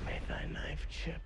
May thy knife chip.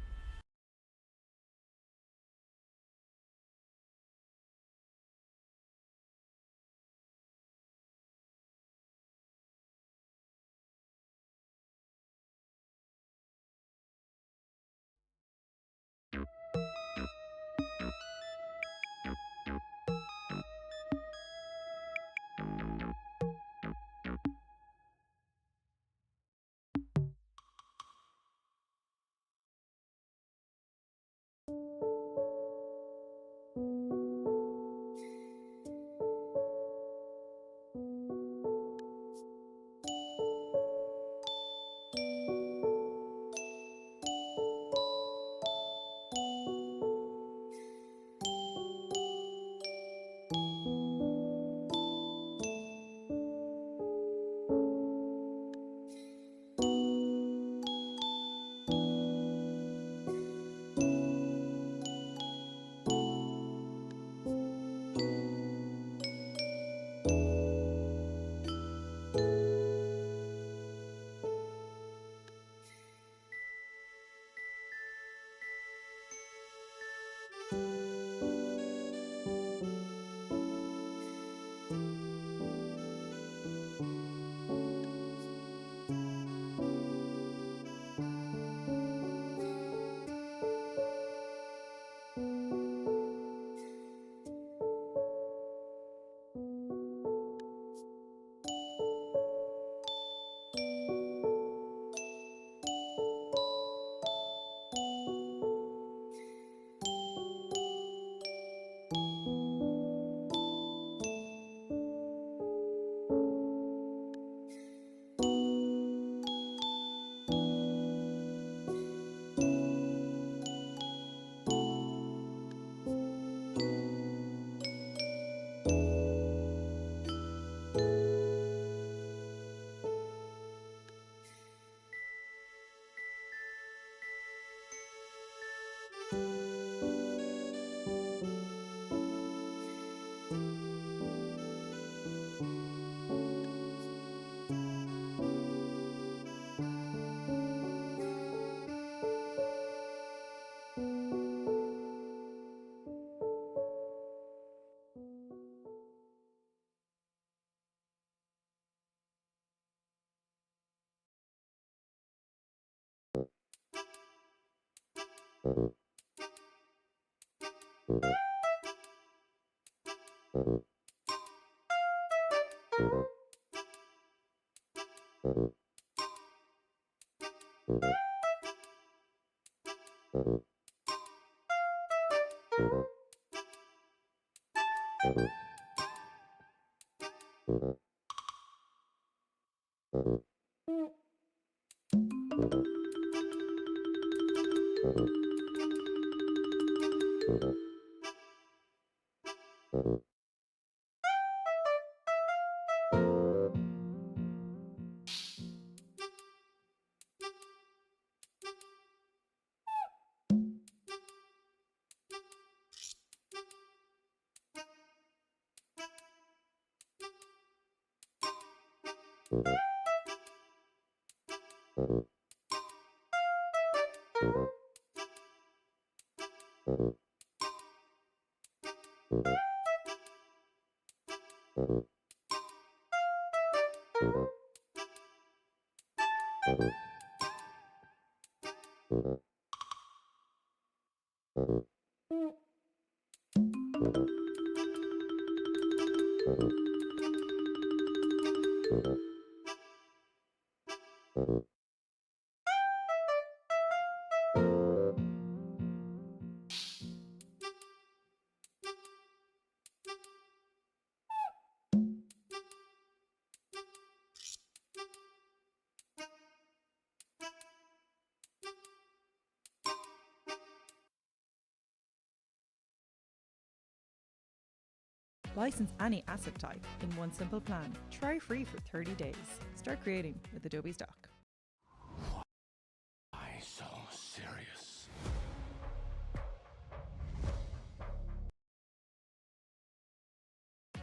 License any asset type in one simple plan. Try free for 30 days. Start creating with Adobe Stock.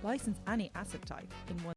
License any asset type in one.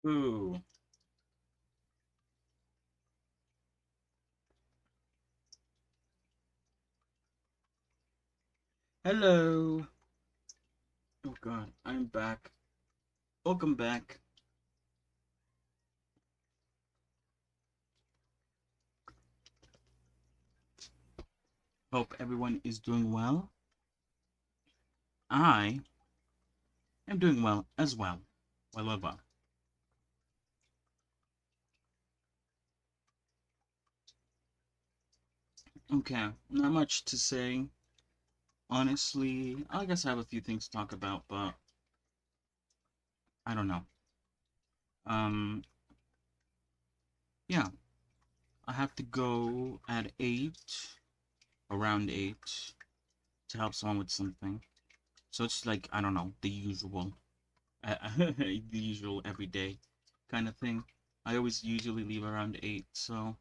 Ooh. Hello. Oh god, I'm back. Welcome back. Hope everyone is doing well. I am doing well as well. Well. Okay, not much to say. Honestly, I guess I have a few things to talk about, but I don't know. Um, yeah, I have to go at 8, around 8, to help someone with something. So it's like, I don't know, the usual. The usual everyday kind of thing. I always usually leave around 8, so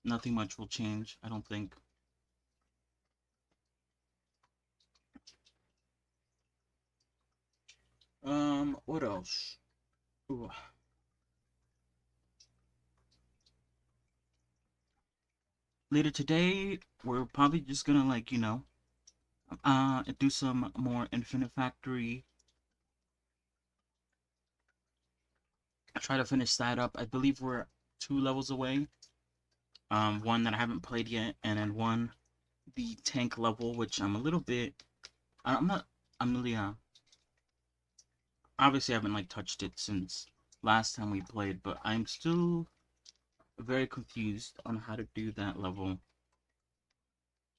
nothing much will change, I don't think. What else? Ooh. Later today, we're probably just gonna do some more Infinite Factory. Try to finish that up. I believe we're 2 levels away. One that I haven't played yet, and then one the tank level, which I'm a little bit. I'm not. I'm really. Obviously, I haven't like touched it since last time we played, but I'm still very confused on how to do that level.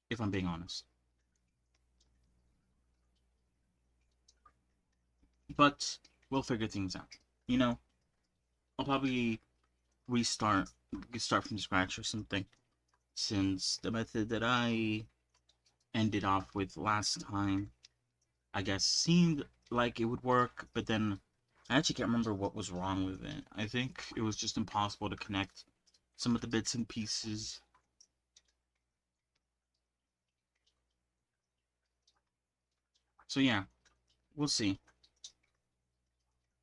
If I'm being honest, but we'll figure things out. You know, I'll probably restart, start from scratch or something, since the method that I ended off with last time, I guess, seemed like it would work, but then I actually can't remember what was wrong with it. I think it was just impossible to connect some of the bits and pieces. So yeah, we'll see.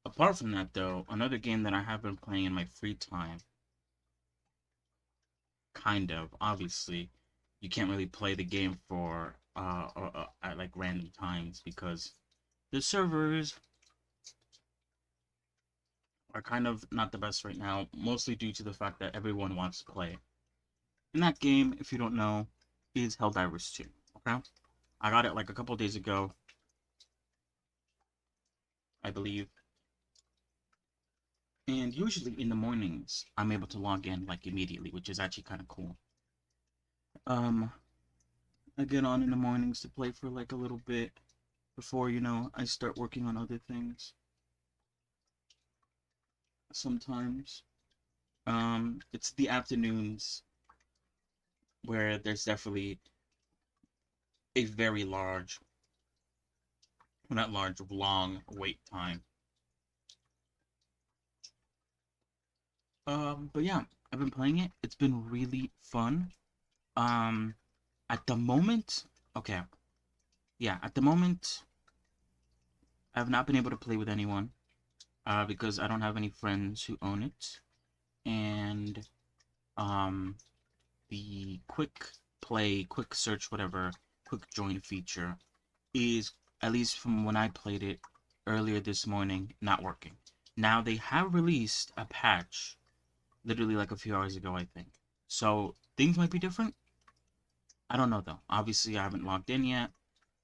Apart from that, though, another game that I have been playing in my free time, kind of, obviously, you can't really play the game for at like random times because the servers are kind of not the best right now, mostly due to the fact that everyone wants to play. And that game, if you don't know, is Helldivers 2. Okay? I got it like a couple days ago, I believe. And usually in the mornings, I'm able to log in like immediately, which is actually kind of cool. Um, I get on in the mornings to play for like a little bit before, I start working on other things sometimes. It's the afternoons where there's definitely a very large, well, not large, long wait time. But yeah, I've been playing it. It's been really fun. Um, at the moment, okay, yeah, at the moment, I've not been able to play with anyone, because I don't have any friends who own it, and um, the quick play, quick search, whatever, quick join feature is, at least from when I played it earlier this morning, not working. Now they have released a patch, literally like a few hours ago, I think. So things might be different. I don't know though. Obviously, I haven't logged in yet,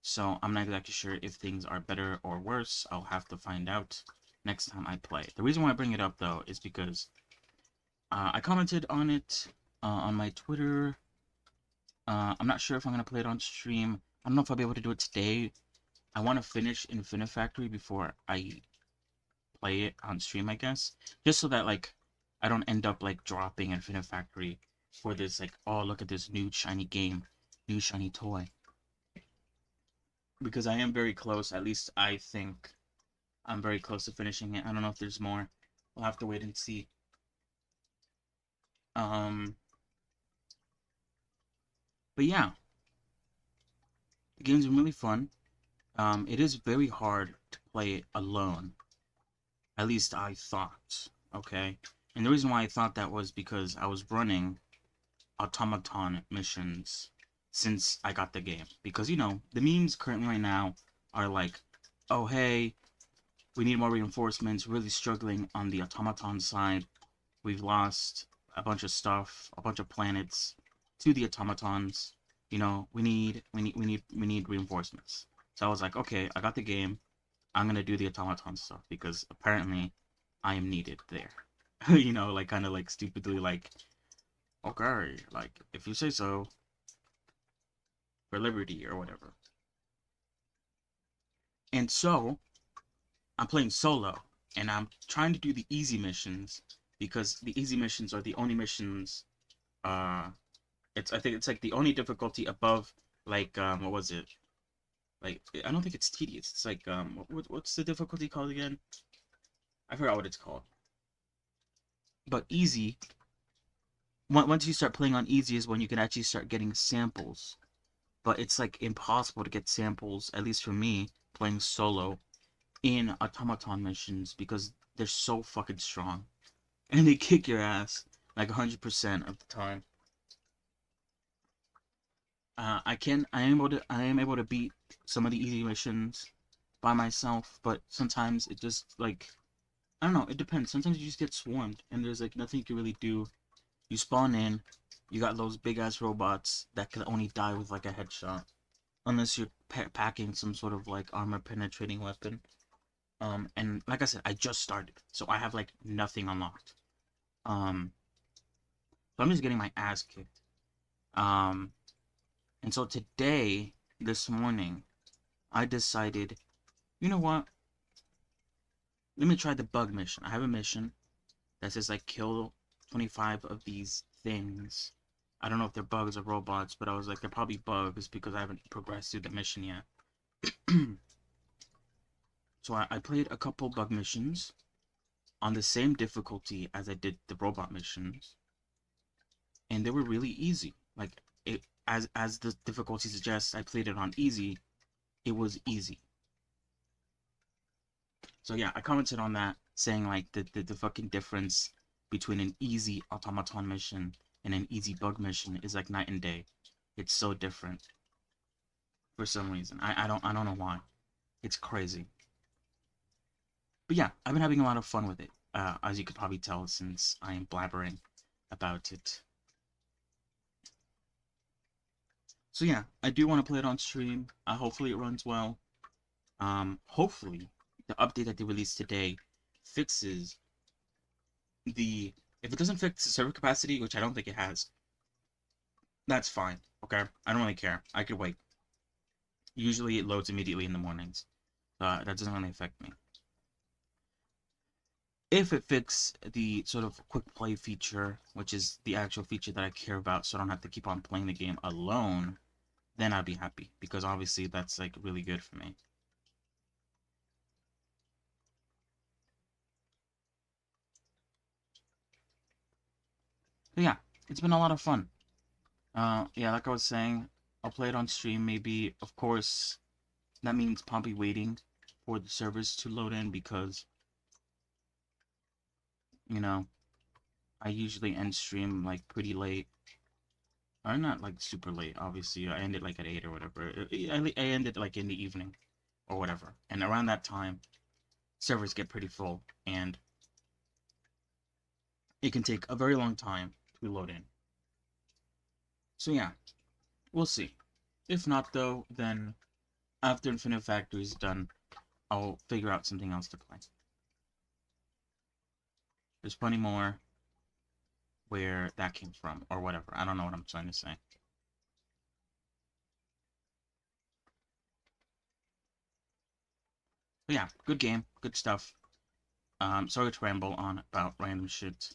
so I'm not exactly sure if things are better or worse. I'll have to find out next time I play. The reason why I bring it up though is because I commented on it on my Twitter. I'm not sure if I'm gonna play it on stream. I don't know if I'll be able to do it today. I want to finish Infinite Factory before I play it on stream, I guess, just so that like I don't end up like dropping Infinite Factory for this like, oh, look at this new shiny game, new shiny toy, because I am very close. At least I think I'm very close to finishing it. I don't know if there's more. We'll have to wait and see. Um, but yeah, the game's been really fun. It is very hard to play it alone. At least I thought. Okay, and the reason why I thought that was because I was running automaton missions since I got the game. Because, you know, the memes currently right now are like, oh, hey, we need more reinforcements, really struggling on the automaton side. We've lost a bunch of stuff, a bunch of planets to the automatons. You know, we need reinforcements. So I was like, okay, I got the game. I'm gonna do the automaton stuff because apparently I am needed there. You know, like kind of like stupidly like, okay, like if you say so, for liberty or whatever. And so I'm playing solo and I'm trying to do the easy missions because the easy missions are the only missions. I think it's like the only difficulty above like what was it? Like I don't think it's tedious. It's like what's the difficulty called again? I forgot what it's called. But easy, once you start playing on easy is when you can actually start getting samples. But it's like impossible to get samples, at least for me, playing solo in automaton missions because they're so fucking strong. And they kick your ass like 100% of the time. I am able to beat some of the easy missions by myself, but sometimes it just like I don't know, it depends. Sometimes you just get swarmed and there's like nothing you can really do. You spawn in, you got those big ass robots that can only die with like a headshot, unless you're packing some sort of like armor penetrating weapon. And like I said, I just started, so I have like nothing unlocked. Um, so I'm just getting my ass kicked. Um, and so today, this morning, I decided, you know what? Let me try the bug mission. I have a mission that says like kill 25 of these things. I don't know if they're bugs or robots, but I was like, they're probably bugs because I haven't progressed through the mission yet. So I played a couple bug missions on the same difficulty as I did the robot missions, and they were really easy. Like it, as the difficulty suggests, I played it on easy. It was easy. So yeah, I commented on that, saying like the fucking difference between an easy automaton mission and an easy bug mission is like night and day. It's so different for some reason. I don't know why. It's crazy. But yeah, I've been having a lot of fun with it. As you could probably tell since I am blabbering about it. So yeah, I do want to play it on stream. Hopefully it runs well. Hopefully the update that they released today fixes the. If it doesn't fix the server capacity, which I don't think it has, that's fine. Okay, I don't really care. I could wait. Usually it loads immediately in the mornings. That doesn't really affect me. If it fixes the sort of quick play feature, which is the actual feature that I care about, so I don't have to keep on playing the game alone, then I'd be happy because obviously that's like really good for me. But yeah, it's been a lot of fun. Yeah, like I was saying, I'll play it on stream maybe. Of course, that means probably waiting for the servers to load in because, you know, I usually end stream like pretty late. Or not like super late, obviously. I ended like at 8 or whatever. I ended like in the evening or whatever. And around that time, servers get pretty full and it can take a very long time to load in. So yeah, we'll see. If not though, then after Infinite Factory is done, I'll figure out something else to play. There's plenty more where that came from, or whatever. I don't know what I'm trying to say. But yeah, good game, good stuff. Sorry to ramble on about random shit.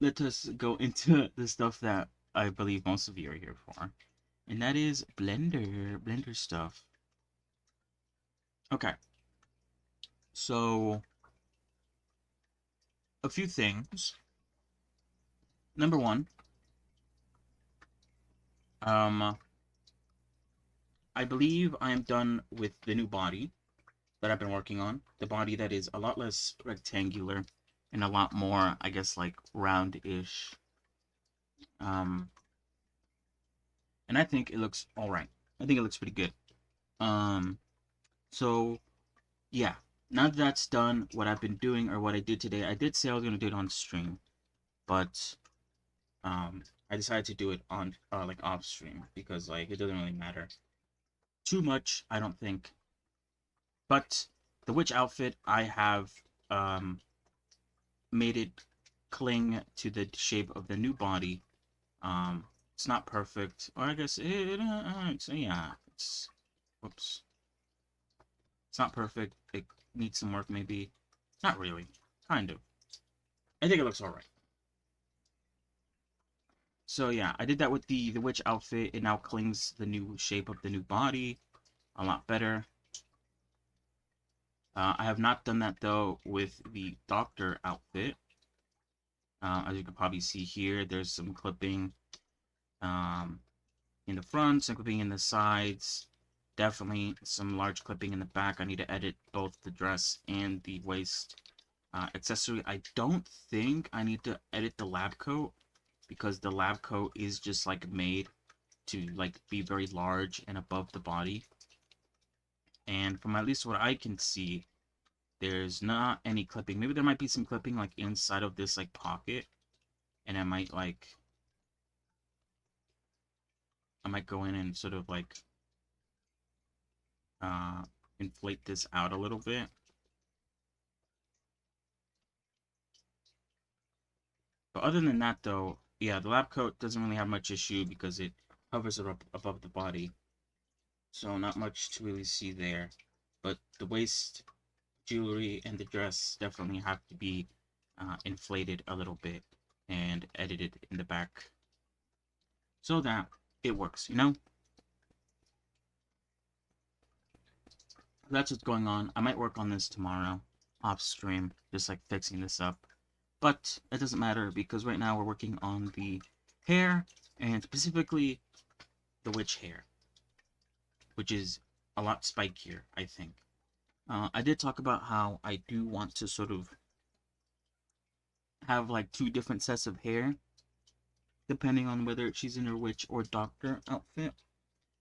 Let us go into the stuff that I believe most of you are here for. And that is Blender stuff. Okay. So, a few things. Number one, um, I believe I am done with the new body that I've been working on. The body that is a lot less rectangular and a lot more, I guess, like round-ish. Um, and I think it looks all right. I think it looks pretty good. So yeah, now that that's done, what I've been doing or what I did today, I did say I was gonna do it on stream, but I decided to do it on like off stream because like it doesn't really matter too much, I don't think. But the witch outfit, I have um made it cling to the shape of the new body. It's not perfect, or I guess it's, yeah, it's, whoops, it's not perfect. It needs some work, maybe. Not really, kind of. I think it looks all right. So yeah, I did that with the witch outfit. It now clings the new shape of the new body a lot better. I have not done that though with the doctor outfit. As you can probably see here, there's some clipping um, in the front, some clipping in the sides, definitely some large clipping in the back. I need to edit both the dress and the waist accessory. I don't think I need to edit the lab coat because the lab coat is just like made to like be very large and above the body. And from at least what I can see, there's not any clipping. Maybe there might be some clipping like inside of this like pocket, and I might go in and sort of like uh inflate this out a little bit. But other than that though, yeah, the lab coat doesn't really have much issue because it hovers it up above the body. So not much to really see there. But the waist, jewelry, and the dress definitely have to be inflated a little bit and edited in the back so that it works, you know? That's what's going on. I might work on this tomorrow off stream, just like fixing this up. But it doesn't matter because right now we're working on the hair and specifically the witch hair, which is a lot spikier, I think. I did talk about how I do want to sort of have like two different sets of hair, depending on whether she's in her witch or doctor outfit.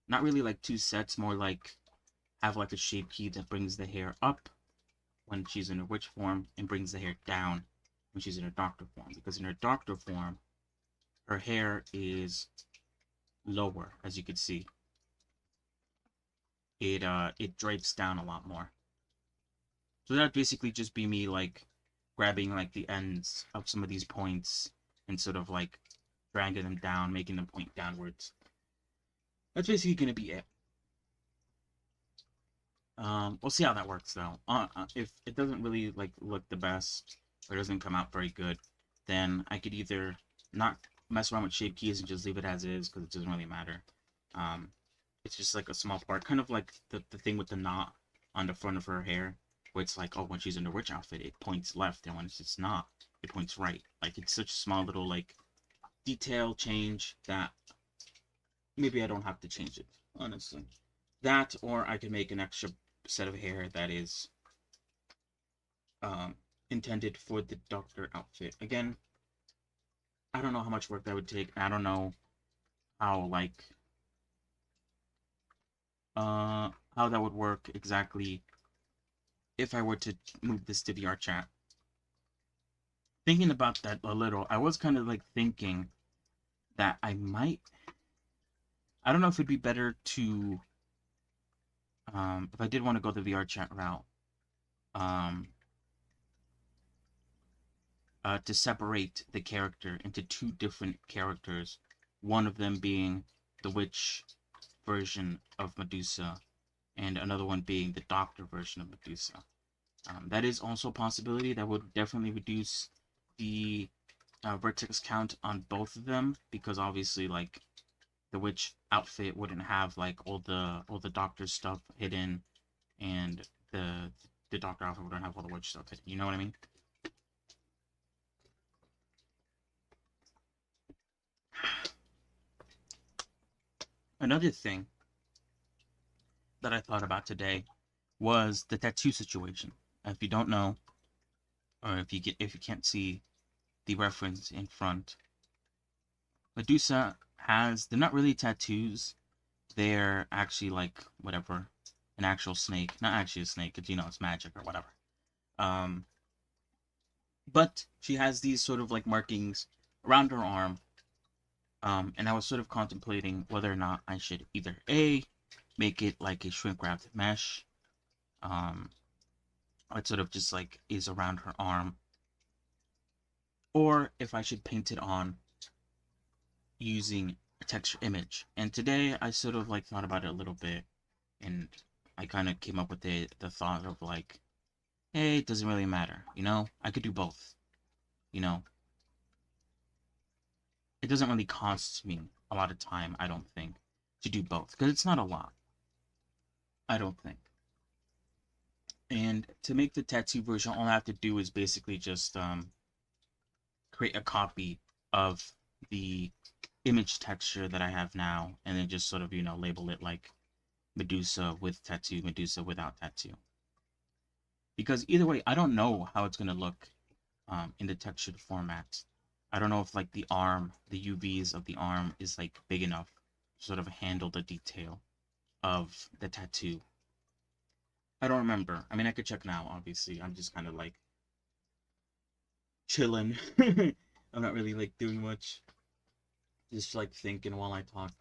Not really like two sets, more like have like a shape key that brings the hair up when she's in her witch form and brings the hair down when she's in her doctor form. Because in her doctor form, her hair is lower, as you can see. It drapes down a lot more. So that'd basically just be me like grabbing like the ends of some of these points and sort of like dragging them down, making them point downwards. That's basically gonna be it. We'll see how that works though. If it doesn't really like look the best or doesn't come out very good, then I could either not mess around with shape keys and just leave it as is because it doesn't really matter. Um, it's just like a small part, kind of like the thing with the knot on the front of her hair, where it's like, oh, when she's in the witch outfit, it points left, and when it's not, it points right. Like it's such a small little like detail change that maybe I don't have to change it, honestly. That, or I could make an extra set of hair that is um, intended for the doctor outfit. Again, I don't know how much work that would take. I don't know how like how that would work exactly if I were to move this to VR chat. Thinking about that a little, I was kind of like thinking that I don't know if it'd be better to if I did want to go the VR chat route, um to separate the character into two different characters, one of them being the witch version of Medusa, and another one being the doctor version of Medusa. That is also a possibility that would definitely reduce the vertex count on both of them, because obviously, like, the witch outfit wouldn't have like all the doctor stuff hidden, and the doctor outfit wouldn't have all the witch stuff hidden. You know what I mean? Another thing that I thought about today was the tattoo situation. If you don't know, or if you can't see the reference in front, Medusa they're not really tattoos. They're actually like whatever, an actual snake. Not actually a snake, because it's magic or whatever. Um, but she has these sort of like markings around her arm. And I was sort of contemplating whether or not I should either A, make it like a shrink wrapped mesh, um, it sort of just like is around her arm, or if I should paint it on using a texture image. And today I sort of like thought about it a little bit, and I kind of came up with the thought of like, hey, it doesn't really matter, I could do both, you know. It doesn't really cost me a lot of time, I don't think, to do both, because it's not a lot, I don't think. And to make the tattoo version, all I have to do is basically just create a copy of the image texture that I have now, and then just sort of, label it like Medusa with tattoo, Medusa without tattoo. Because either way, I don't know how it's going to look in the textured format. I don't know if like the arm, the UVs of the arm is like big enough to sort of handle the detail of the tattoo. I don't remember. I mean, I could check now, obviously. I'm just kind of like chilling. I'm not really like doing much. Just like thinking while I talk.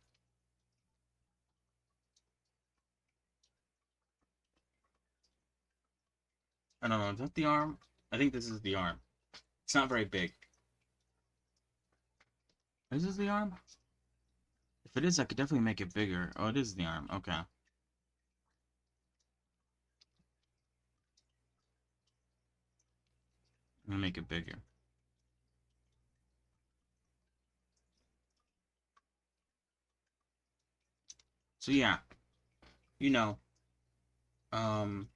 I don't know. Is that the arm? I think this is the arm. It's not very big. Is this the arm? If it is, I could definitely make it bigger. Oh, it is the arm. Okay. I'm gonna make it bigger. So yeah, you know, um,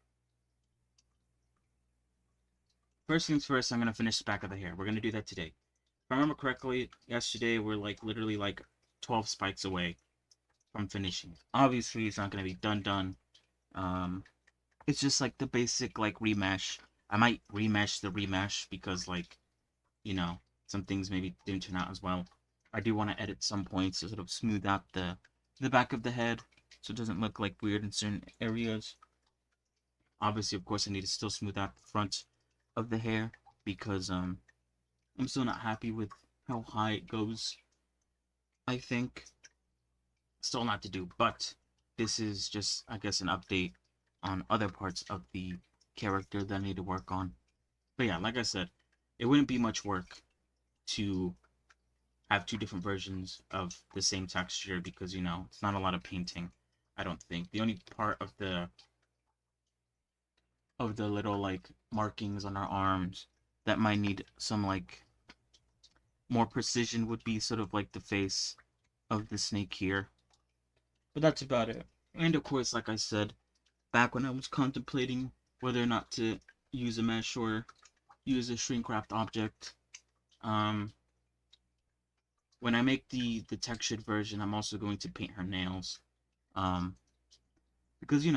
first things first, I'm gonna finish the back of the hair. We're gonna do that today. If I remember correctly, yesterday we're like literally like 12 spikes away from finishing. Obviously, it's not gonna be done. Um, it's just like the basic like remesh. I might remesh the remesh because like, you know, some things maybe didn't turn out as well. I do want to edit some points to sort of smooth out the back of the head so it doesn't look like weird in certain areas. Obviously, of course, I need to still smooth out the front of the hair because I'm still not happy with how high it goes. I think still not to do, but this is just, I guess, an update on other parts of the character that I need to work on. But yeah, like I said, it wouldn't be much work to have two different versions of the same texture because, it's not a lot of painting, I don't think. The only part of the little like markings on our arms that might need some like more precision would be sort of like the face of the snake here. But that's about it. And of course, like I said, back when I was contemplating whether or not to use a mesh or use a shrink wrapped object, um, when I make the textured version, I'm also going to paint her nails. Um, because if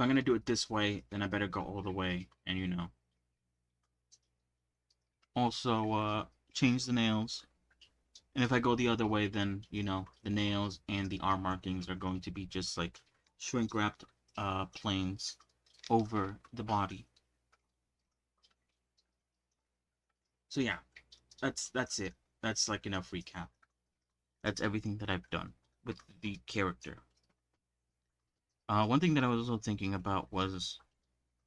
I'm gonna do it this way, then I better go all the way and also change the nails. And if I go the other way, then the nails and the arm markings are going to be just like shrink wrapped planes over the body. So yeah, that's it. That's like enough recap. That's everything that I've done with the character. One thing that I was also thinking about was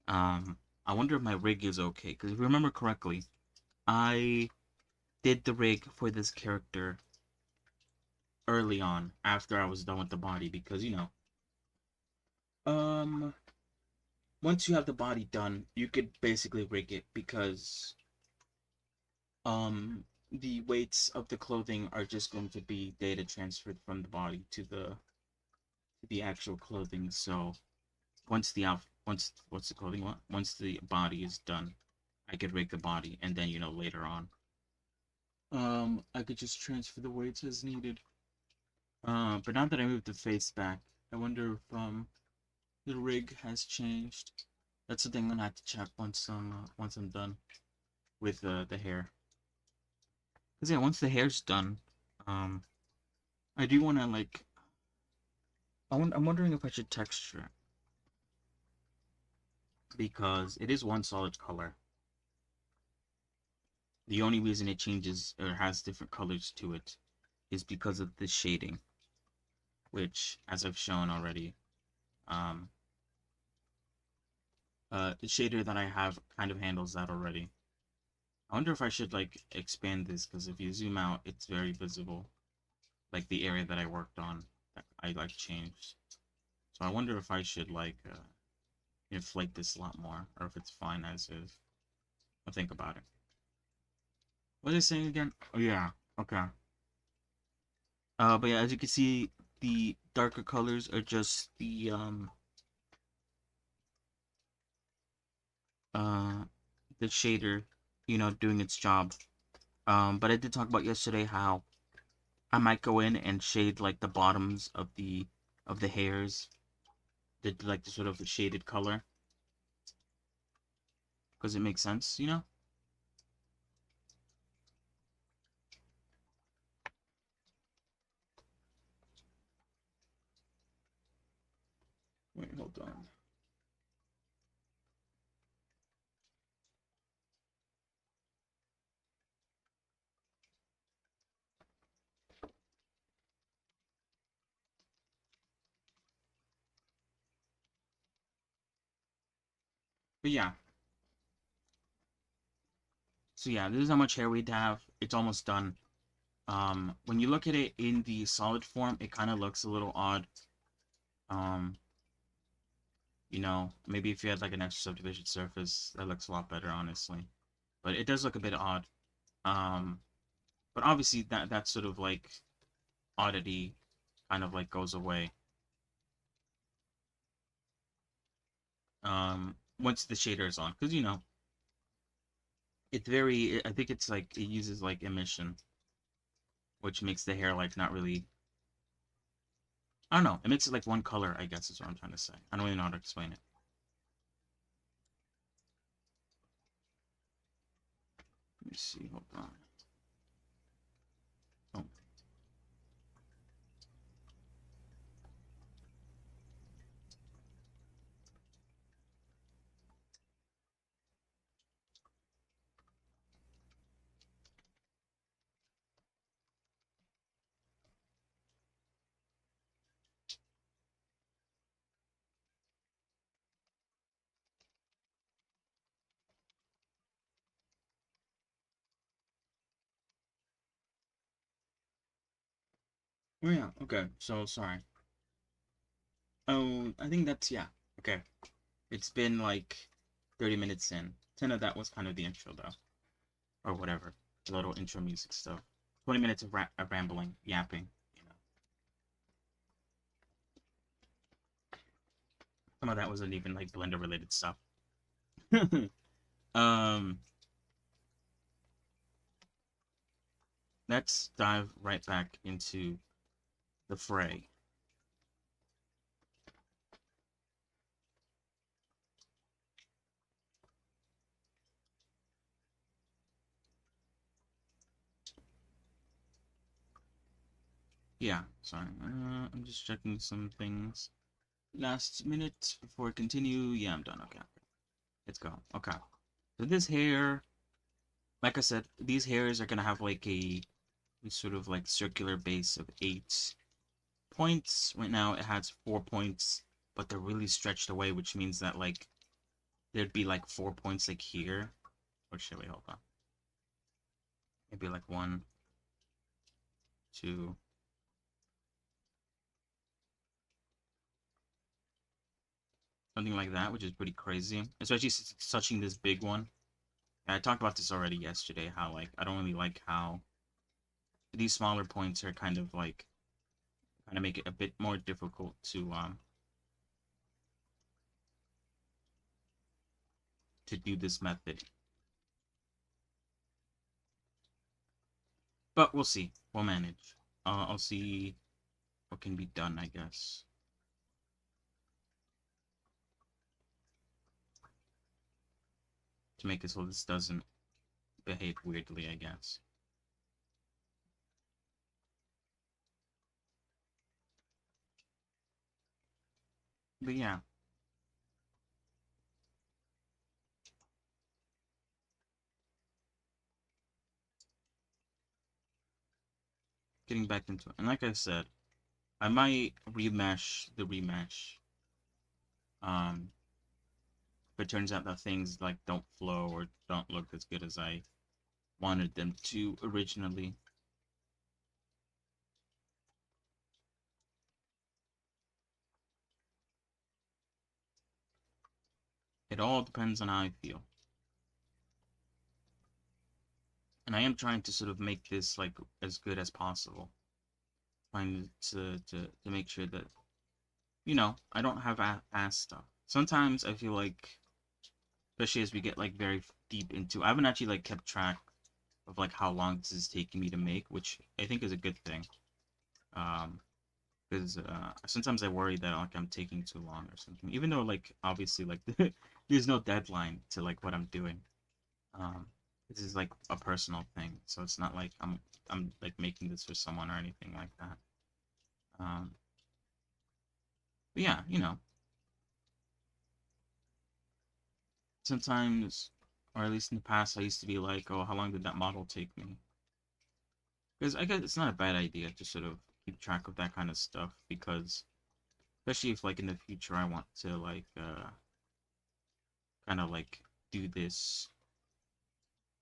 I wonder if my rig is okay. Because if you remember correctly, I did the rig for this character early on after I was done with the body because um once you have the body done, you could basically rig it because the weights of the clothing are just going to be data transferred from the body to the actual clothing. So once the what's the clothing what? Once the body is done, I could rig the body and then later on I could just transfer the weights as needed. But now that I moved the face back, I wonder if the rig has changed. That's the thing I'm gonna have to check once I'm done with the hair. Because, yeah, once the hair's done, um, I do want to, like, I'm wondering if I should texture it. Because it is one solid color. The only reason it changes or has different colors to it is because of the shading, which, as I've shown already, um, the shader that I have kind of handles that already. I wonder if I should, like, expand this, because if you zoom out, it's very visible. Like, the area that I worked on, that I, like, changed. So I wonder if I should, like, inflate this a lot more, or if it's fine as is. I'll think about it. What is it saying again? Oh, yeah. Okay. But yeah, as you can see, the darker colors are just uh, the shader, doing its job. But I did talk about yesterday how I might go in and shade like the bottoms of the hairs, like the sort of shaded color, because it makes sense. Wait, hold on. But yeah, so yeah, this is how much hair we'd have. It's almost done. When you look at it in the solid form, it kind of looks a little odd. Um, maybe if you had like an extra subdivision surface, that looks a lot better, honestly. But it does look a bit odd. Um, but obviously that sort of like oddity kind of like goes away. Once the shader is on, because it's very. I think it's like it uses like emission, which makes the hair like not really. I don't know. It makes it like one color. I guess is what I'm trying to say. I don't really know how to explain it. Let me see. Hold on. Oh, oh yeah. Okay. So sorry. Oh, I think that's yeah. Okay. It's been like 30 minutes in. 10 of that was kind of the intro though, or whatever. A little intro music stuff. 20 minutes of, of rambling, yapping. Some of that wasn't even like Blender related stuff. um, let's dive right back into the fray. Yeah, sorry. I'm just checking some things. Last minute before I continue. Yeah, I'm done. Okay. Let's go. Okay. So this hair, like I said, these hairs are gonna have like a sort of like circular base of 8 points. Right now it has 4 points, but they're really stretched away, which means that like there'd be like 4 points like here. Or should we hold on? Maybe like 1, 2. Something like that, which is pretty crazy, especially touching this big one. And I talked about this already yesterday, how like I don't really like how these smaller points are kind of make it a bit more difficult to do this method. But we'll see. We'll manage. I'll see what can be done, I guess, to make it so this doesn't behave weirdly, I guess. But yeah, getting back into it. And like I said, I might remesh the remesh. Um, if it turns out that things like don't flow or don't look as good as I wanted them to originally. It all depends on how I feel. And I am trying to sort of make this like as good as possible. Trying to make sure that I don't have ass stuff. Sometimes I feel like, especially as we get like very deep into, I haven't actually like kept track of like how long this is taking me to make, which I think is a good thing. Um, because sometimes I worry that like I'm taking too long or something. Even though like obviously like there's no deadline to like what I'm doing. Um, this is like a personal thing, so it's not like I'm like making this for someone or anything like that. Um, but yeah, sometimes, or at least in the past, I used to be like, oh, how long did that model take me? Because I guess it's not a bad idea to sort of keep track of that kind of stuff because, especially if like in the future I want to like kind of like do this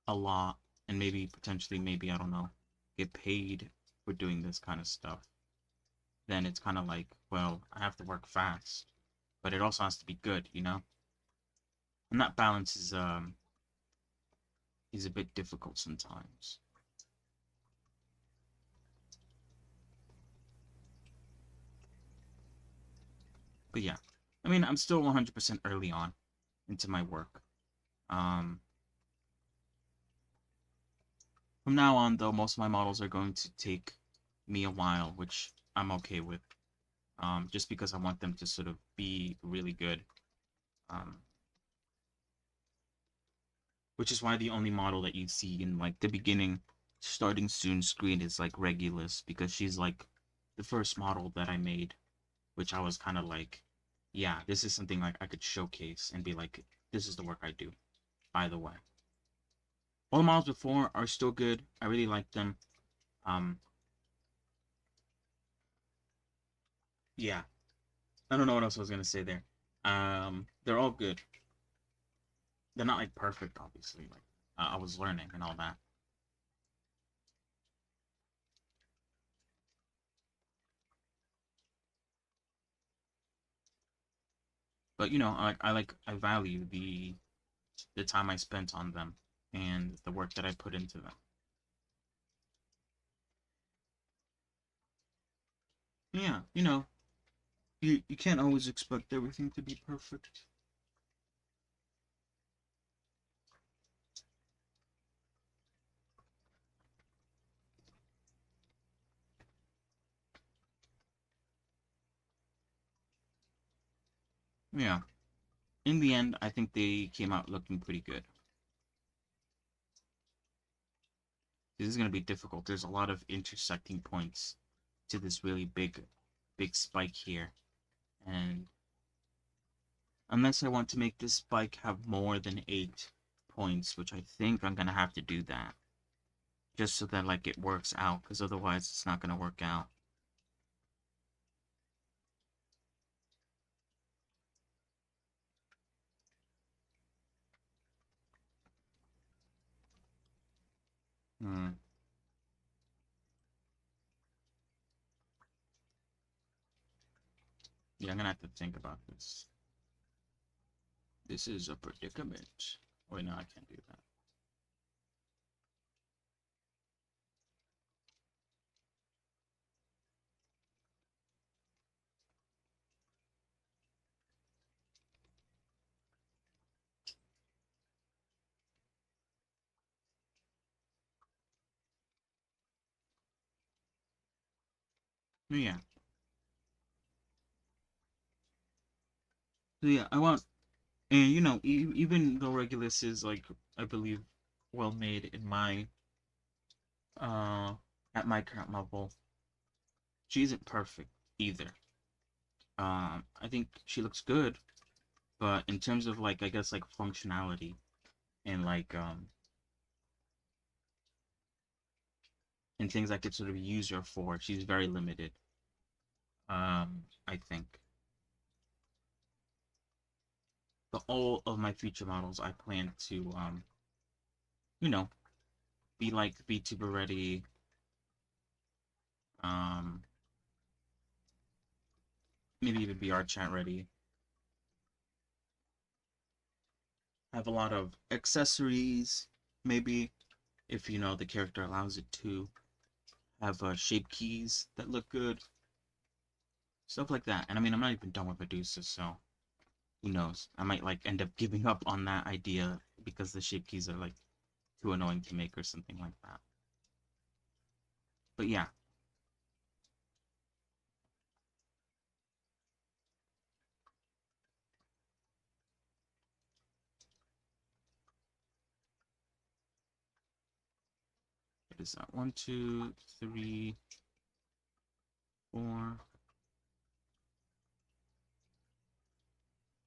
a lot and maybe potentially maybe I don't know get paid for doing this kind of stuff, then it's kind of like, well, I have to work fast, but it also has to be good, and that balance is a bit difficult sometimes. But yeah, I mean, I'm still 100% early on into my work. Um, from now on, though, most of my models are going to take me a while, which I'm okay with. Just because I want them to sort of be really good. Um, which is why the only model that you see in like the beginning, starting soon screen is like Regulus, because she's like the first model that I made, which I was kind of like, yeah, this is something like I could showcase and be like, this is the work I do. By the way, all the models before are still good. I really like them. Um, yeah, I don't know what else I was gonna say there. They're all good. They're not like perfect, obviously. Like I was learning and all that. But I value the time I spent on them and the work that I put into them. Yeah, you can't always expect everything to be perfect. Yeah. In the end, I think they came out looking pretty good. This is going to be difficult. There's a lot of intersecting points to this really big spike here. And unless I want to make this spike have more than 8 points, which I think I'm going to have to do that. Just so that like it works out, because otherwise it's not going to work out. Hmm. Yeah, I'm gonna have to think about this. This is a predicament. Wait, no, I can't do that. Yeah. So yeah, I want, and even though Regulus is like, I believe, well made in my, uh, at my current level, she isn't perfect either. I think she looks good, but in terms of like, I guess like functionality and like and things I could sort of use her for, she's very limited. I think. But all of my future models, I plan to you know, be like VTuber ready. Um, maybe even VR chat ready. Have a lot of accessories, maybe if you know the character allows it to. Have shape keys that look good, stuff like that. And I mean, I'm not even done with Medusa, so who knows? I might like end up giving up on that idea because the shape keys are like too annoying to make or something like that. But yeah, what is that? 1, 2, 3, 4,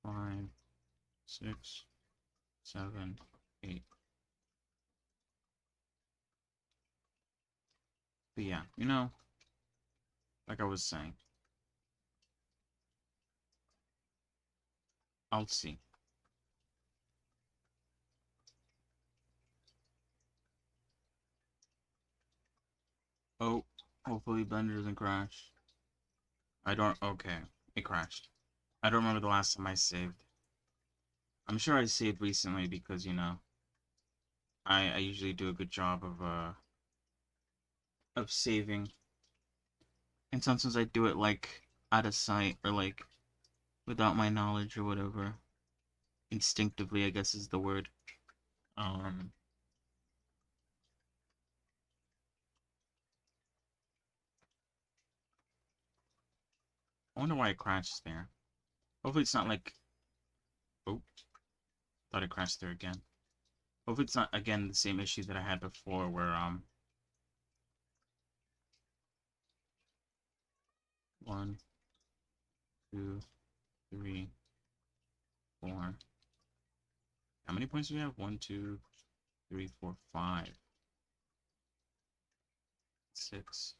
5, 6, 7, 8. But yeah, you know, like I was saying, I'll see. Oh, hopefully Blender doesn't crash. I don't. Okay, it crashed. I don't remember the last time I saved. I'm sure I saved recently because you know I usually do a good job of saving, and sometimes I do it like out of sight or like without my knowledge or whatever. Instinctively, I guess is the word. Um, I wonder why it crashed there. Hopefully it's not like. Oh, thought it crashed there again. Hopefully it's not again the same issue that I had before where 1, 2, 3, 4. How many points do we have? 1, 2, 3, 4, 5, 6.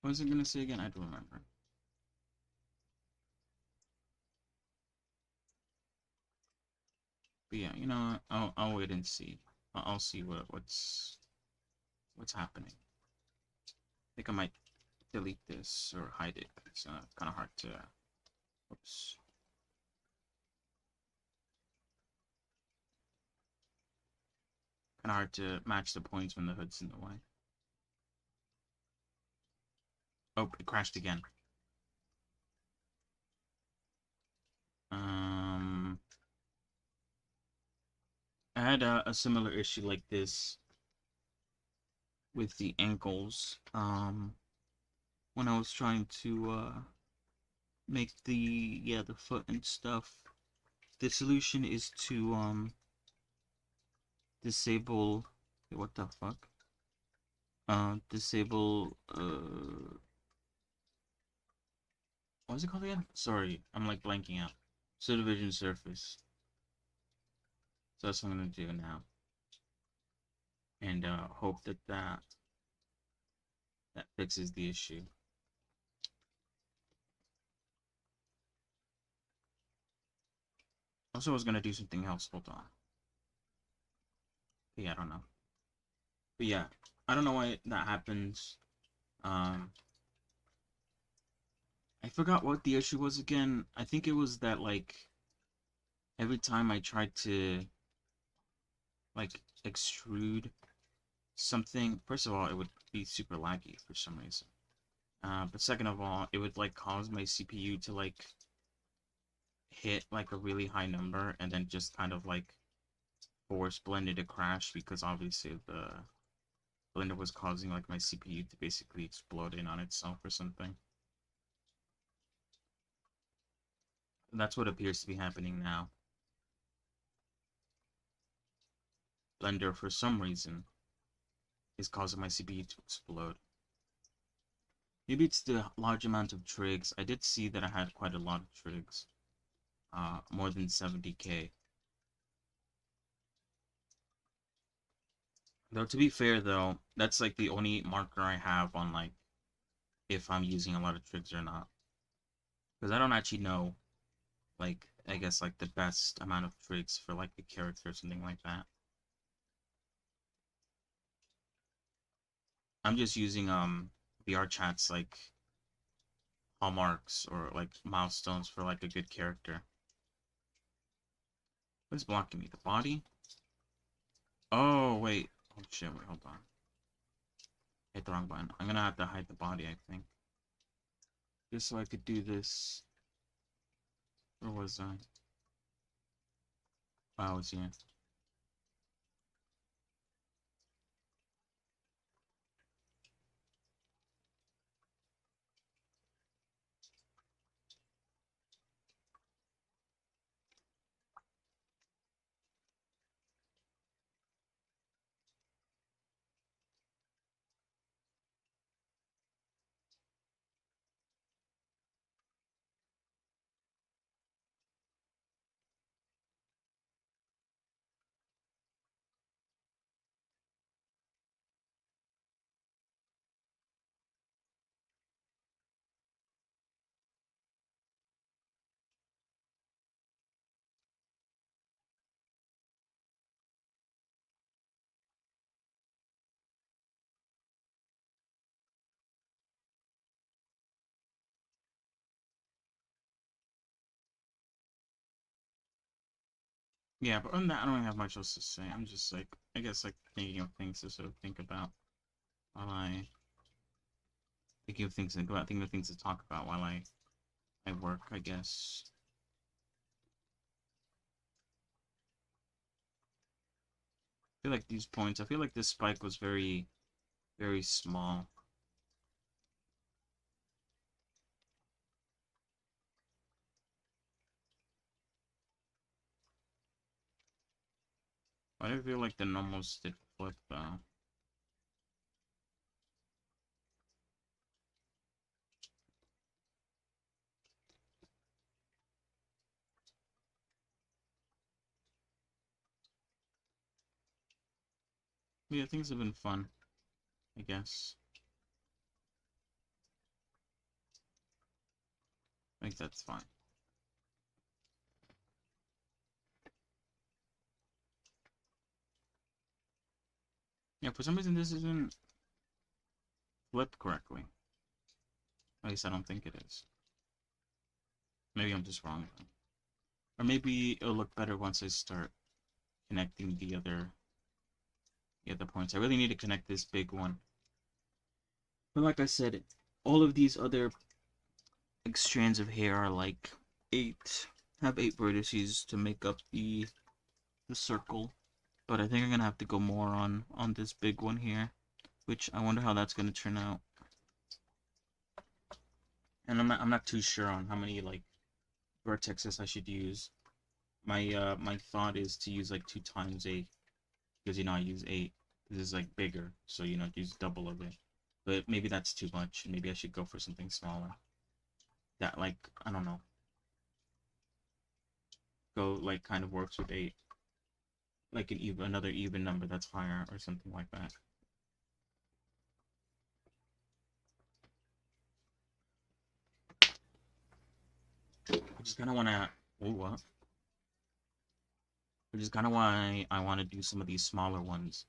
What was it gonna say again? I don't remember. But yeah, you know, I'll wait and see. I'll see what's happening. I think I might delete this or hide it. It's kind of hard to. Oops. Kind of hard to match the points when the hood's in the way. Oh, it crashed again. Um, I had a similar issue like this with the ankles. When I was trying to make the foot and stuff. The solution is to disable. What the fuck? Disable. What is it called again? Sorry, I'm like blanking out. Subdivision surface. So that's what I'm gonna do now, and hope that fixes the issue. Also, I was gonna do something else. Hold on. But yeah, I don't know. But yeah, I don't know why that happens. Um, I forgot what the issue was again. I think it was that like every time I tried to like extrude something, first of all, it would be super laggy for some reason. But second of all, it would like cause my CPU to like hit like a really high number and then just kind of like force Blender to crash because obviously the Blender was causing like my CPU to basically explode in on itself or something. That's what appears to be happening now. Blender, for some reason, is causing my CPU to explode. Maybe it's the large amount of trigs. I did see that I had quite a lot of trigs. More than 70k. Though, to be fair, though, that's like the only marker I have on, like, if I'm using a lot of trigs or not. Because I don't actually know, like, I guess, like, the best amount of trigs for, like, the character or something like that. I'm just using, VR chats, like, hallmarks or, like, milestones for, like, a good character. What's blocking me? The body? Oh, wait. Oh, shit, wait, hold on. Hit the wrong button. I'm gonna have to hide the body, I think. Just so I could do this. Where was I? Oh, I was here. Yeah, but other than that, I don't really have much else to say. I'm just, like, I guess, like, thinking of things to sort of think about while I... Thinking of things to talk about while I work, I guess. I feel like these points, I feel like this spike was very, very small. Why do I feel like the normals did flip, though? Yeah, things have been fun, I guess. I think that's fine. Yeah, for some reason this isn't flipped correctly. At least I don't think it is. Maybe I'm just wrong, though. Or maybe it'll look better once I start connecting the other points. I really need to connect this big one. But like I said, all of these other, like, strands of hair are like have 8 vertices to make up the circle. But I think I'm gonna have to go more on this big one here, which I wonder how that's gonna turn out. And I'm not too sure on how many, like, vertexes I should use. My thought is to use like 2 times 8, because I use 8. This is like bigger, so use double of it. But maybe that's too much. Maybe I should go for something smaller. That, like, I don't know. Go, like, kind of works with 8. Like another even number that's higher or something like that. I just kind of want to. Oh, what? Which is kind of why I want to do some of these smaller ones.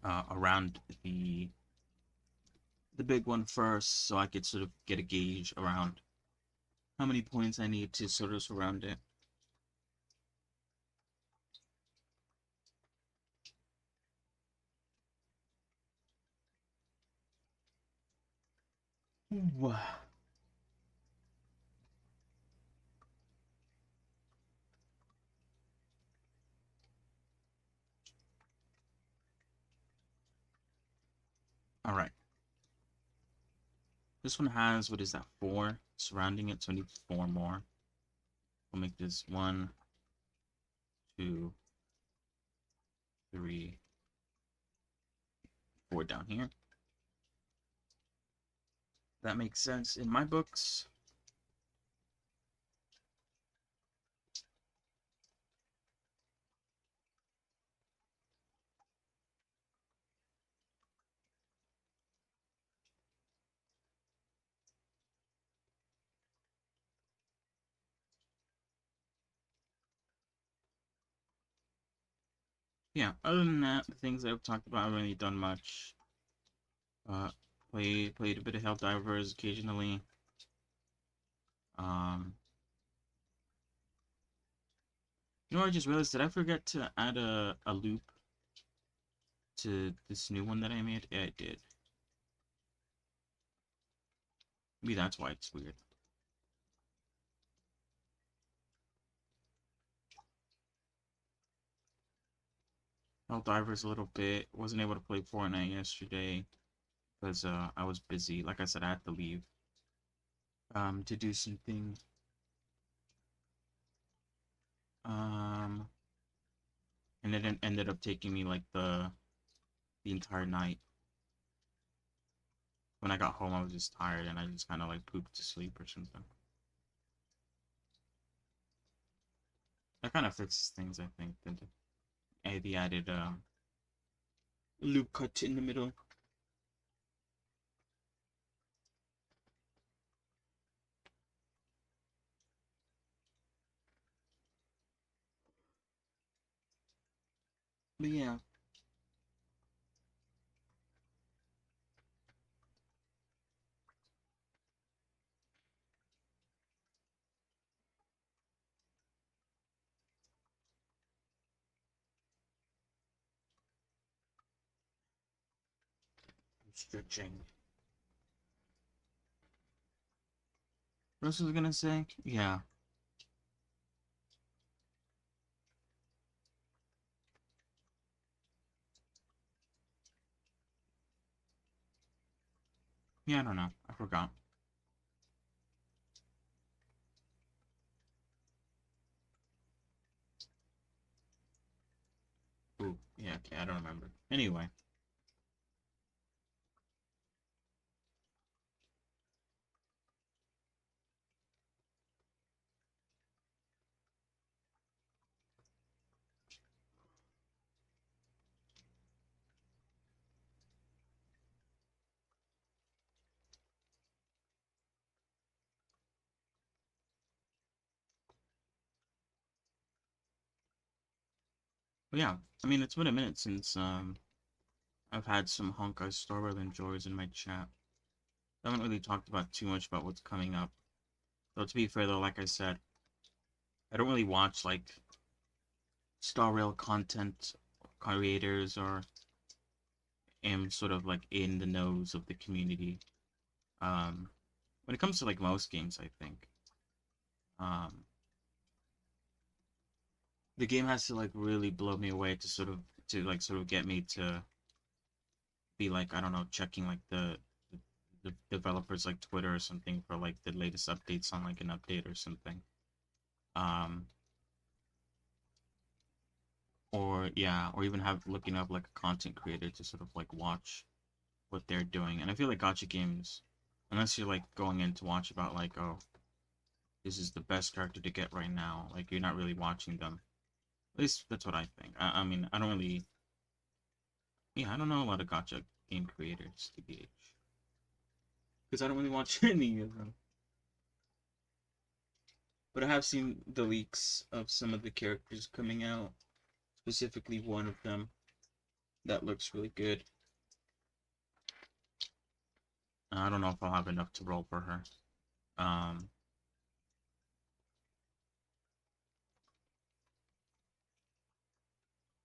Around the big one first, so I could sort of get a gauge around how many points I need to sort of surround it. Wow. All right. This one has, what is that, 4 surrounding it, so I need 4 more. We'll make this 1, 2, 3, 4 down here. That makes sense in my books. Yeah, other than that, the things I've talked about, I haven't really done much. Uh, played a bit of Helldivers occasionally. Um, you know, I just realized, did I forget to add a loop to this new one that I made? Yeah, I did. Maybe that's why it's weird. Helldivers a little bit. Wasn't able to play Fortnite yesterday because I was busy. Like I said, I had to leave to do something. Um, and it ended up taking me like the entire night. When I got home, I was just tired and I just kind of like pooped to sleep or something. That kind of fixes things, I think. The added loop cut in the middle. But yeah, I'm stretching. What else was I gonna say? Yeah. Yeah, I don't know. I forgot. Ooh, yeah, okay, I don't remember. Anyway. But yeah, I mean, it's been a minute since I've had some Honkai Star Rail enjoyers in my chat. I haven't really talked about too much about what's coming up. Though to be fair though, like I said, I don't really watch like Star Rail content creators or am sort of like in the nose of the community. Um, when it comes to like most games, I think um, the game has to like really blow me away to get me to be like, I don't know, checking like the developers like Twitter or something for like the latest updates on like an update or something. Um, or yeah, or even have looking up like a content creator to sort of like watch what they're doing. And I feel like gacha games, unless you're like going in to watch about like, oh, this is the best character to get right now, like you're not really watching them. At least that's what I think. I mean, I don't really, yeah, I don't know a lot of gacha game creators to gauge because I don't really watch any of them. But I have seen the leaks of some of the characters coming out, specifically one of them that looks really good. I don't know if I'll have enough to roll for her. Um,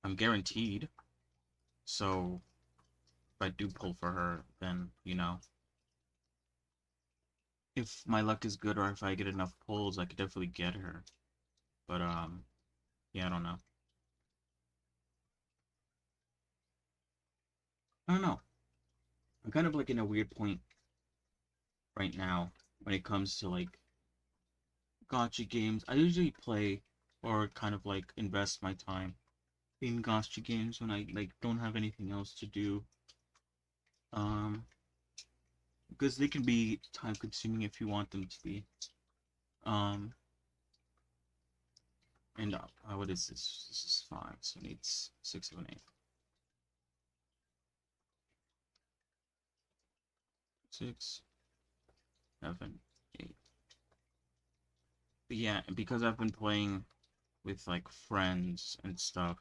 I'm guaranteed. So if I do pull for her, then if my luck is good or if I get enough pulls, I could definitely get her. But yeah, I don't know. I don't know. I'm kind of like in a weird point right now when it comes to like gotcha games. I usually play or kind of like invest my time in gotcha games when I like don't have anything else to do. Um, because they can be time consuming if you want them to be. Um, and what is this? This is 5, so it needs 6, 7, 8. 6, 7, 8. But yeah, because I've been playing with like friends and stuff,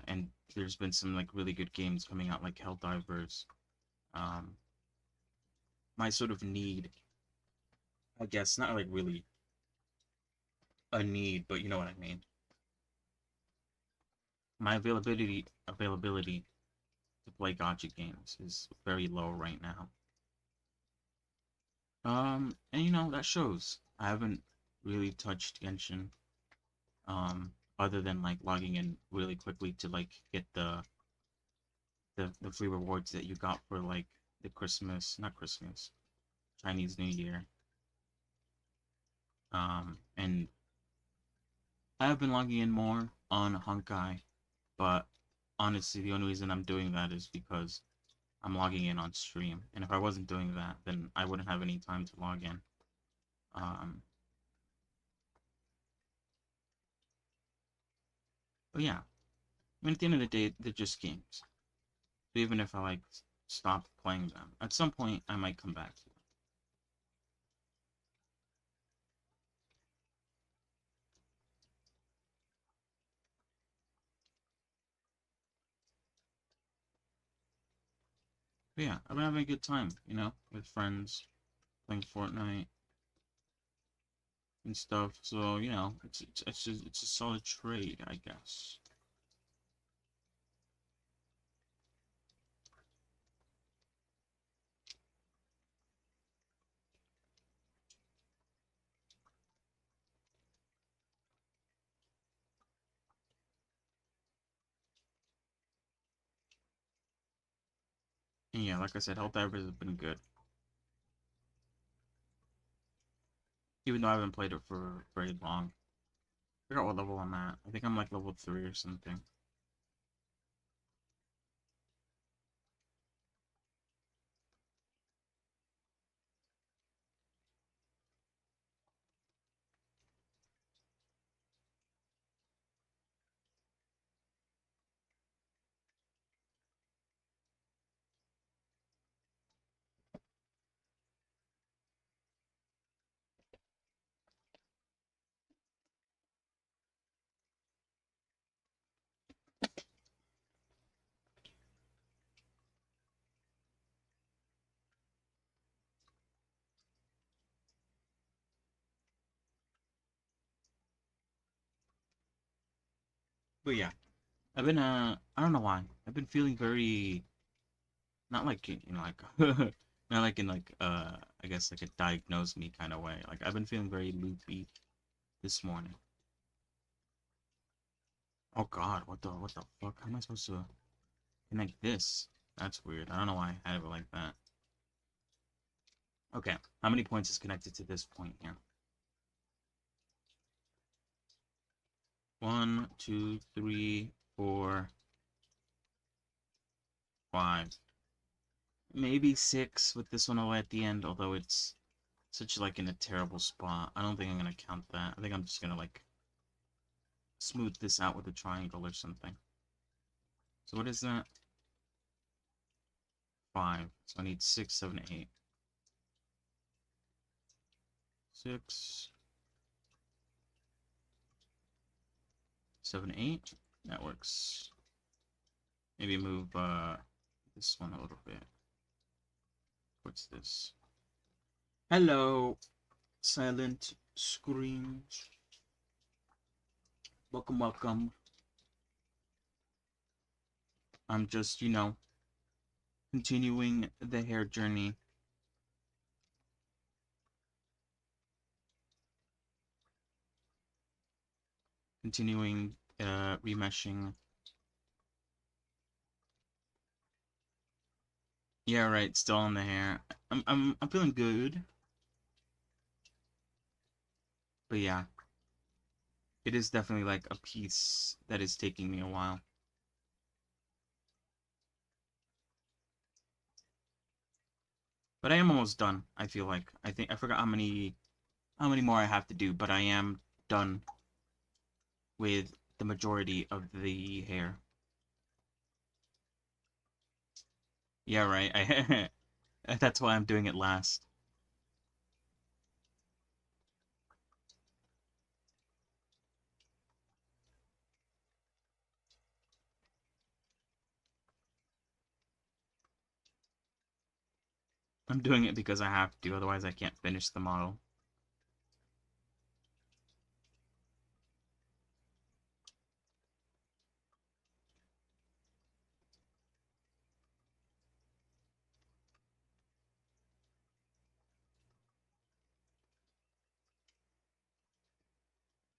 and there's been some like really good games coming out, like Helldivers. Um, my sort of need, I guess, not like really a need, but you know what I mean. My availability to play gotcha games is very low right now. And you know that shows. I haven't really touched Genshin, other than like logging in really quickly to like get the free rewards that you got for like the Christmas, not Christmas, Chinese New Year. And I have been logging in more on Honkai, but honestly, the only reason I'm doing that is because I'm logging in on stream. And if I wasn't doing that, then I wouldn't have any time to log in. Um, but yeah, I mean, at the end of the day, they're just games. So even if I like stop playing them, at some point I might come back to them. But yeah, I've been having a good time, you know, with friends, playing Fortnite and stuff. So you know, it's a solid trade, I guess. And yeah, like I said, Helldivers has been good. Even though I haven't played it for very long. I forgot what level I'm at. I think I'm like level 3 or something. But yeah, I've been I don't know why. I've been feeling very, not like you know like not like in like I guess like a diagnose me kind of way. Like I've been feeling very loopy this morning. Oh God, what the fuck? How am I supposed to connect this? That's weird. I don't know why I had it like that. Okay, how many points is connected to this point here? 1, 2, 3, 4, 5. Maybe 6 with this one away at the end, although it's such like in a terrible spot. I don't think I'm gonna count that. I think I'm just gonna like smooth this out with a triangle or something. So what is that? 5. So I need 6, 7, 8. 6, 7, 8. That works. Maybe move this one a little bit. What's this? Hello, silent screams. Welcome, welcome. I'm just, you know, continuing the hair journey. Continuing remeshing. Yeah, right. Still on the hair. I'm feeling good. But yeah, it is definitely like a piece that is taking me a while. But I am almost done, I feel like. I think I forgot how many more I have to do, but I am done with the majority of the hair. Yeah, right. That's why I'm doing it last. I'm doing it because I have to, otherwise I can't finish the model.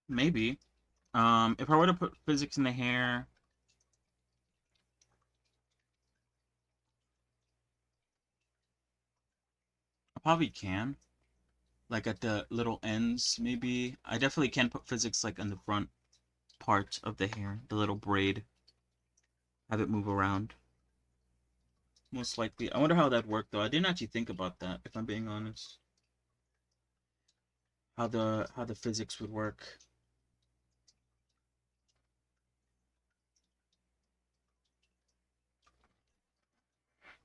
Maybe. If I were to put physics in the hair, I probably can. Like at the little ends, maybe. I definitely can put physics like on the front part of the hair, the little braid. Have it move around. Most likely. I wonder how that'd work though. I didn't actually think about that, if I'm being honest. How the physics would work.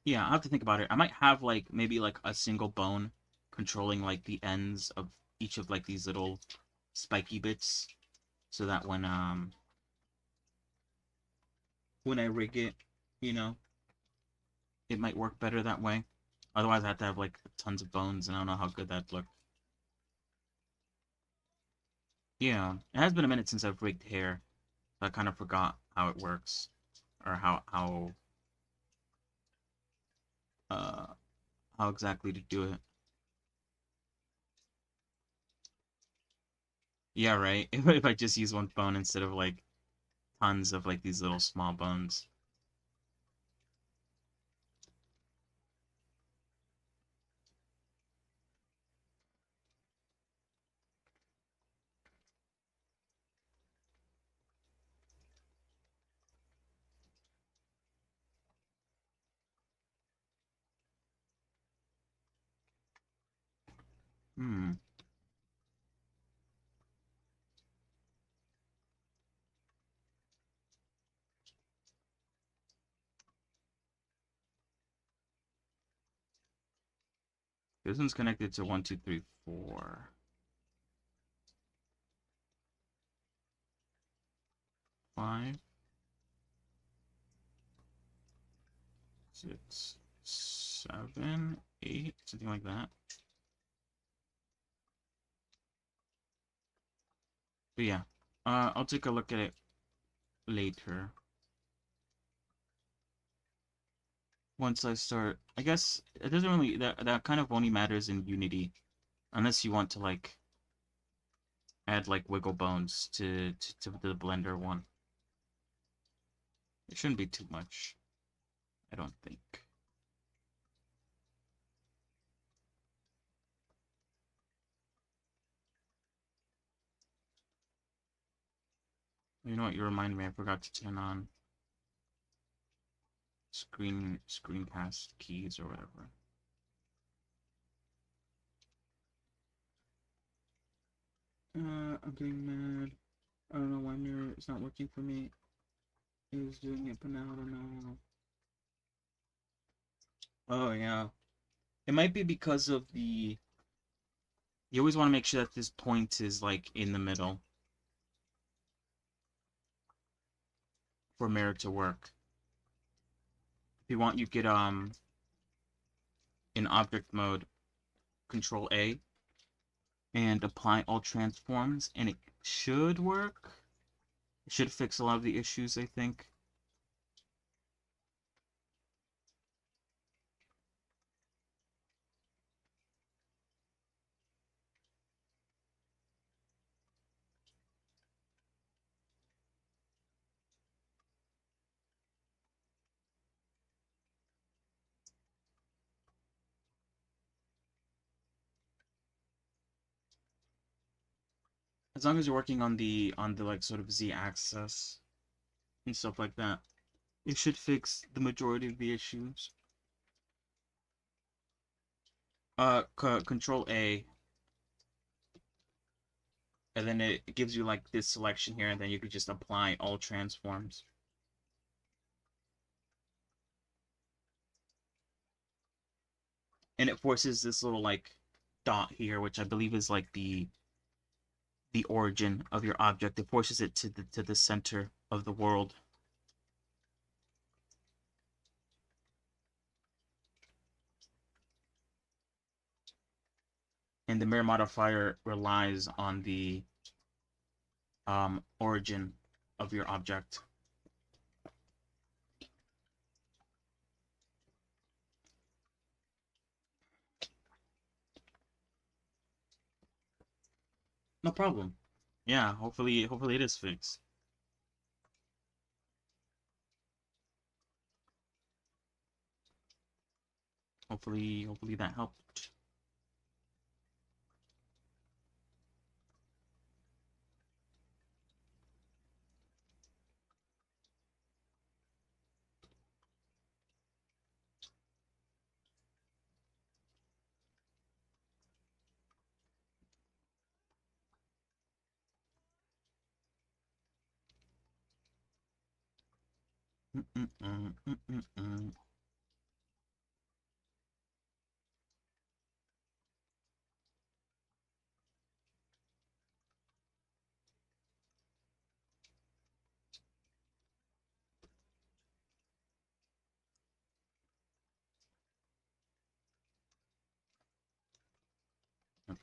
Yeah, I have to think about it. I might have like maybe like a single bone controlling like the ends of each of like these little spiky bits so that when I rig it, you know, it might work better that way. Otherwise I have to have like tons of bones and I don't know how good that'd look. Yeah, it has been a minute since I've rigged hair. So I kind of forgot how it works or uh how exactly to do it. Yeah, right. If I just use one bone instead of like tons of like these little small bones. Hmm. This one's connected to 1, 2, 3, 4, 5, 6, 7, 8, something like that. But yeah, I'll take a look at it later. Once I start, I guess it doesn't really that kind of only matters in Unity, unless you want to like add like wiggle bones to the Blender one. It shouldn't be too much, I don't think. You know what? You remind me. I forgot to turn on screencast keys or whatever. I'm getting mad. I don't know why mirror is not working for me. It was doing it, but now I don't know. Oh yeah, it might be because of the. You always want to make sure that this point is like in the middle for mirror to work. If you want, you get in object mode, Control A, and apply all transforms, and it should work. It should fix a lot of the issues, I think. as long as you're working on the like sort of z-axis and stuff like that, it should fix the majority of the issues. Control A, and then it gives you like this selection here, and then you could just apply all transforms. And it forces this little like dot here, which I believe is like the origin of your object. It forces it to the center of the world. And the mirror modifier relies on the origin of your object. No problem. Yeah, hopefully it is fixed. Hopefully that helped.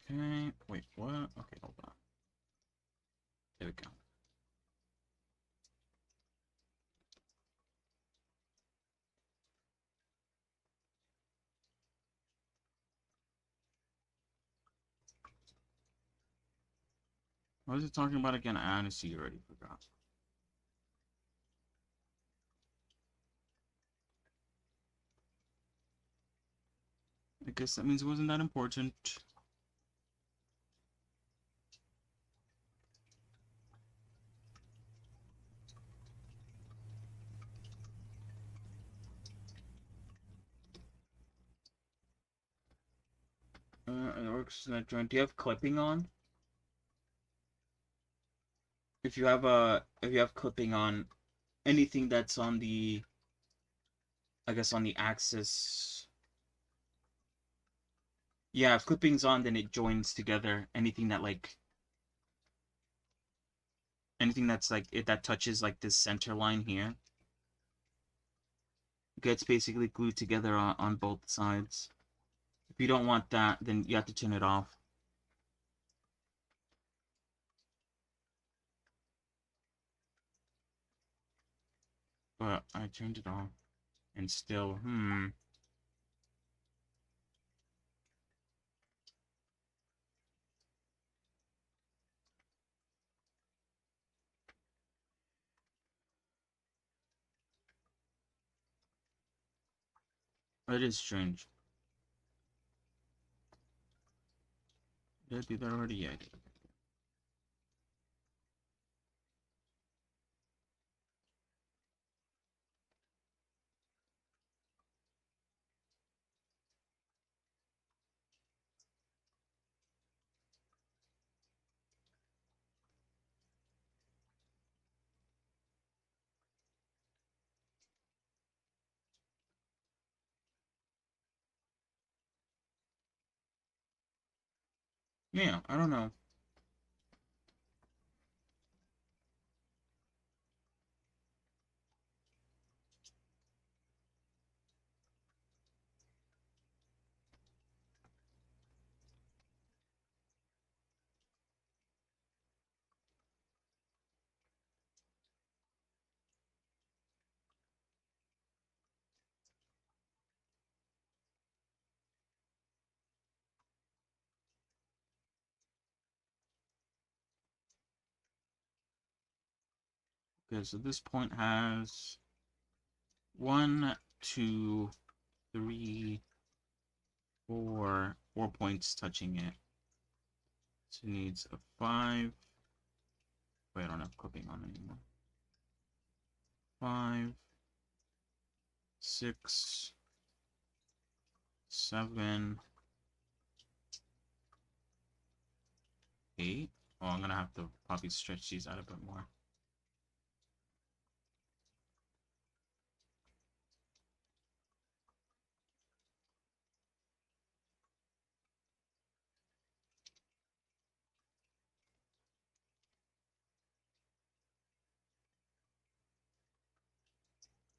Okay, wait, what? Okay, hold on. There we go. What was it talking about again? I honestly already forgot. I guess that means it wasn't that important. It works in that joint. Do you have clipping on? If you have clipping on, anything that's on the, I guess on the axis. Yeah, if clipping's on, then it joins together. Anything that's like it that touches like this center line here gets basically glued together on both sides. If you don't want that, then you have to turn it off. But I turned it off, and still, it is strange. Did I do that already? Yeah, I did. Yeah, I don't know. Okay, so this point has 1, 2, 3, 4 points touching it. So it needs a 5, Wait, I don't have clipping on anymore. 5, 6, 7, 8. Oh, I'm gonna have to probably stretch these out a bit more.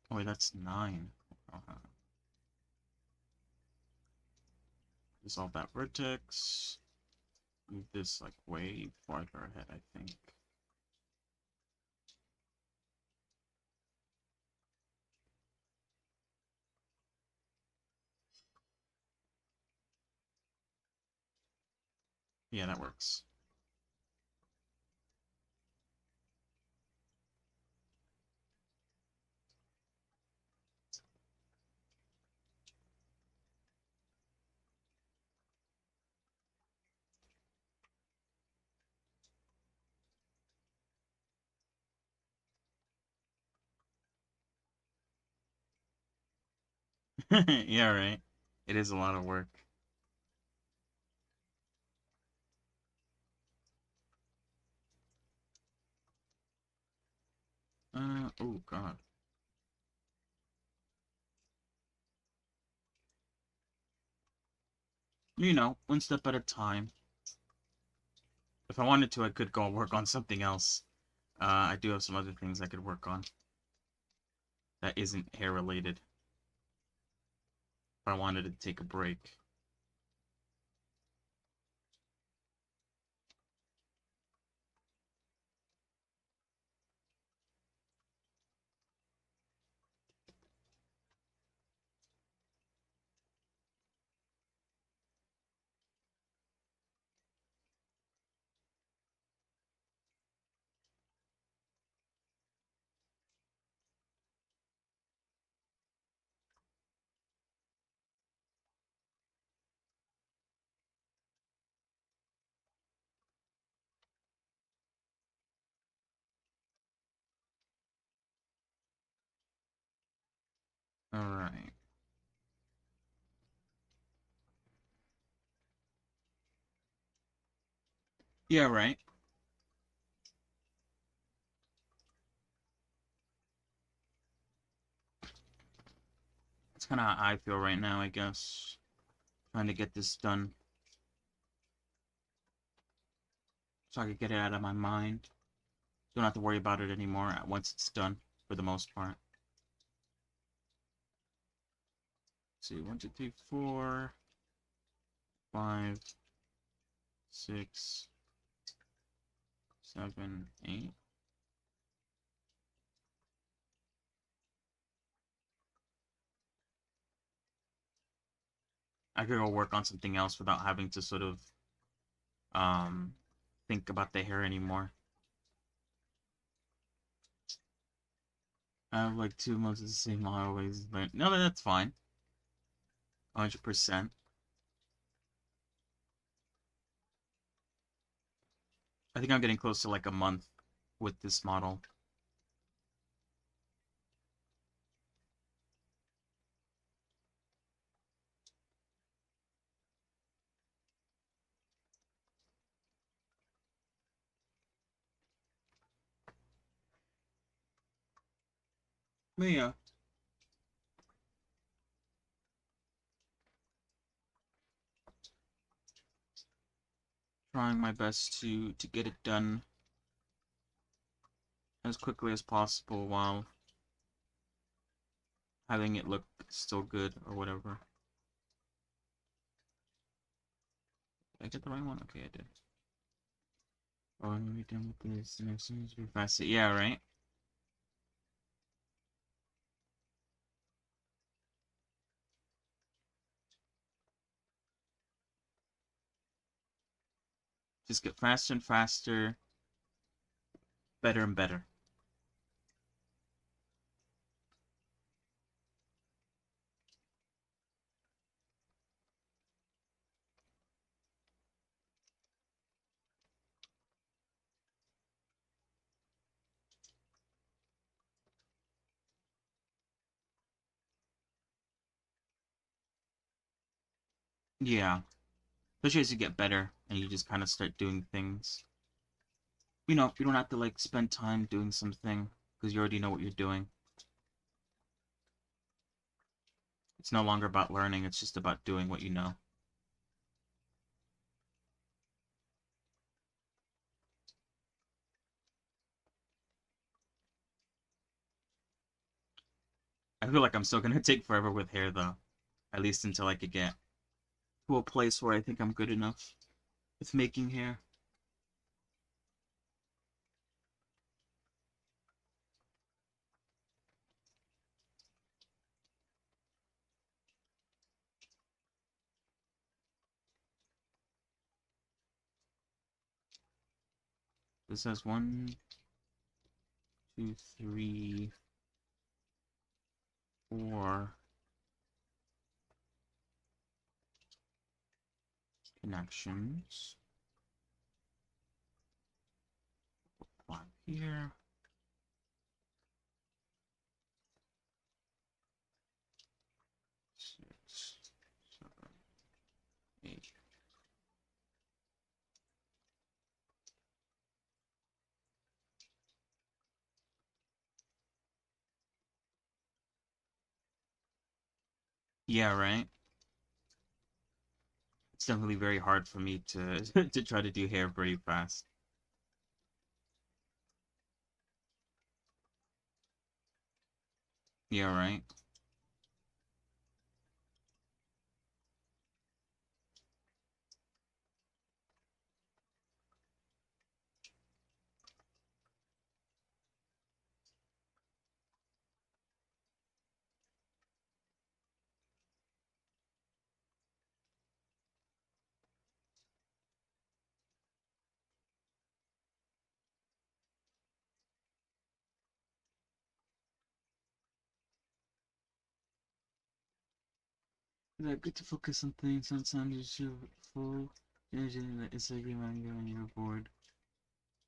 Oh, wait, that's 9. Dissolve that vertex. Move this like way farther ahead, I think. Yeah, that works. Yeah, right. It is a lot of work. Oh god. You know, one step at a time. If I wanted to, I could go work on something else. I do have some other things I could work on that isn't hair related. If I wanted to take a break. Alright. Yeah, right. That's kind of how I feel right now, I guess. Trying to get this done. So I could get it out of my mind. Don't have to worry about it anymore once it's done, for the most part. Let's see, 1, 2, 3, 4, 5, 6, 7, 8. I could go work on something else without having to sort of um think about the hair anymore. I have like 2 months of the same always, but no, that's fine. 100%. I think I'm getting close to like a month with this model. But yeah. Trying my best to get it done as quickly as possible while having it look still good or whatever. Did I get the right one? Okay, I did. Oh, I'm gonna be done with this next one. Be fast. Yeah, right. Just get faster and faster, better and better. Yeah. Especially as you get better and you just kind of start doing things. You know, you don't have to like spend time doing something because you already know what you're doing. It's no longer about learning, it's just about doing what you know. I feel like I'm still gonna take forever with hair though. At least until I could get to a place where I think I'm good enough with making hair. This has 1, 2, 3, 4 connections. 5 here. 6, 7, 8. Yeah, right? It's definitely very hard for me to to try to do hair pretty fast. Yeah, right? Is it good to focus on things? Sometimes you should full energy that it's like manga when you're bored.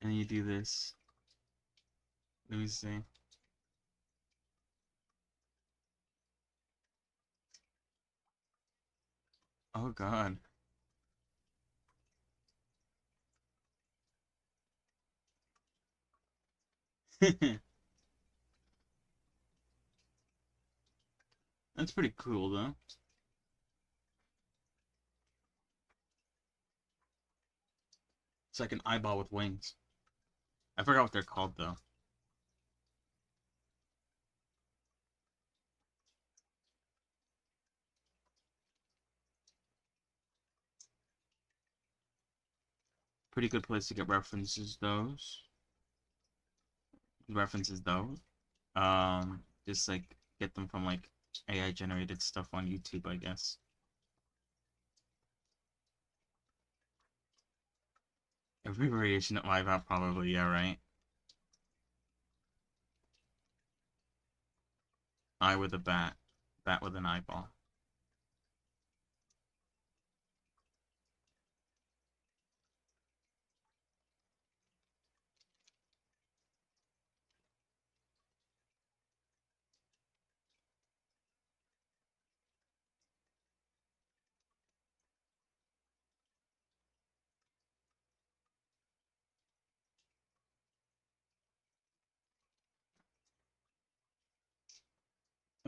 And you do this. Let me see. Oh god. That's pretty cool though. It's like an eyeball with wings. I forgot what they're called though. Pretty good place to get references those. Just like get them from like AI generated stuff on YouTube, I guess. Every variation of live out probably, yeah, right? Eye with a bat. Bat with an eyeball.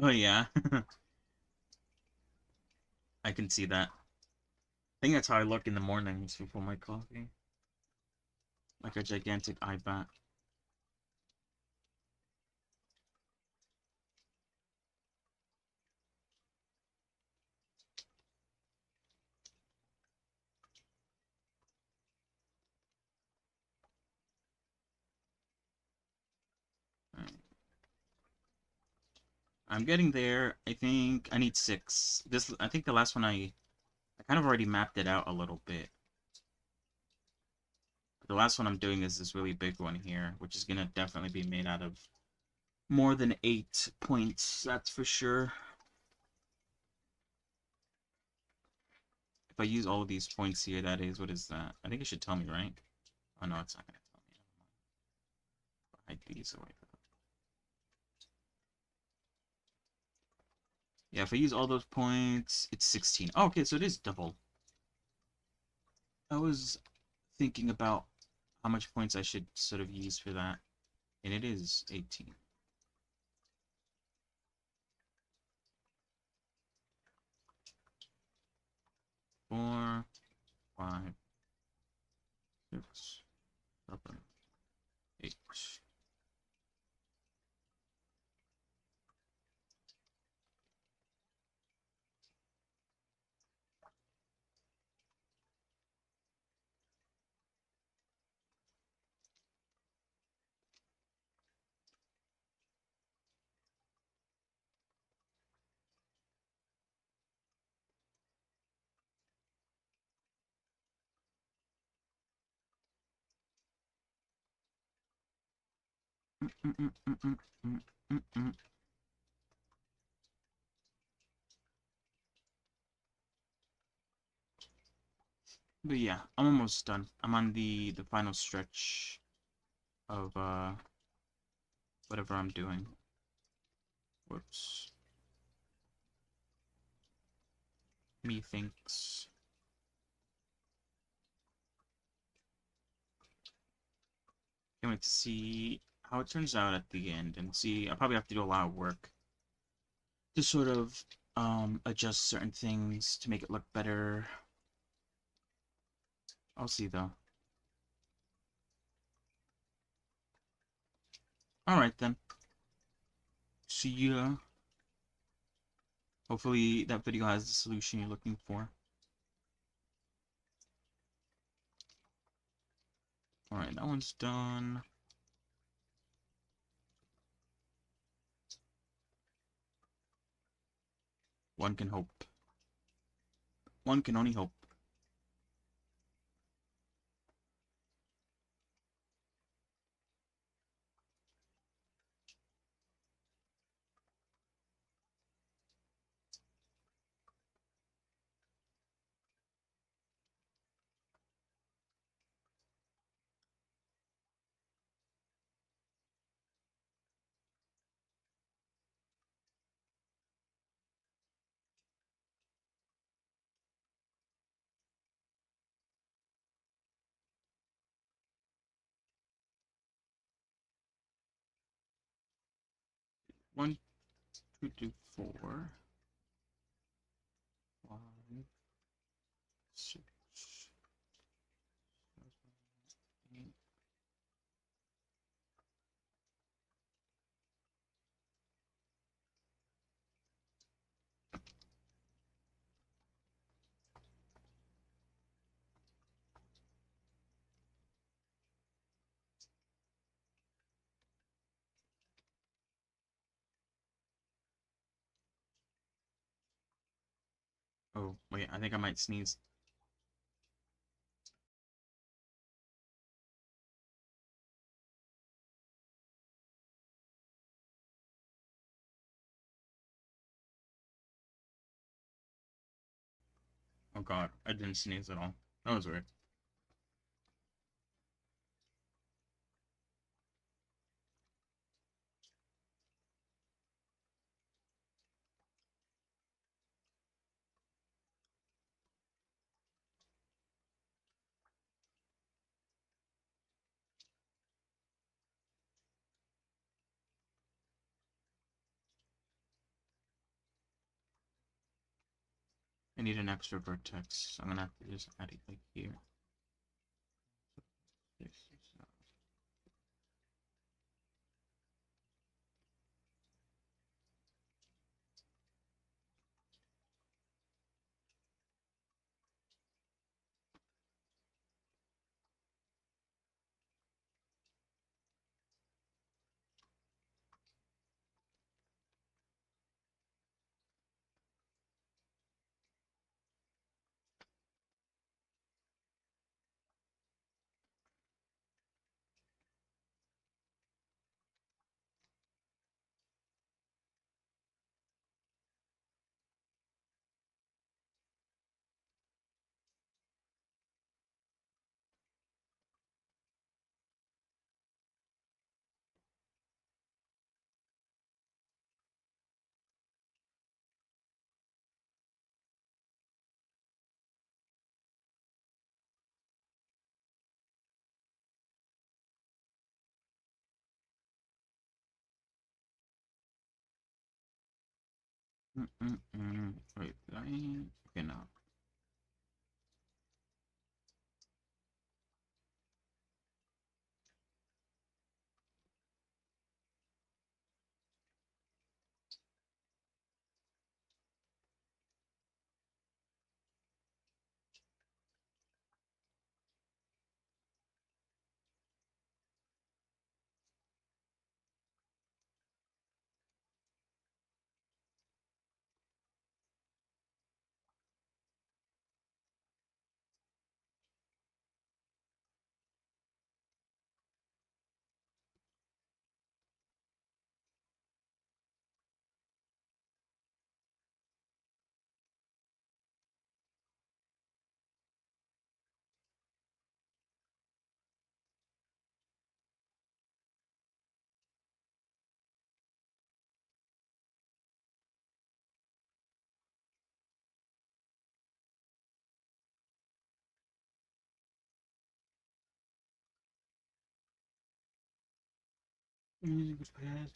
Oh yeah. I can see that. I think that's how I look in the mornings before my coffee. Like a gigantic eye bat. I'm getting there. I think I need 6. I think the last one I kind of already mapped it out a little bit. The last one I'm doing is this really big one here, which is gonna definitely be made out of more than 8 points, that's for sure. If I use all of these points here, that is, what is that? I think it should tell me, right? Oh no, it's not gonna tell me. Hide these away. Yeah, if I use all those points, it's 16. Oh, okay, so it is double. I was thinking about how much points I should sort of use for that, and it is 18. Four, five, six, seven, eight. Mm, mm, mm, mm, mm, mm, mm. But yeah, I'm almost done. I'm on the final stretch of whatever I'm doing. Whoops. Methinks. Can't wait to see how it turns out at the end and see. I'll probably have to do a lot of work to sort of adjust certain things to make it look better. I'll see though. Alright then. See ya. Hopefully that video has the solution you're looking for. Alright, that one's done. One can hope. One can only hope. One, two, three, four, five, six, seven, eight. Oh, wait, I think I might sneeze. Oh god, I didn't sneeze at all. That was weird. I need an extra vertex. I'm gonna have to just add it like here. Six, seven. Wait, did I? Okay, no. Music was bad.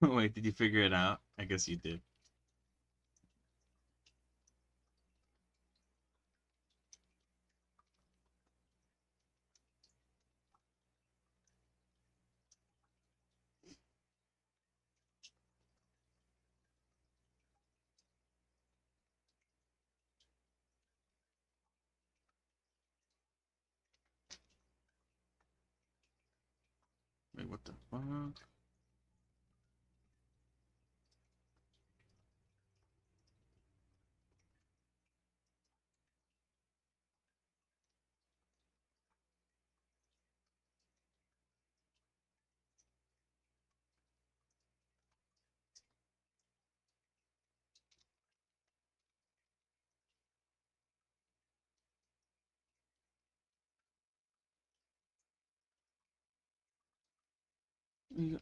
Wait, did you figure it out? I guess you did. Wait, what the fuck?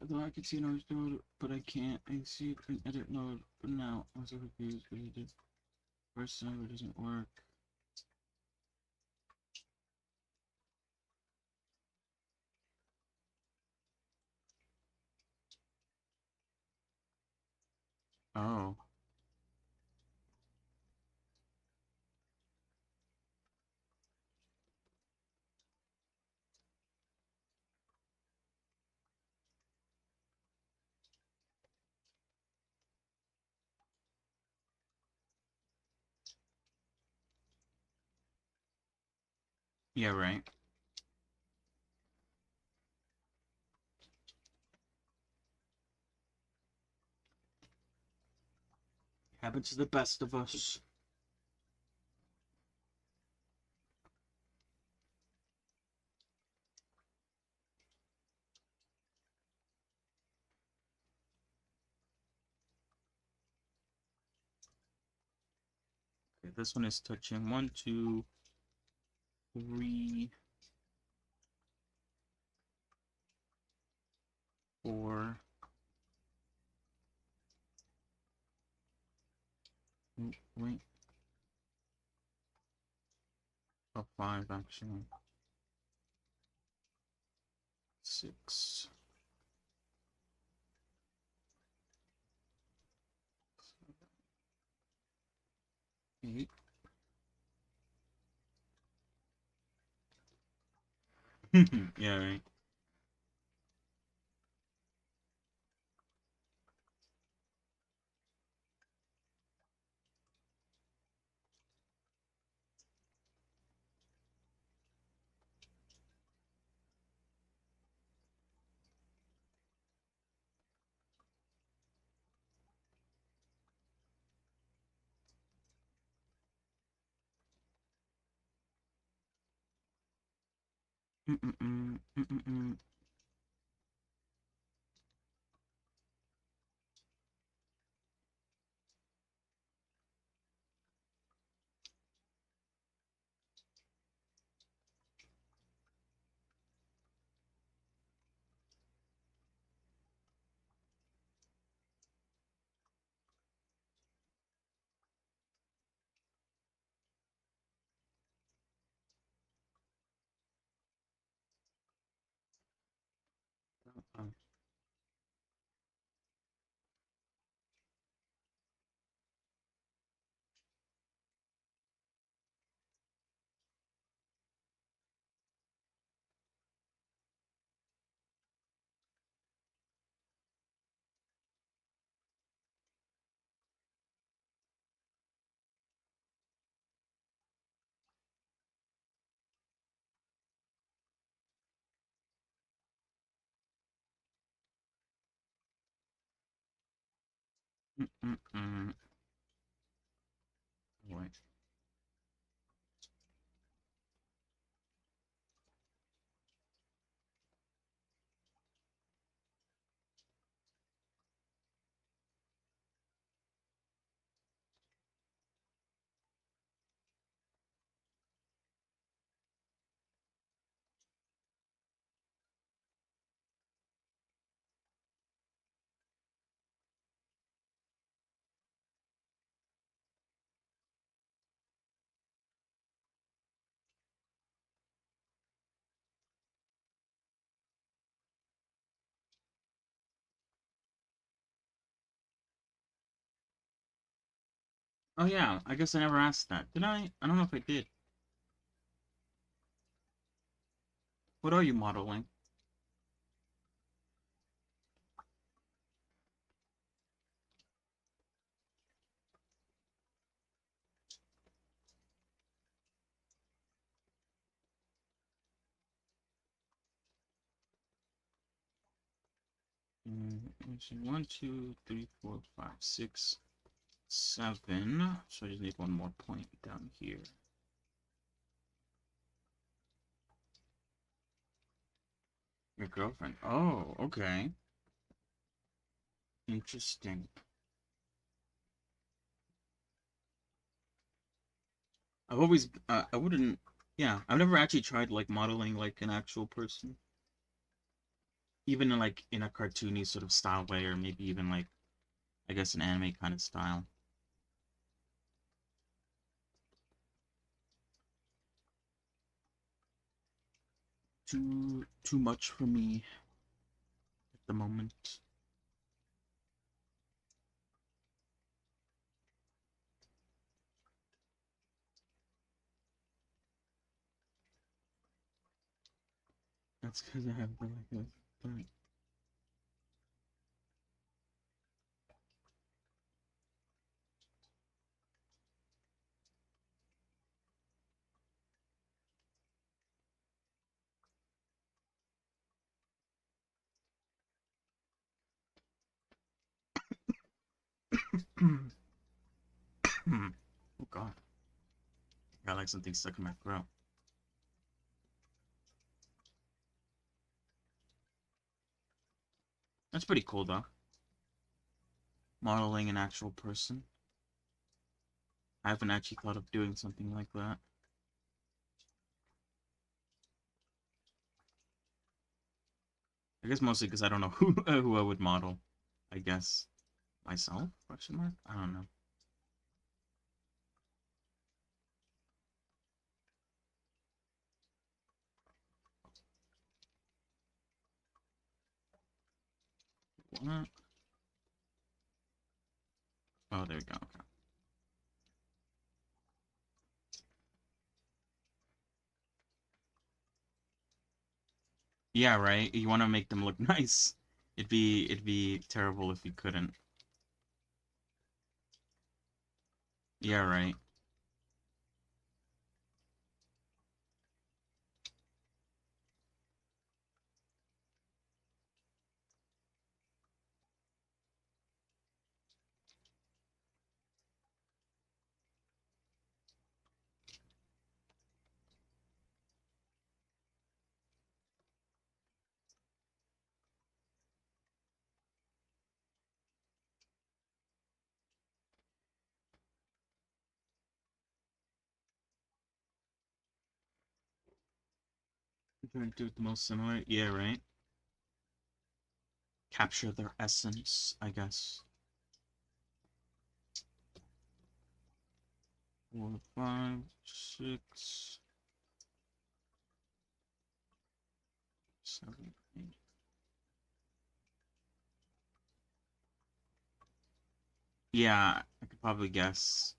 Though I can see noise node, but I can't. I see it in edit node, but now I'm so confused because it did first time it doesn't work. Oh, yeah, right. Happens to the best of us. Okay, this one is touching 1, 2, 3, 4. Wait, oh, 5 actually. 6. 8. Yeah, right. Mm-mm-mm, mm-mm-mm. Mm-mm-mm. Wait. Oh yeah, I guess I never asked that. Did I? I don't know if I did. What are you modeling? Let's see. 1, 2, 3, 4, 5, 6, 7. So I just need one more point down here. Your girlfriend. Oh, okay. Interesting. I've always, I wouldn't, yeah, I've never actually tried like modeling like an actual person, even in like in a cartoony sort of style way, or maybe even like, I guess an anime kind of style. Too much for me at the moment. That's because I have the like a, oh god, I got like something stuck in my throat. That's pretty cool though. Modeling an actual person. I haven't actually thought of doing something like that. I guess mostly because I don't know who I would model. I guess myself? Question mark? I don't know. What? Oh, there we go. Okay. Yeah, right. You want to make them look nice. It'd be terrible if you couldn't. Yeah, right. Trying to do it the most similar. Yeah, right. Capture their essence, I guess. 4, 5, 6, 7, 8. Yeah, I could probably guess.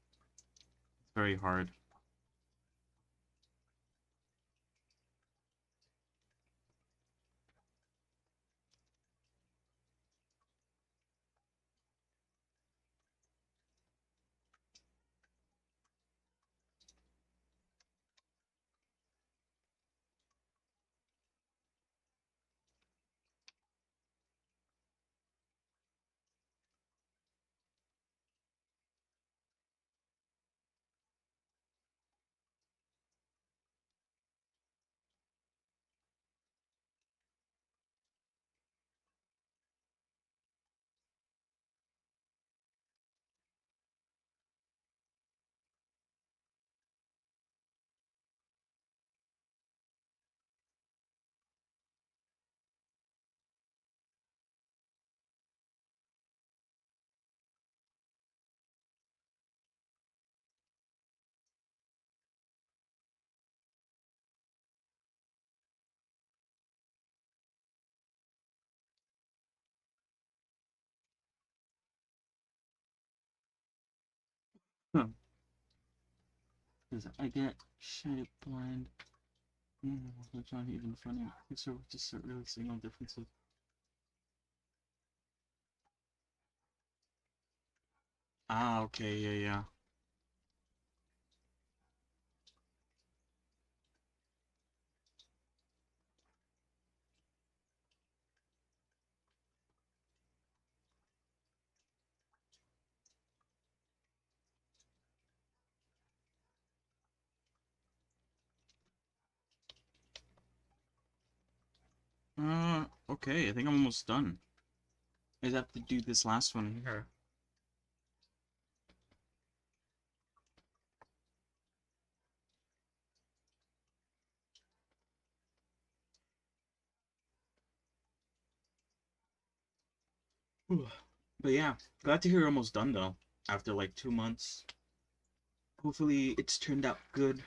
It's very hard. Huh. Because I get shit blind. Which not even funny. So just really signal differences. Ah, okay, yeah, yeah. Okay, I think I'm almost done. I just have to do this last one here. Whew. But yeah, glad to hear you're almost done though. After like 2 months. Hopefully it's turned out good.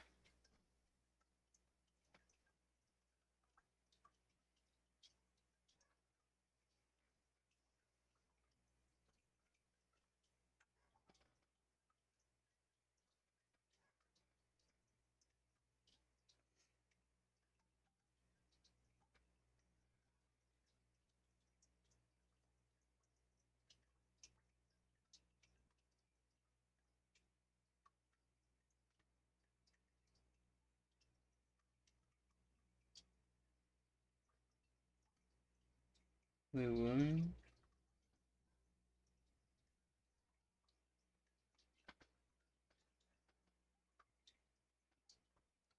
Wait, what?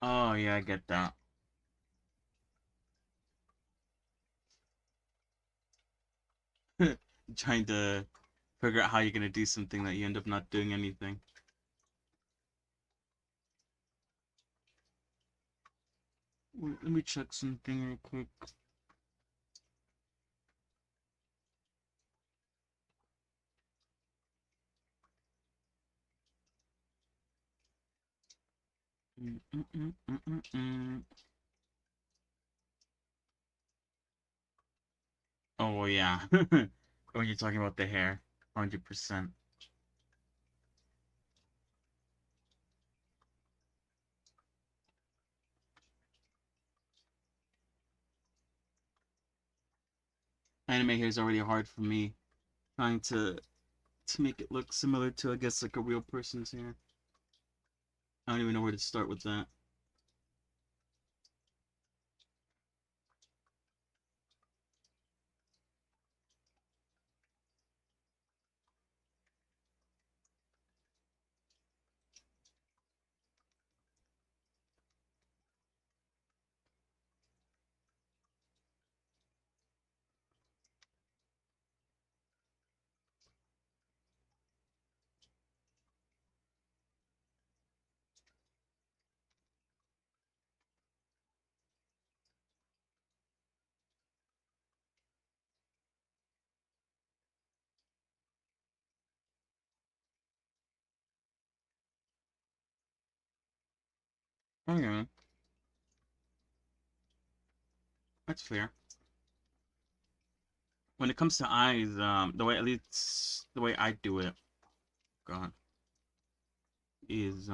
Oh yeah, I get that. Trying to figure out how you're gonna do something that you end up not doing anything. Wait, let me check something real quick. Mm, mm, mm, mm, mm, mm. Oh well, yeah. When you're talking about the hair, 100%. Anime hair is already hard for me. Trying to make it look similar to, I guess, like a real person's hair. I don't even know where to start with that. Okay, that's fair. When it comes to eyes, the way at least the way I do it, God, is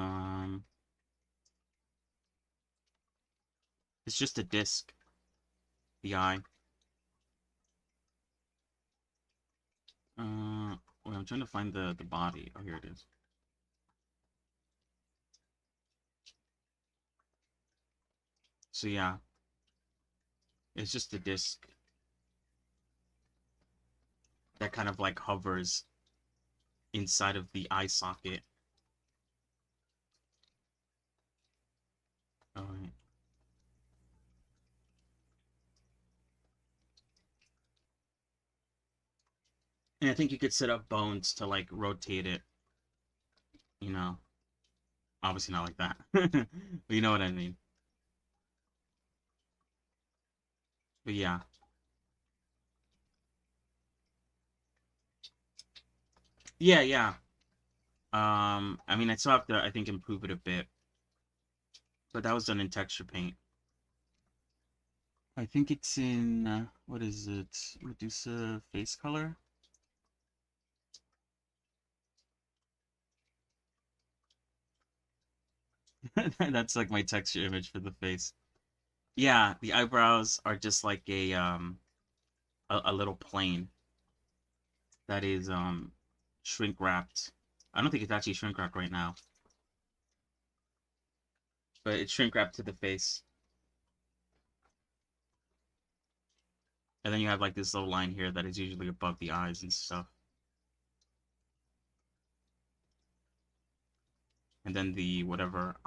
it's just a disc, the eye. Wait, I'm trying to find the body. Oh, here it is. So yeah, it's just a disc that kind of like hovers inside of the eye socket. All right. And I think you could set up bones to like rotate it, you know. Obviously not like that. But you know what I mean. But yeah. Yeah, yeah. I mean I still have to I think improve it a bit. But that was done in texture paint. I think it's in what is it? Medusa face color? That's like my texture image for the face. Yeah, the eyebrows are just like a little plane that is shrink wrapped. I don't think it's actually shrink wrapped right now, but it's shrink wrapped to the face. And then you have like this little line here that is usually above the eyes and stuff. And then the whatever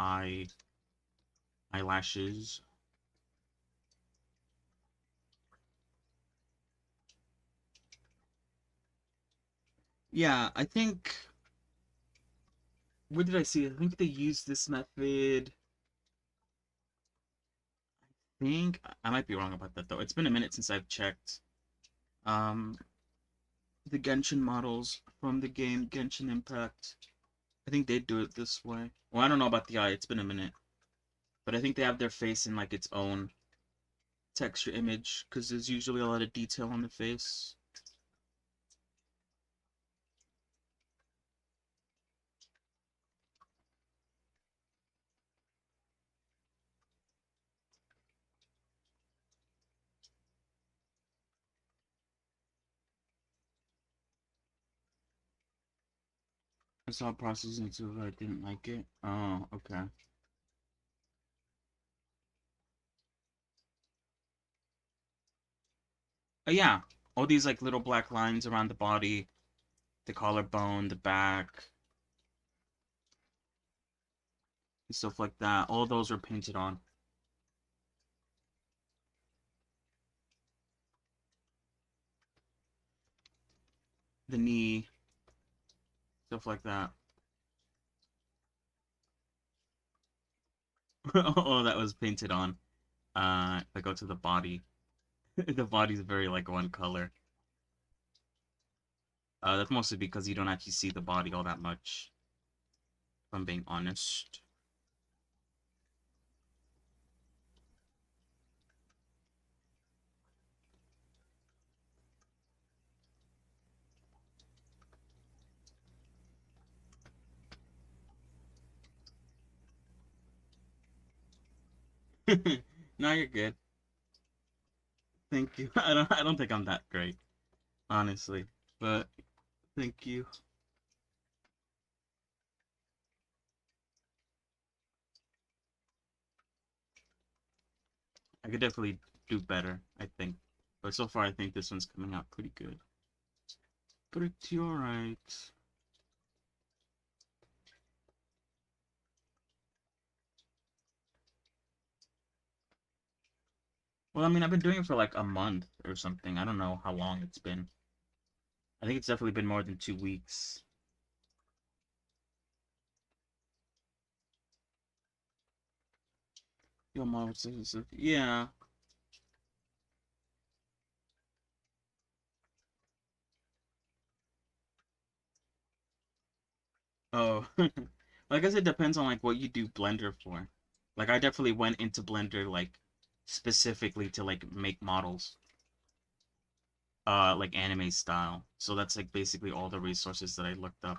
eyelashes. Yeah, I think where did I see it? I think they used this method. I think I might be wrong about that though. It's been a minute since I've checked. Um, the Genshin models from the game Genshin Impact. I think they do it this way. Well, I don't know about the eye. It's been a minute, but I think they have their face in like its own texture image because there's usually a lot of detail on the face. I saw processing so I didn't like it. Oh, okay. Yeah, all these like little black lines around the body, the collarbone, the back, and stuff like that. All those were painted on. The knee, stuff like that. All that was painted on. If I go to the body, the body's very like one color. That's mostly because you don't actually see the body all that much, if I'm being honest. No, you're good. Thank you. I don't think I'm that great, honestly. But thank you. I could definitely do better, I think. But so far I think this one's coming out pretty good. Pretty alright. Well, I mean, I've been doing it for like a month or something. I don't know how long it's been. I think it's definitely been more than 2 weeks. Your mom says, yeah. Oh, well, I guess it depends on like what you do Blender for. Like I definitely went into Blender like specifically to like make models, like anime style. So that's like basically all the resources that I looked up.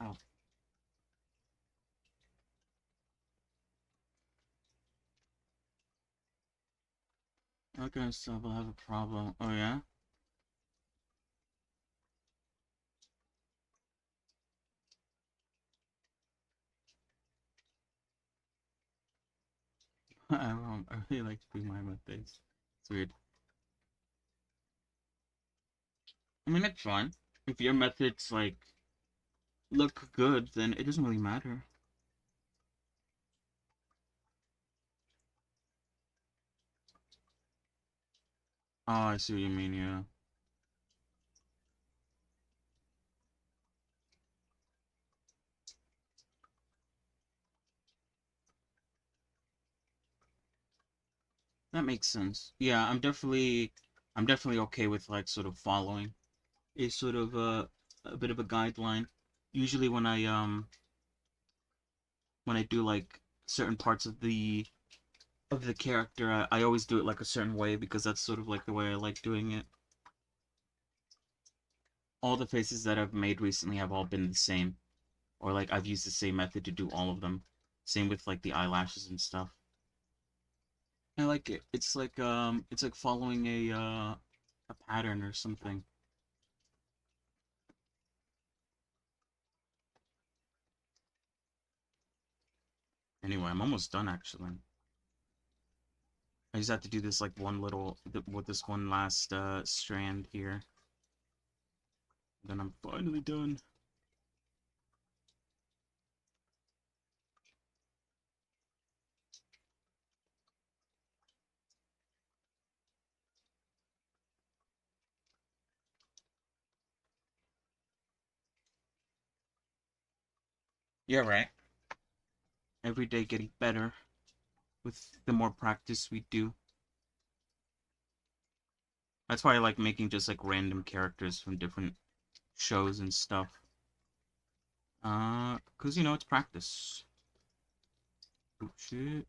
Oh, okay, so we'll have a problem. Oh yeah? I really like doing my methods. It's weird. I mean, it's fine. If your methods like look good, then it doesn't really matter. Oh, I see what you mean, yeah. That makes sense. Yeah, I'm definitely okay with like sort of following a sort of a bit of a guideline. Usually when I do like certain parts of the character, I always do it like a certain way because that's sort of like the way I like doing it. All the faces that I've made recently have all been the same, or like I've used the same method to do all of them. Same with like the eyelashes and stuff. I like it. It's like following a pattern or something. Anyway, I'm almost done actually. I just have to do this like one little with this one last strand here. Then I'm finally done. Yeah, right. Every day getting better with the more practice we do. That's why I like making just like random characters from different shows and stuff. 'Cause you know it's practice. Oh shit.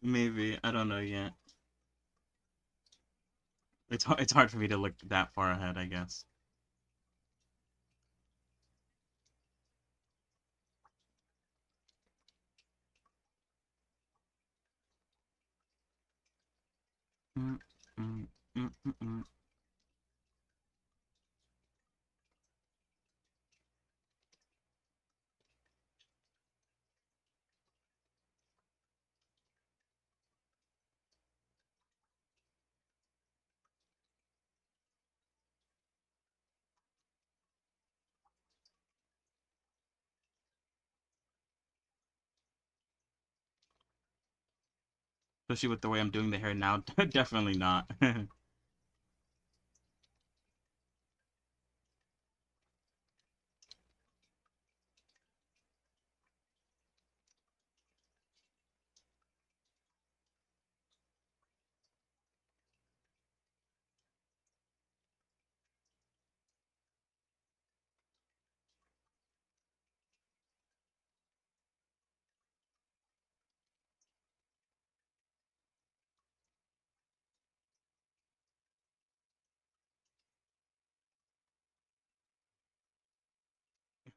Maybe I don't know yet. It's hard for me to look that far ahead, I guess. Mm, mm, mm, mm, Especially with the way I'm doing the hair now, definitely not.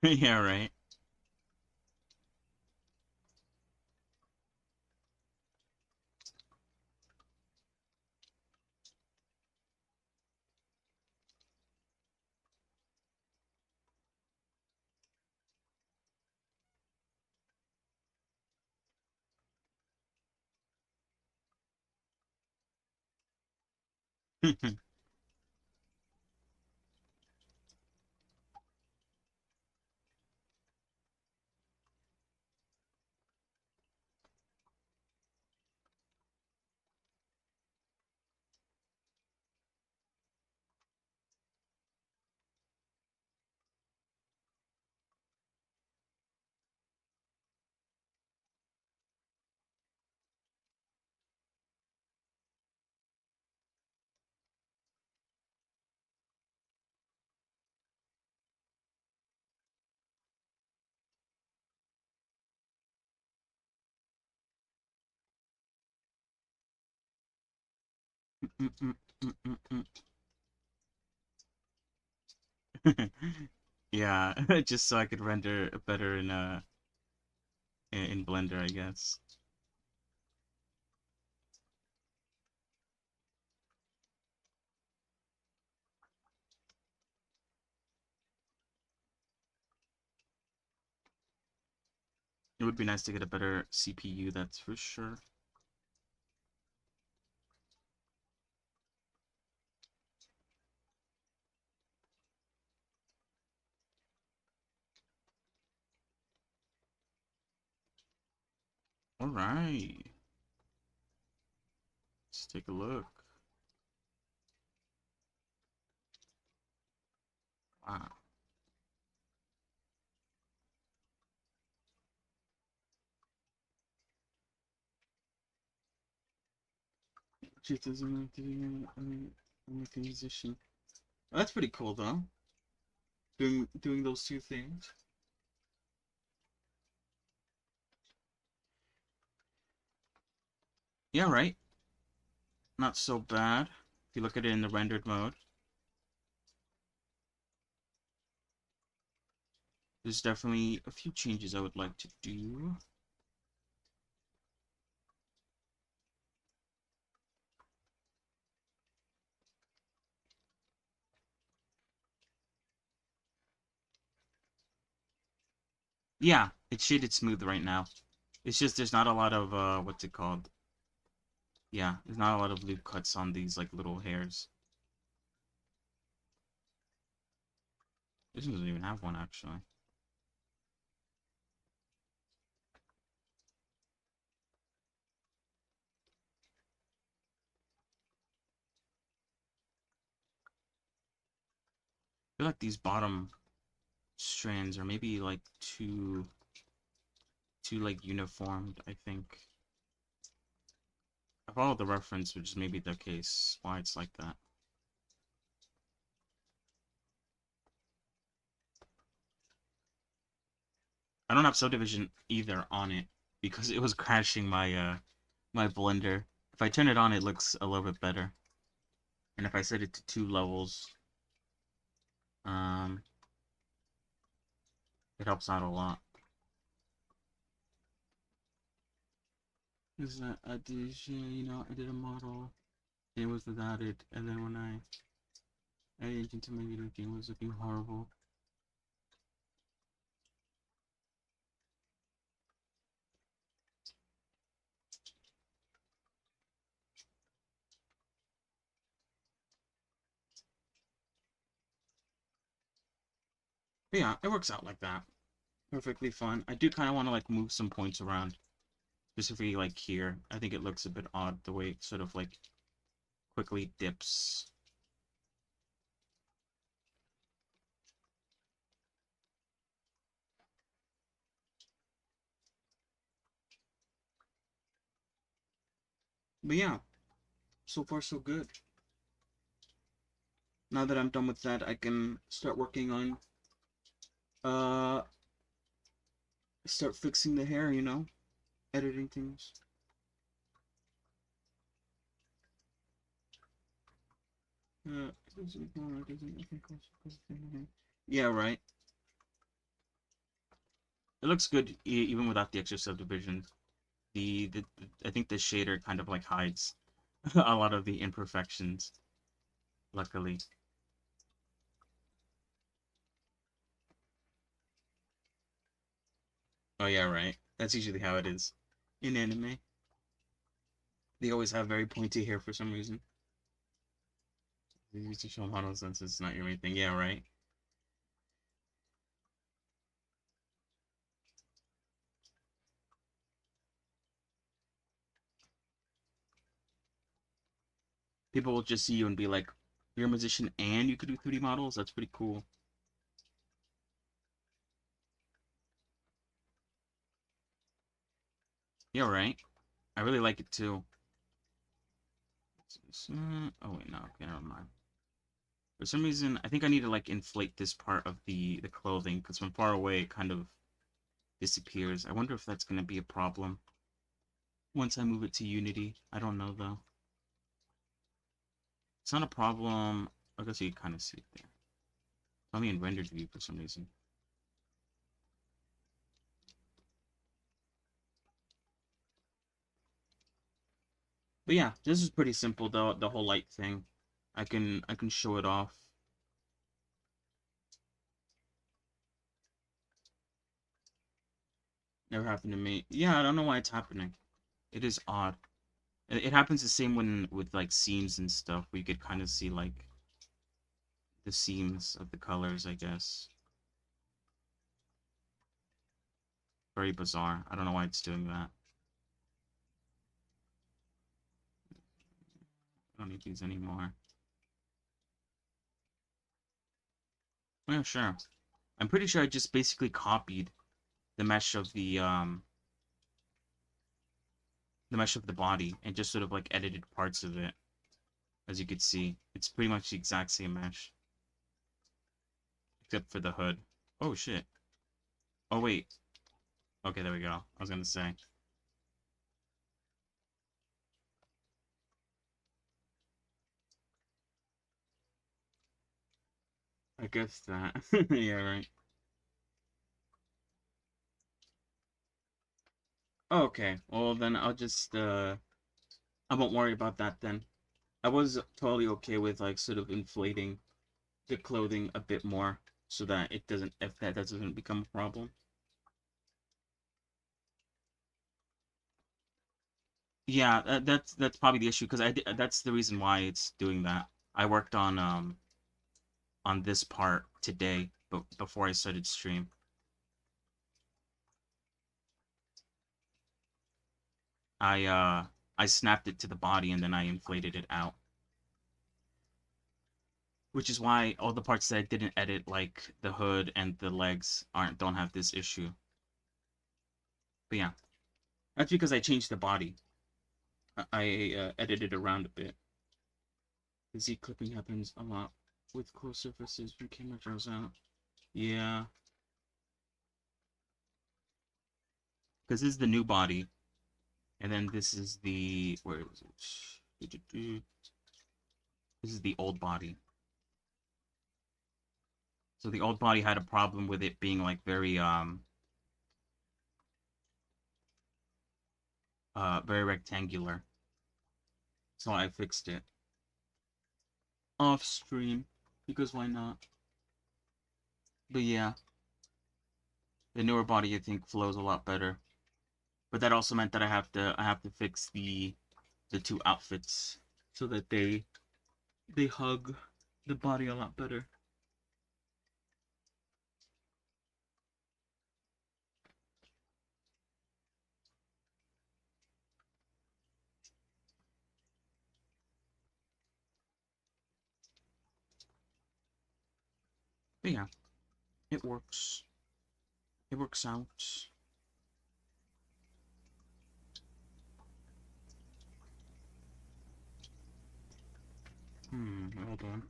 Yeah, right. Mm, mm, mm, mm, mm. Yeah, just so I could render better in Blender, I guess. It would be nice to get a better CPU, that's for sure. All right, let's take a look. Wow. She doesn't like doing a musician. That's pretty cool though. Doing those two things. Yeah, right. Not so bad. If you look at it in the rendered mode. There's definitely a few changes I would like to do. Yeah, it's shaded smooth right now. It's just there's not a lot of what's it called? Yeah, there's not a lot of loop cuts on these like little hairs. This one doesn't even have one actually. I feel like these bottom strands are maybe like too like uniformed, I think. I followed the reference, which is maybe the case why it's like that. I don't have subdivision either on it because it was crashing my blender. If I turn it on, it looks a little bit better. And if I set it to 2 levels, um, it helps out a lot. Is that I did, I did a model. It was without it, and then when I added it into my video game, it was looking horrible. But yeah, it works out like that. Perfectly fine. I do kind of want to like move some points around, specifically like here. I think it looks a bit odd the way it sort of like quickly dips. But yeah, so far so good. Now that I'm done with that, I can start working on uh start fixing the hair, editing things. Uh, yeah, right. It looks good even without the extra subdivision. The I think the shader kind of like hides a lot of the imperfections, luckily. Oh yeah, right. That's usually how it is in anime. They always have very pointy hair for some reason. They used to show models since it's not your main thing. Yeah, right. People will just see you and be like, "You're a musician and you could do 3D models? That's pretty cool." Yeah, right. I really like it too. Oh wait, no, okay, never mind. For some reason, I think I need to like inflate this part of the clothing because from far away it kind of disappears. I wonder if that's gonna be a problem once I move it to Unity. I don't know though. It's not a problem. I guess you can kind of see it there. It's only in rendered view for some reason. But yeah, this is pretty simple though, the whole light thing. I can show it off. Never happened to me. Yeah, I don't know why it's happening. It is odd. It happens the same when with like seams and stuff, where you could kind of see like the seams of the colors, I guess. Very bizarre. I don't know why it's doing that. I don't need these anymore. Yeah, sure. I'm pretty sure I just basically copied the mesh of the body and just sort of like edited parts of it. As you could see, it's pretty much the exact same mesh except for the hood. Oh shit. Oh wait. Okay, there we go. I was gonna say. I guess that. Yeah, right. Okay. Well then I'll just I won't worry about that then. I was totally okay with like sort of inflating the clothing a bit more so that it doesn't if that doesn't become a problem. Yeah, that's probably the issue because that's the reason why it's doing that. I worked on this part today, but before I started stream, I uh I snapped it to the body and then I inflated it out, which is why all the parts that I didn't edit, like the hood and the legs, aren't don't have this issue. But yeah, that's because I changed the body. I edited around a bit. The Z clipping happens a lot with close surfaces when camera draws out. Yeah, because this is the new body, and then this is the where is it? This is the old body. So the old body had a problem with it being like very rectangular. So I fixed it off stream because why not? But yeah, the newer body I think flows a lot better. But that also meant that I have to fix the two outfits so that they hug the body a lot better. But yeah, it works. It works out. Hold on.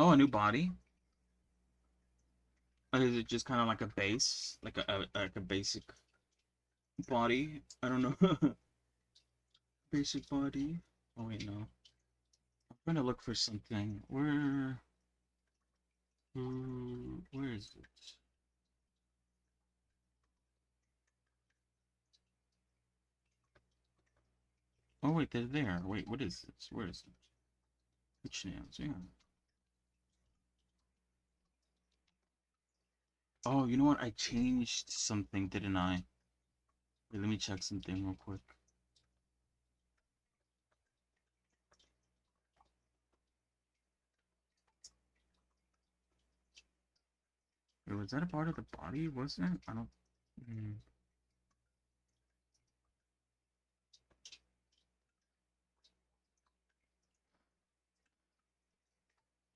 Oh, a new body? Or is it just kind of like a base, like a basic body? I don't know. Basic body. Oh wait, no. I'm trying to look for something. Where is it? Oh wait, they're there. Wait, what is this? Where is it? Witch nails, yeah. Oh, you know what? I changed something, didn't I? Wait, let me check something real quick. Wait, was that a part of the body? Was it? I don't. Hmm.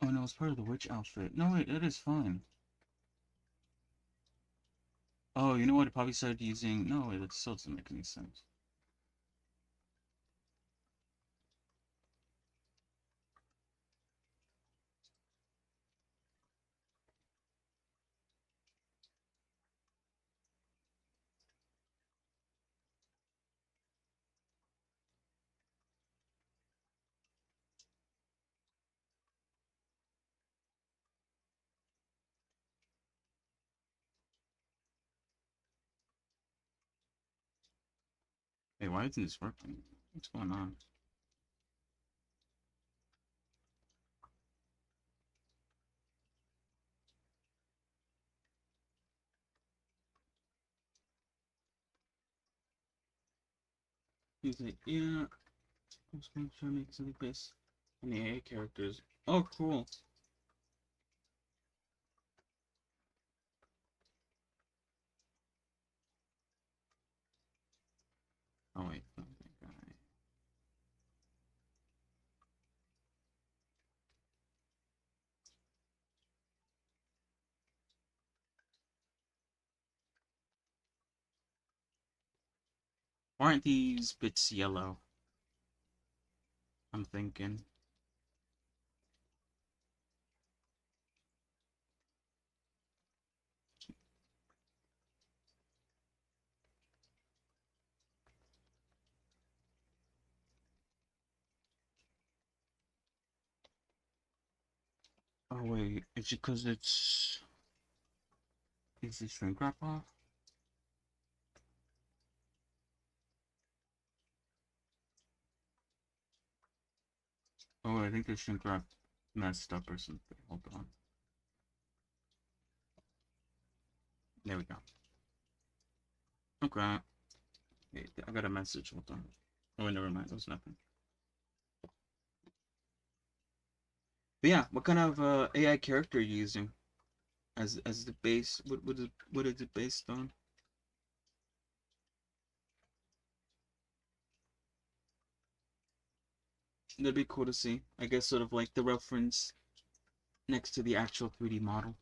Oh no, it's part of the witch outfit. No, wait, it is fine. Oh, you know what? It probably started using. No, wait, that still doesn't make any sense. Hey, why isn't this working? What's going on? He's like, yeah, I'm just making sure I make something based on the AI characters. Oh, cool. Oh, wait, not that guy. Why aren't these bits yellow? I'm thinking. Oh, wait, it's because it's. Is the shrink wrap off? Oh, I think the shrink wrap messed up or something. Hold on. There we go. Okay. Wait, I got a message. Hold on. Oh, wait, never mind. It was nothing. But yeah, what kind of AI character are you using as the base? What is it based on? That'd be cool to see. I guess sort of like the reference next to the actual 3D model.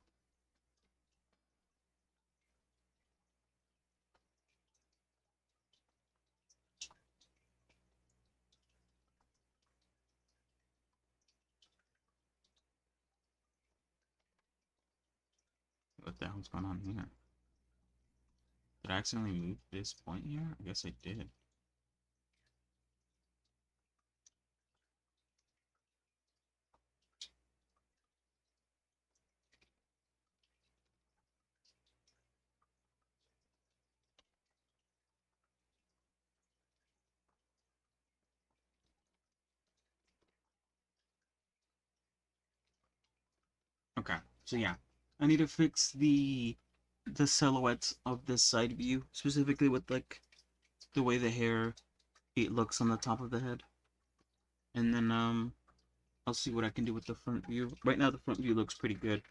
What the hell's going on here? Did I accidentally move this point here? I guess I did. Okay, so yeah, I need to fix the silhouettes of this side view, specifically with like the way the hair it looks on the top of the head, and then I'll see what I can do with the front view. Right now, the front view looks pretty good,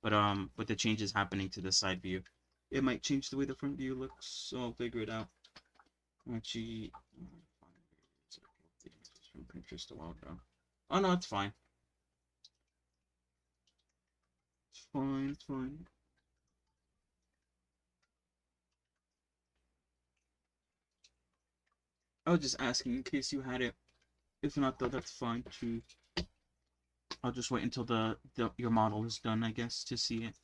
but with the changes happening to the side view, it might change the way the front view looks. So I'll figure it out. Actually, from Pinterest a while ago. Oh no, it's fine. It's fine. It's fine. I was just asking in case you had it. If not, though, that's fine too. I'll just wait until the your model is done, I guess, to see it.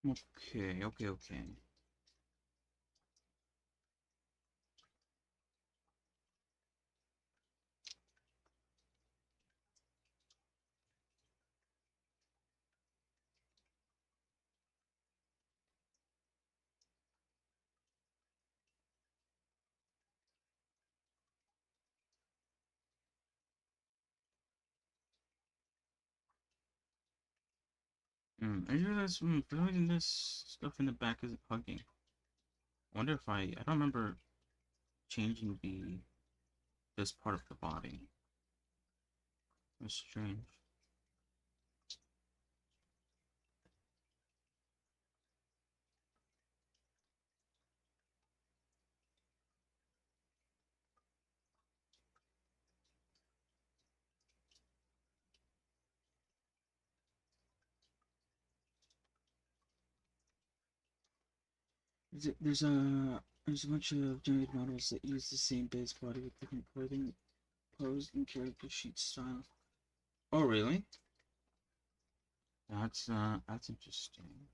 Okay, okay, okay. I just realized for some reason this stuff in the back isn't hugging. I wonder if I don't remember changing this part of the body. It's strange. There's a bunch of generated models that use the same base body with different clothing, pose, and character sheet style. Oh, really? That's interesting.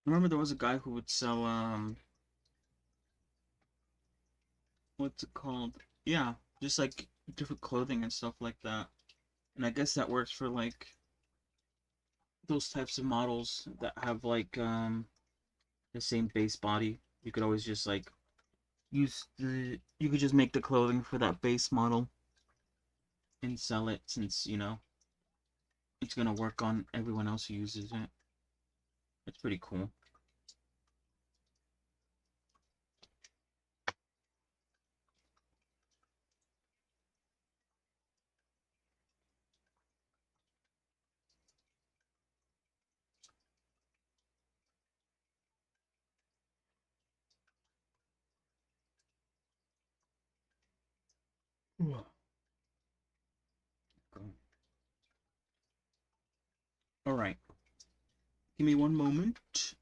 I remember there was a guy who would sell what's it called? Yeah, just like different clothing and stuff like that. And I guess that works for like those types of models that have like the same base body. You could always just like you could just make the clothing for that base model and sell it since, it's gonna work on everyone else who uses it. It's pretty cool. Alright. Give me one moment.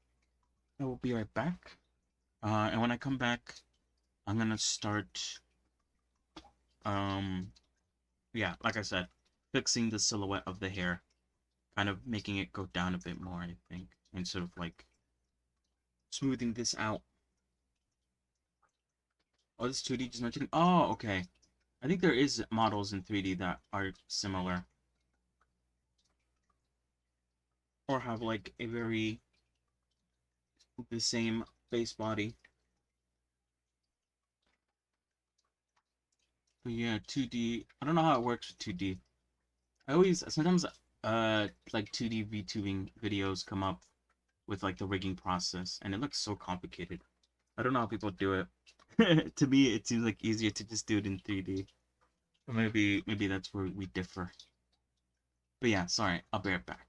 I will be right back. And when I come back, I'm gonna start um yeah, like I said, fixing the silhouette of the hair. Kind of making it go down a bit more, I think. And sort of like smoothing this out. Oh, this 2D just mentioning. Oh, okay. I think there is models in 3D that are similar. Or have like a very the same base body. But yeah, 2D. I don't know how it works with 2D. I always sometimes like 2D VTubing videos come up with like the rigging process and it looks so complicated. I don't know how people do it. To me it seems like easier to just do it in 3D. Or maybe that's where we differ. But yeah, sorry, I'll be right back.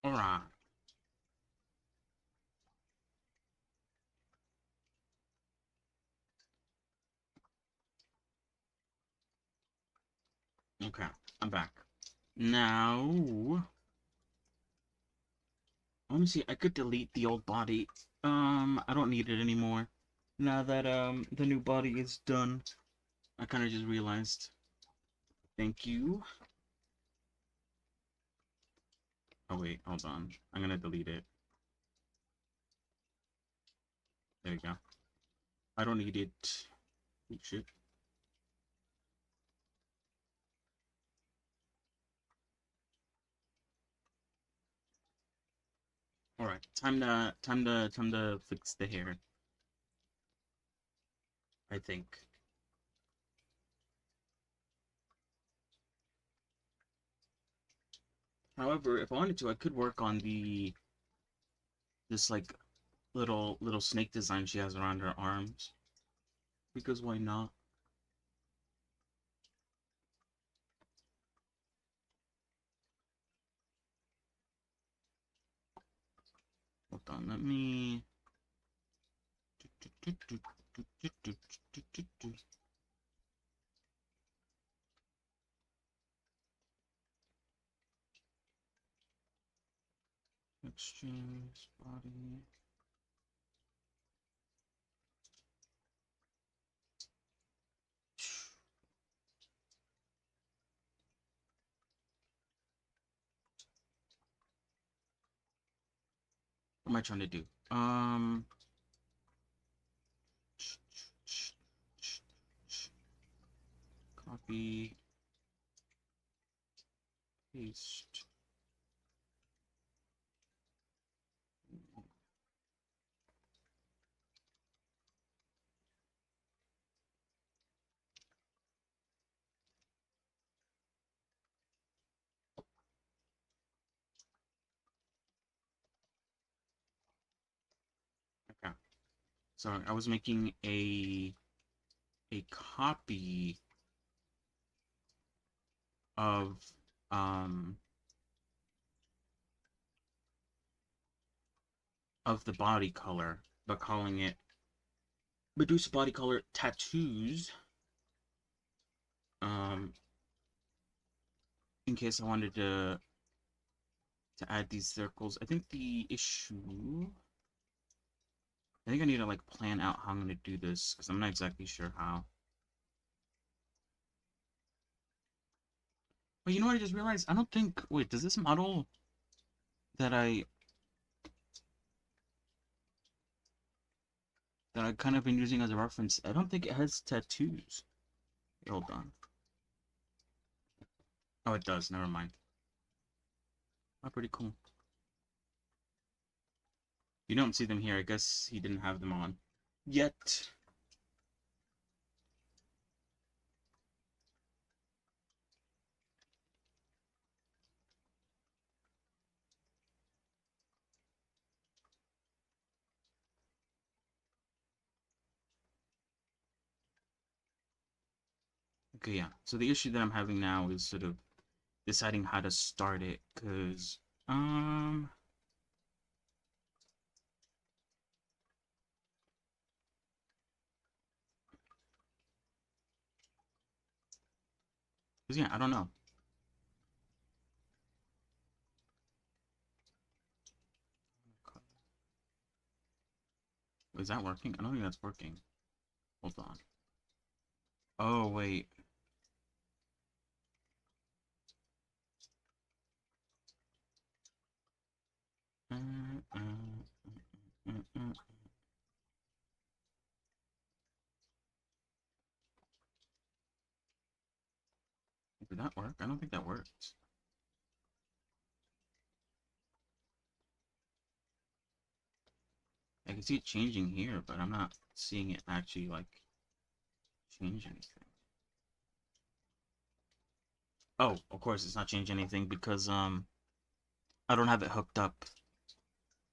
Alright. Okay, I'm back. Now, let me see. I could delete the old body. I don't need it anymore. Now that the new body is done, I kind of just realized. Thank you. Oh wait, hold on. I'm gonna delete it. There we go. I don't need it. Oh, shit. All right, time to fix the hair. I think. However, if I wanted to, I could work on this like little snake design she has around her arms. Because why not? Hold on, let me. Textures, body. What am I trying to do? Copy, paste. Okay. Sorry, I was making a copy of um of the body color, but calling it Medusa body color tattoos. Um, in case I wanted to add these circles. I think the issue. I think I need to like plan out how I'm gonna do this because I'm not exactly sure how. But you know what I just realized? I don't think. Wait, does this model that I kind of been using as a reference? I don't think it has tattoos. Wait, hold on. Oh, it does. Never mind. Oh, pretty cool. You don't see them here. I guess he didn't have them on yet. Okay, yeah. So the issue that I'm having now is sort of deciding how to start it, cause um, cause yeah, I don't know. Is that working? I don't think that's working. Hold on. Oh wait. Uh, uh, uh, uh. Did that work? I don't think that worked. I can see it changing here, but I'm not seeing it actually like change anything. Oh, of course it's not changing anything because I don't have it hooked up.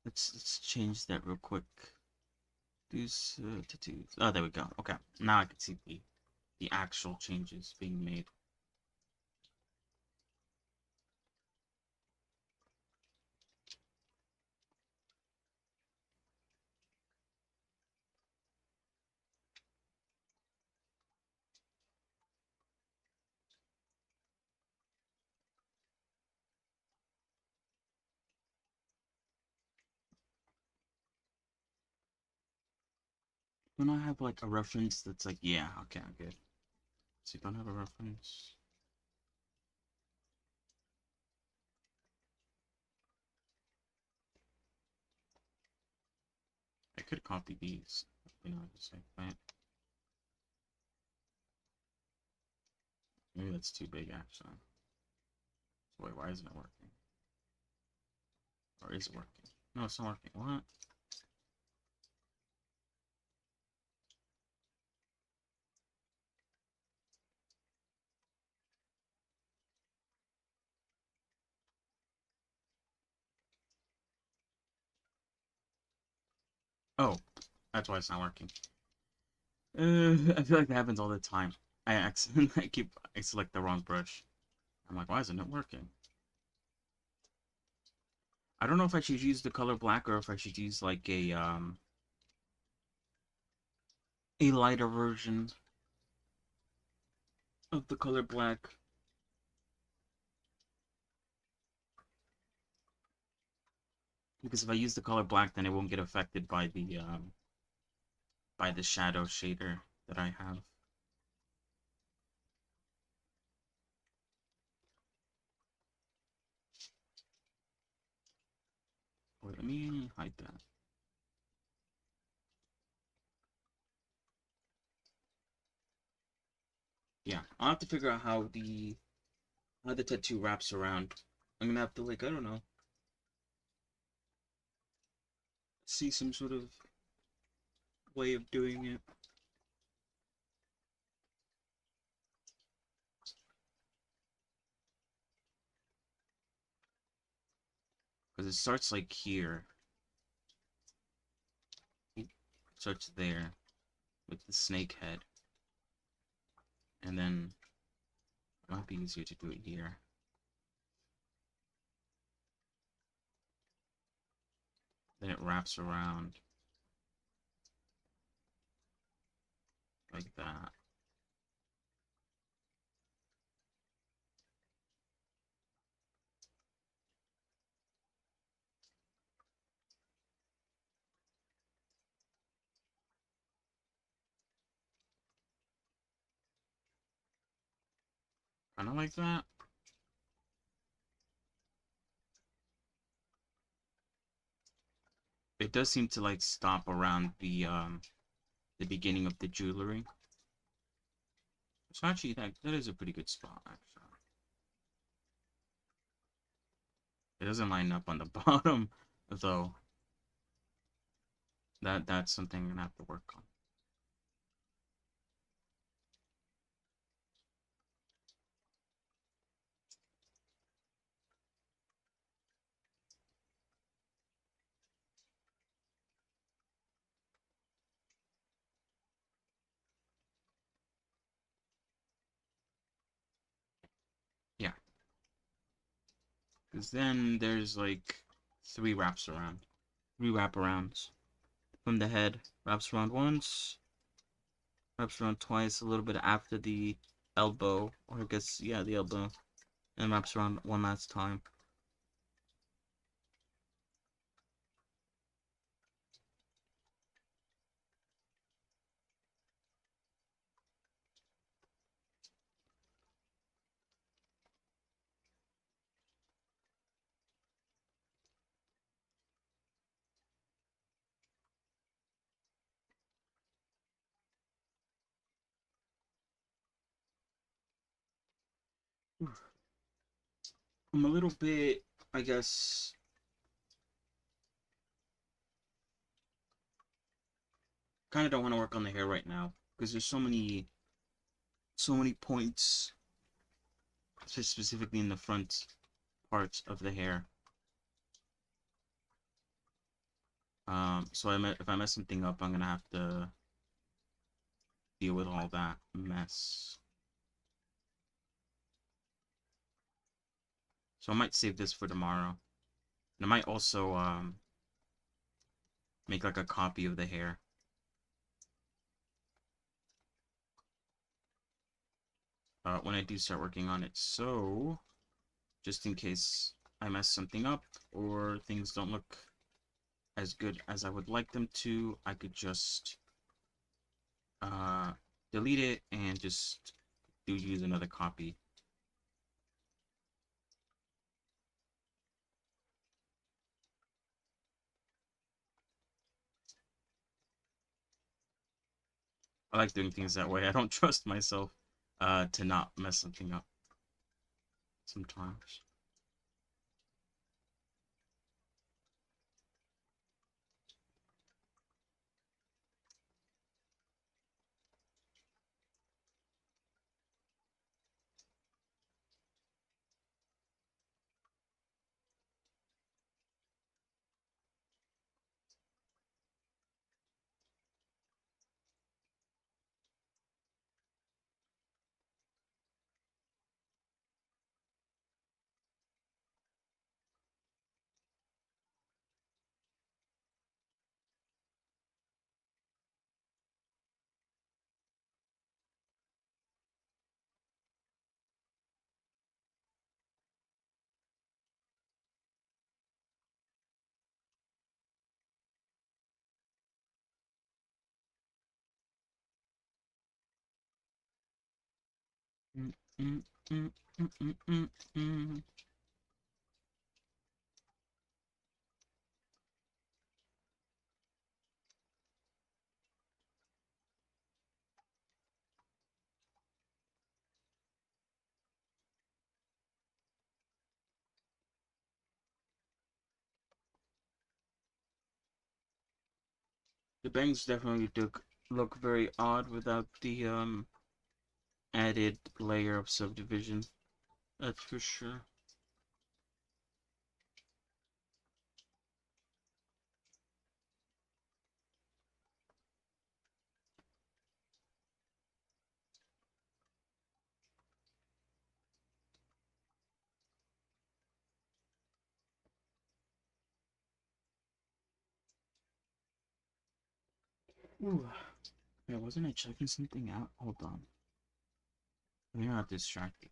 Let's change that real quick. These tattoos. Oh, there we go. Okay, now I can see the actual changes being made. Don't I have like a reference that's like, yeah, okay, I'm good. So you don't have a reference. I could copy these, just like that. Maybe that's too big actually. Wait, why isn't it working? Or is it working? No, it's not working. What? Oh, that's why it's not working. I feel like that happens all the time. I select the wrong brush. I'm like, why isn't it working? I don't know if I should use the color black or if I should use like a lighter version of the color black. Because if I use the color black, then it won't get affected by the shadow shader that I have. Wait, let me hide that. Yeah, I'll have to figure out how the tattoo wraps around. I'm gonna have to like, I don't know, see some sort of way of doing it. Because it starts like here. It starts there with the snake head. And then it might be easier to do it here. Then it wraps around like that. Kind of like that. It does seem to like stop around the beginning of the jewelry. So actually that is a pretty good spot actually. It doesn't line up on the bottom though. That's something I'm gonna have to work on. Yeah. Because then there's like three wraps around. Three wraparounds. From the head. Wraps around once. Wraps around twice, a little bit after the elbow. Or I guess, yeah, the elbow. And wraps around one last time. I'm a little bit, I guess, kind of don't want to work on the hair right now. Because there's so many points, specifically in the front parts of the hair. So if I mess something up, I'm gonna have to deal with all that mess. So I might save this for tomorrow. And I might also make like a copy of the hair. When I do start working on it. So just in case I mess something up or things don't look as good as I would like them to, I could just uh, delete it and just use another copy. I like doing things that way. I don't trust myself to not mess something up sometimes. Mm, mm, mm, mm, mm, mm, mm. The bangs definitely look very odd without the added layer of subdivision. That's for sure. Ooh. Yeah, wasn't I checking something out? Hold on. I got distracted.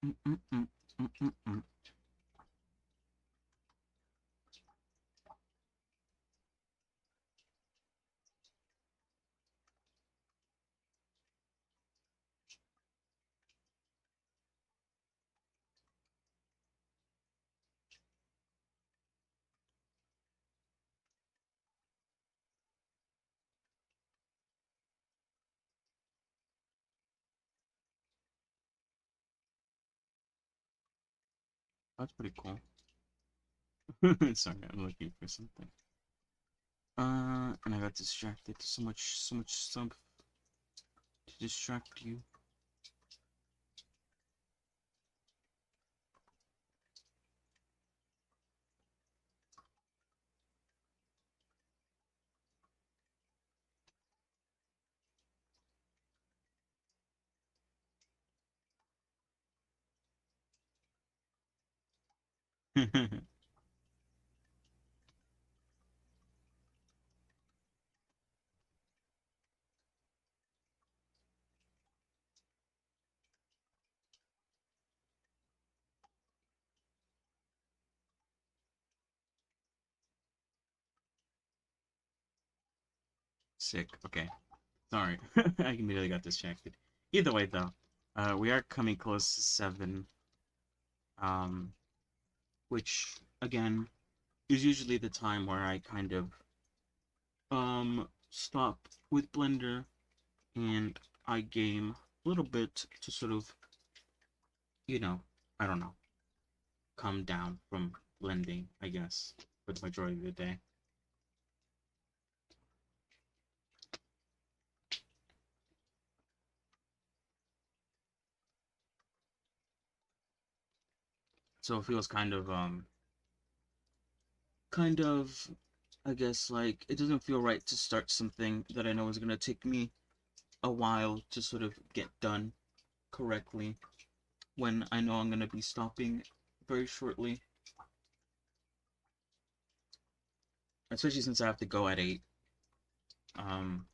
Mm, mm, mm, mm, mm, mm. That's pretty cool. Sorry, I'm looking for something. And I got distracted. So much stuff to distract you. Sick. Okay. Sorry. I immediately got distracted. Either way, though, we are coming close to 7. Um, which, again, is usually the time where I kind of, stop with Blender and I game a little bit to sort of, you know, I don't know, come down from blending, I guess, for the majority of the day. So it feels kind of, I guess, like, it doesn't feel right to start something that I know is gonna take me a while to sort of get done correctly when I know I'm going to be stopping very shortly. Especially since I have to go at 8. Um,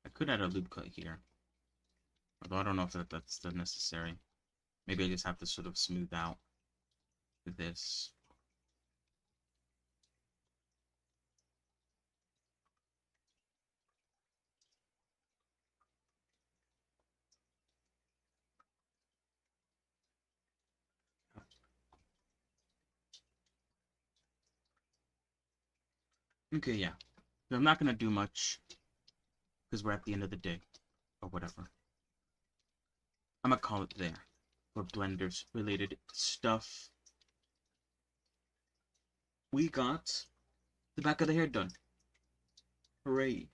I could add a loop cut here. Although I don't know if that's the necessary. Maybe I just have to sort of smooth out this. Okay, yeah. So I'm not going to do much because we're at the end of the day or whatever. I'm going to call it there for Blenders related stuff. We got the back of the hair done. Hooray.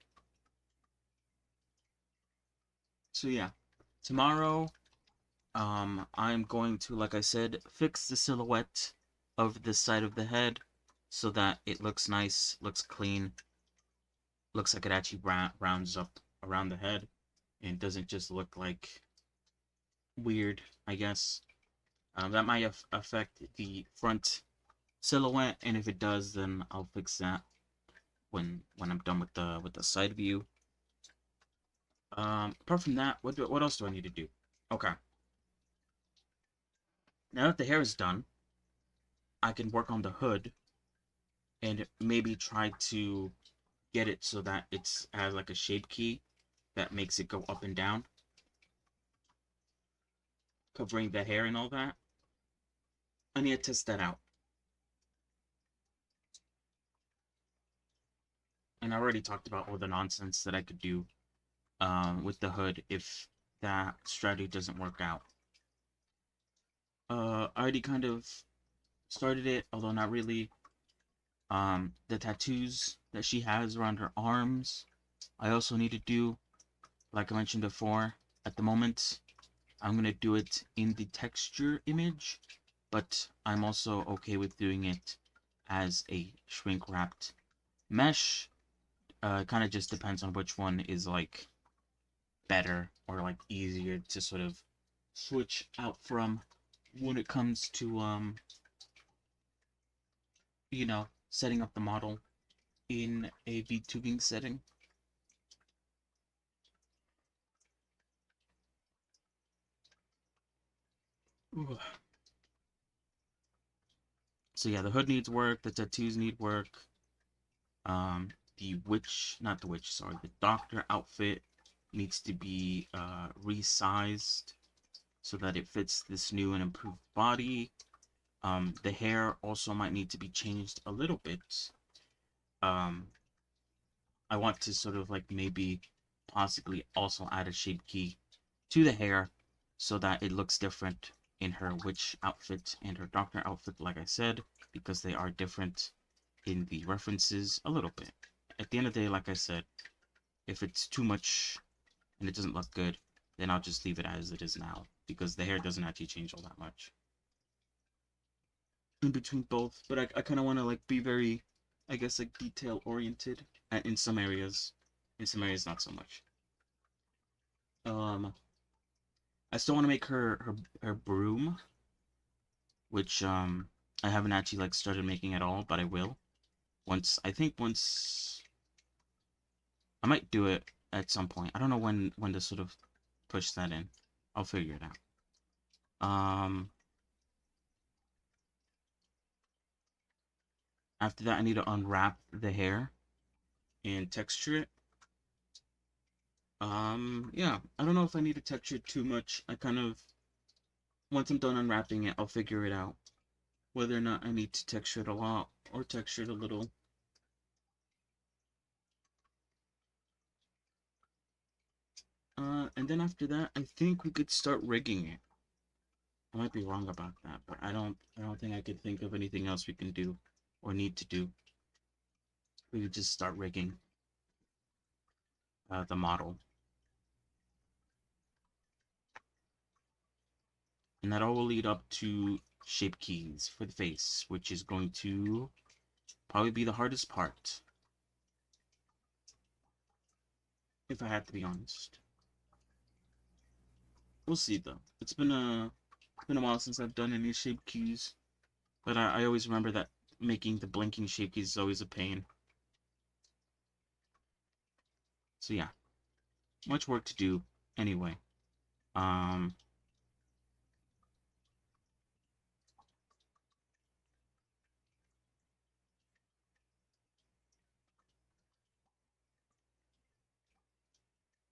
So yeah, tomorrow I'm going to, like I said, fix the silhouette of this side of the head so that it looks nice, looks clean, looks like it actually rounds up around the head and doesn't just look like weird, I guess. That might affect the front silhouette, and if it does, then I'll fix that when I'm done with the side view. Apart from that, what else do I need to do? Okay. Now that the hair is done, I can work on the hood and maybe try to get it so that it's has like a shape key that makes it go up and down, covering the hair and all that. I need to test that out. And I already talked about all the nonsense that I could do with the hood if that strategy doesn't work out. I already kind of started it, although not really. The tattoos that she has around her arms, I also need to do, like I mentioned before. At the moment, I'm going to do it in the texture image, but I'm also okay with doing it as a shrink-wrapped mesh. Kind of just depends on which one is, like, better or, like, easier to sort of switch out from when it comes to, you know, setting up the model in a VTubing setting. Ooh. So yeah, the hood needs work, the tattoos need work. Not the witch, sorry, the doctor outfit needs to be resized so that it fits this new and improved body. The hair also might need to be changed a little bit. Um, I want to sort of like maybe possibly also add a shape key to the hair so that it looks different in her witch outfit and her doctor outfit, like I said, because they are different in the references a little bit. At the end of the day, like I said, if it's too much and it doesn't look good, then I'll just leave it as it is now, because the hair doesn't actually change all that much in between both. But I kind of want to like be very, I guess, like detail oriented in some areas. In some areas, not so much. I still want to make her broom, which I haven't actually like started making at all, but I will. Once I might do it at some point. I don't know when to sort of push that in. I'll figure it out. After that, I need to unwrap the hair and texture it. Yeah, I don't know if I need to texture it too much. I kind of, once I'm done unwrapping it, I'll figure it out. Whether or not I need to texture it a lot or texture it a little. And then after that, I think we could start rigging it. I might be wrong about that, but I don't think I could think of anything else we can do or need to do. We could just start rigging the model. And that all will lead up to shape keys for the face, which is going to probably be the hardest part. If I had to be honest. We'll see though. It's been a while since I've done any shape keys. But I always remember that making the blinking shape keys is always a pain. So yeah. Much work to do anyway.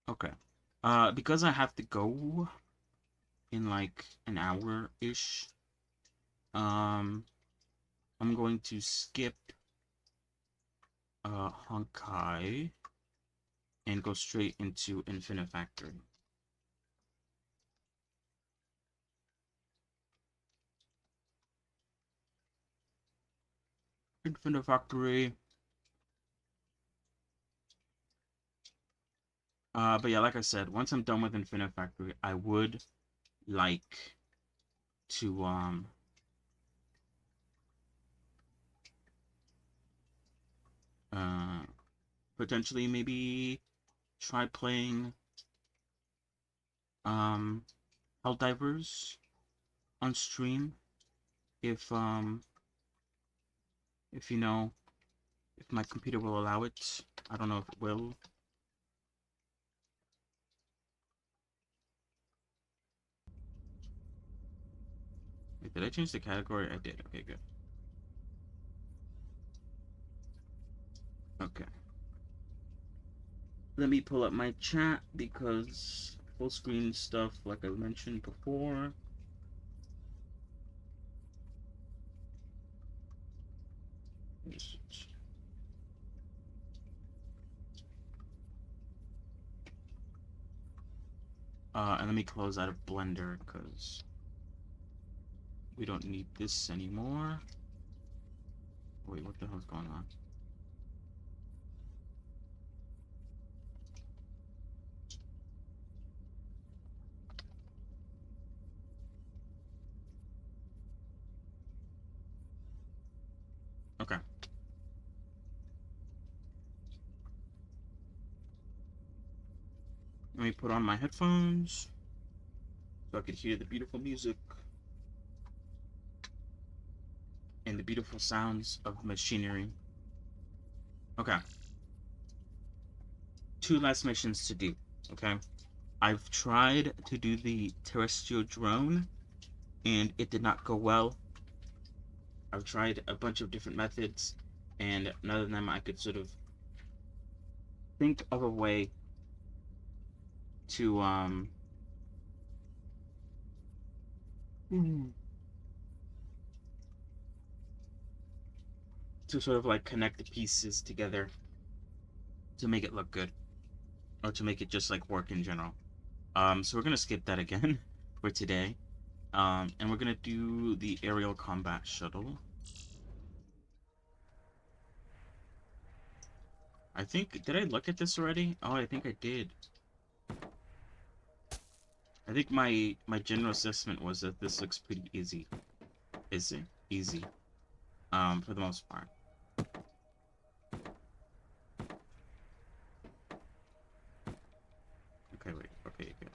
Okay. Because I have to go in like an hour-ish, I'm going to skip Honkai and go straight into Infinite Factory. Infinite Factory. But yeah, like I said, once I'm done with Infinite Factory, I would like to uh potentially maybe try playing Helldivers on stream if you know, if my computer will allow it. I don't know if it will. Wait, did I change the category? I did. Okay, good. Okay. Let me pull up my chat because full screen stuff, like I mentioned before. And let me close out of Blender because we don't need this anymore. Wait, what the hell's going on? Okay. Let me put on my headphones so I could hear the beautiful music and the beautiful sounds of machinery. Okay. 2 last missions to do, okay? I've tried to do the terrestrial drone, and it did not go well. I've tried a bunch of different methods, and none of them I could sort of think of a way to, to sort of like connect the pieces together to make it look good, or to make it just like work in general. So we're gonna skip that again for today. And we're gonna do the aerial combat shuttle. I think, did I look at this already? Oh, I think I did. I think my general assessment was that this looks pretty easy. Easy. For the most part. Okay, wait. Okay, good.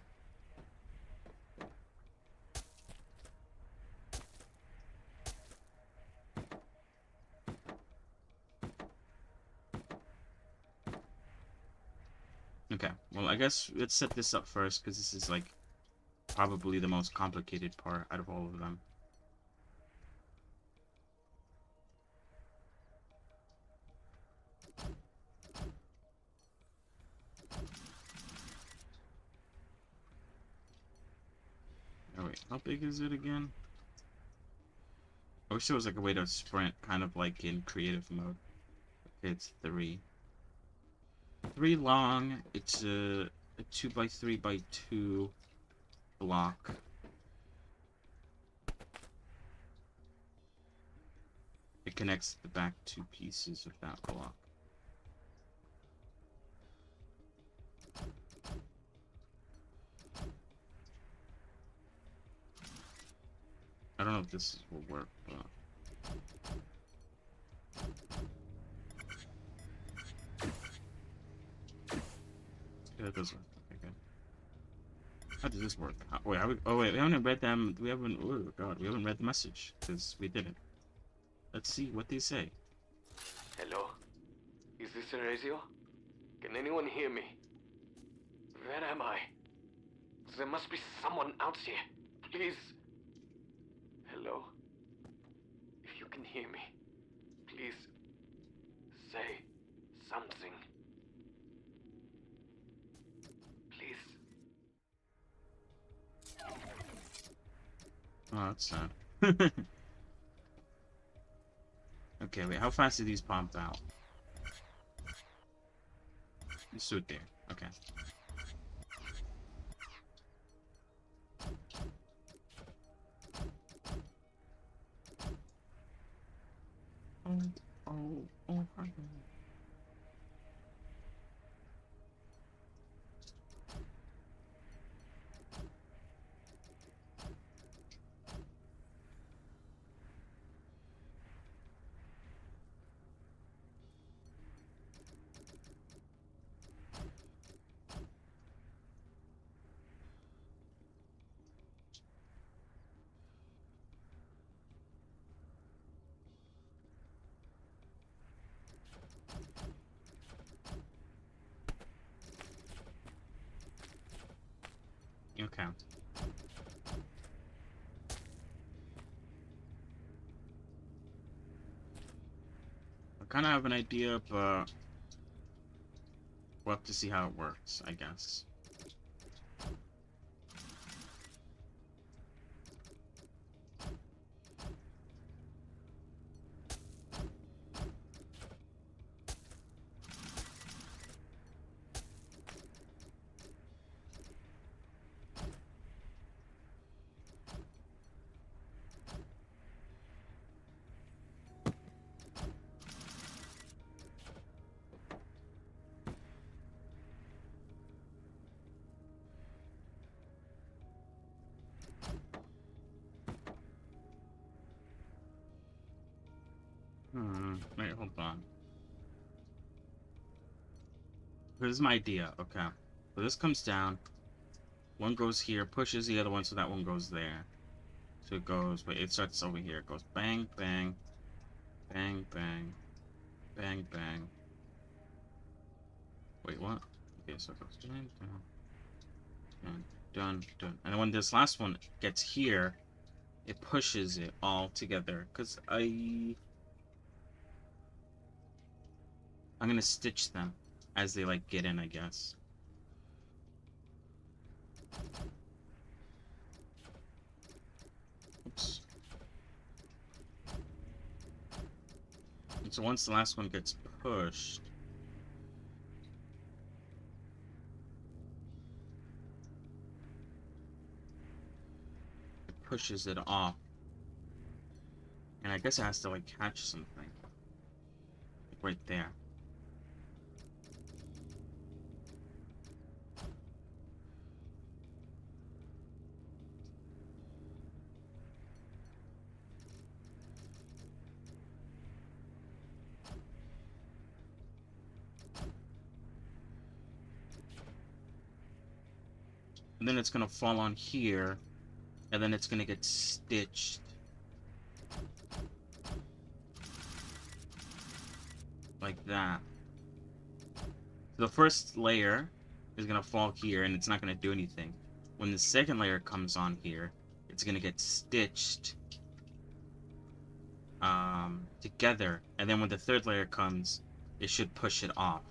Okay, well, I guess let's set this up first, because this is, like, probably the most complicated part out of all of them. Oh, wait, how big is it again? I wish there was, like, a way to sprint, kind of like in creative mode. Okay, it's 3. 3 long, it's a 2x3x2 block. It connects the back 2 pieces of that block. I don't know if this will work, but... Okay, that does work. Okay, good. How does this work? Wait, oh wait, we haven't read them. We haven't. Oh god, we haven't read the message because we didn't. Let's see what they say. Hello? Is this a radio? Can anyone hear me? Where am I? There must be someone out here. Please. Hello? If you can hear me, please say something. Please. Oh, that's sad. Okay, wait, how fast do these pump out? Let's do it there. Okay. Oh, pardon. Okay. I kind of have an idea, but we'll have to see how it works, I guess. Wait, hold on. Here's my idea, okay. So this comes down. One goes here, pushes the other one, so that one goes there. So it goes, wait, it starts over here. It goes bang, bang, bang, bang, bang, bang. Wait, what? Okay, so it goes done, done, done, done, done. And when this last one gets here, it pushes it all together. Because I'm gonna stitch them as they, like, get in, I guess. Oops. And so once the last one gets pushed, it pushes it off. And I guess it has to, like, catch something. Like right there. And then it's gonna fall on here, and then it's gonna get stitched. Like that. So the first layer is gonna fall here, and it's not gonna do anything. When the second layer comes on here, it's gonna get stitched together, and then when the third layer comes, it should push it off.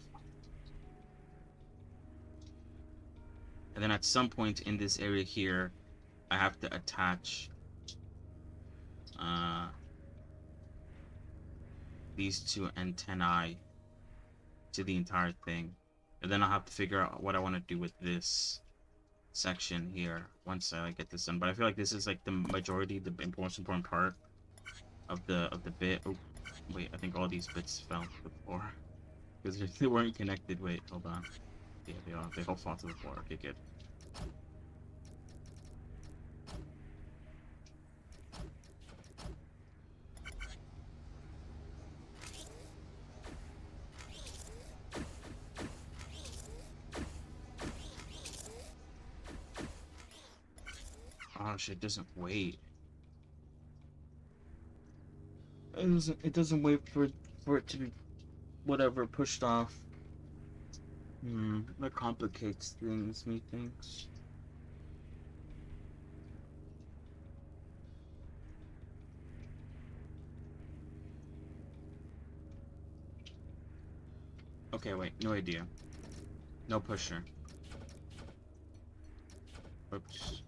And then at some point in this area here, I have to attach these two antennae to the entire thing. And then I'll have to figure out what I want to do with this section here once I get this done. But I feel like this is like the majority, the most important part of the bit. Oh, wait, I think all these bits fell to the floor because they weren't connected. Wait, hold on. Yeah, they are. They all fall to the floor. Okay, good. Oh shit, it doesn't wait. It doesn't wait for it to be whatever pushed off. That complicates things, methinks. Okay, wait, no idea. No pusher. Oops.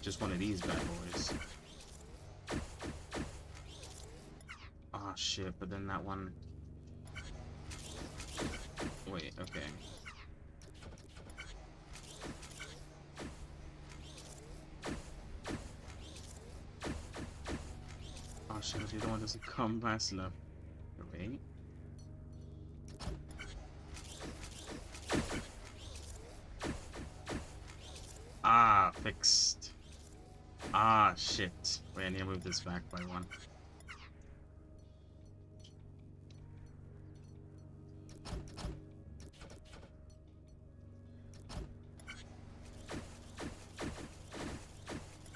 Just one of these bad boys. Oh shit, but then that one... Wait, okay. Oh shit, the other one doesn't come fast enough. Wait. Ah, fixed. Ah, shit. Wait, I need to move this back by one.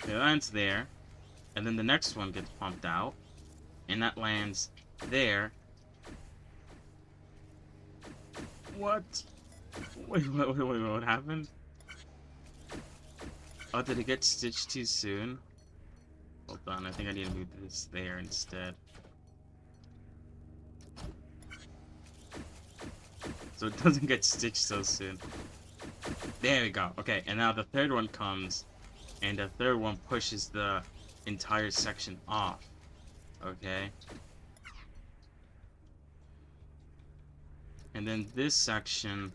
Okay, it lands there. And then the next one gets pumped out. And that lands there. What? Wait, what happened? Oh, did it get stitched too soon? Hold on, I think I need to move this there instead. So it doesn't get stitched so soon. There we go. Okay, and now the third one comes, and the third one pushes the entire section off. Okay. And then this section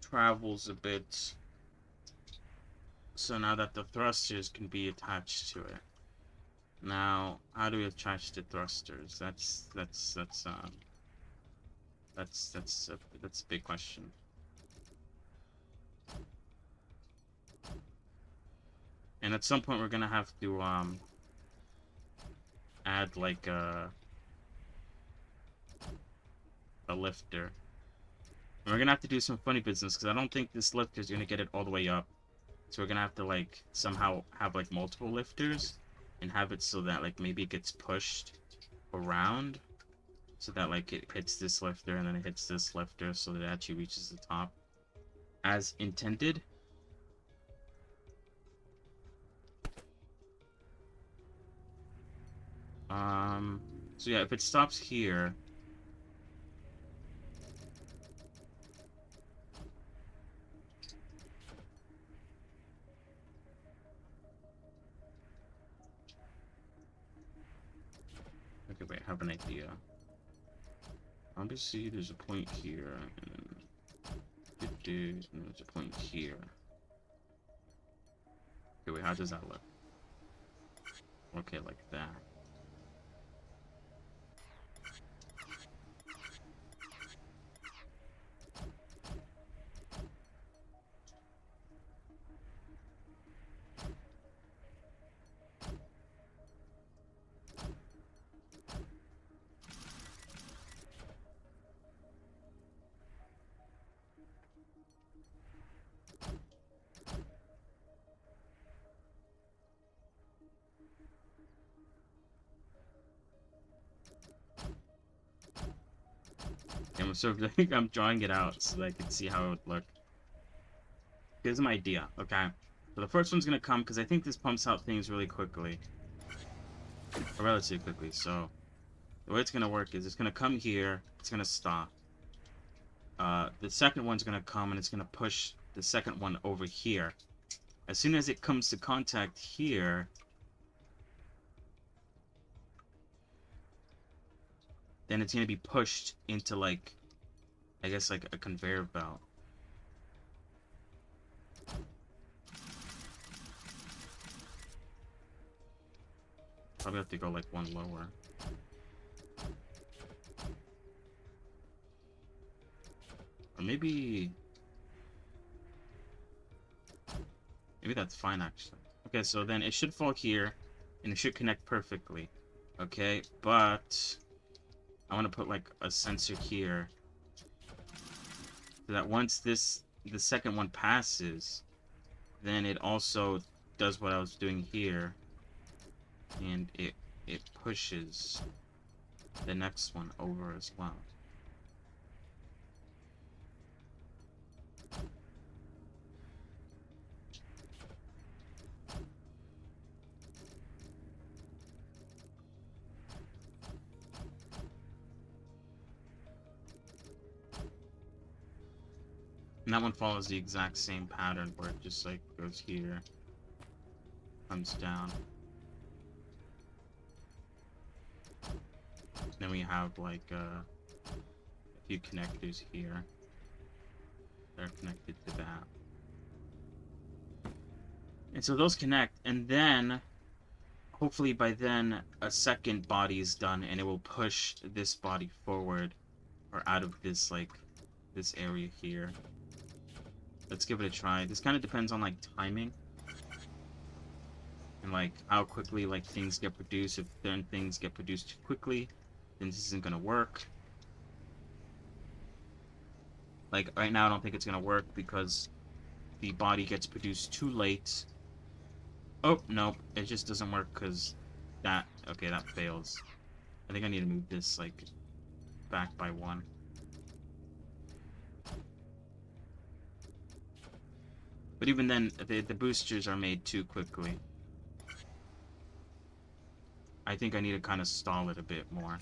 travels a bit. So now that the thrusters can be attached to it. Now, how do we attach the thrusters? That's a big question. And at some point we're gonna have to add like a lifter. And we're gonna have to do some funny business because I don't think this lifter is gonna get it all the way up. So we're gonna have to like somehow have like multiple lifters and have it so that like maybe it gets pushed around so that like it hits this lifter and then it hits this lifter so that it actually reaches the top as intended. So yeah, if it stops here, okay, wait, I have an idea. Obviously, there's a point here, and there's a point here. Okay, wait, how does that look? Okay, like that. And so I'm drawing it out so that I can see how it would look. Here's my idea, okay? So the first one's gonna come because I think this pumps out things really quickly. Or relatively quickly, so the way it's gonna work is it's gonna come here, it's gonna stop. The second one's gonna come and it's gonna push the second one over here. As soon as it comes to contact here, then it's gonna be pushed into like, I guess like a conveyor belt. Probably have to go like one lower. Or maybe that's fine actually. Okay, so then it should fall here and it should connect perfectly. Okay, but I want to put like a sensor here so that once this the second one passes, then it also does what I was doing here, and it pushes the next one over as well. And that one follows the exact same pattern where it just like goes here, comes down. Then we have like a few connectors here that are connected to that. And so those connect, and then hopefully by then a second body is done and it will push this body forward or out of this like this area here. Let's give it a try. This kind of depends on like timing and like how quickly like things get produced. If certain things get produced too quickly, then this isn't gonna work. Like right now I don't think it's gonna work because the body gets produced too late. Oh, nope, it just doesn't work because that, okay, that fails. I think I need to move this like back by one. But even then, the boosters are made too quickly. I think I need to kind of stall it a bit more.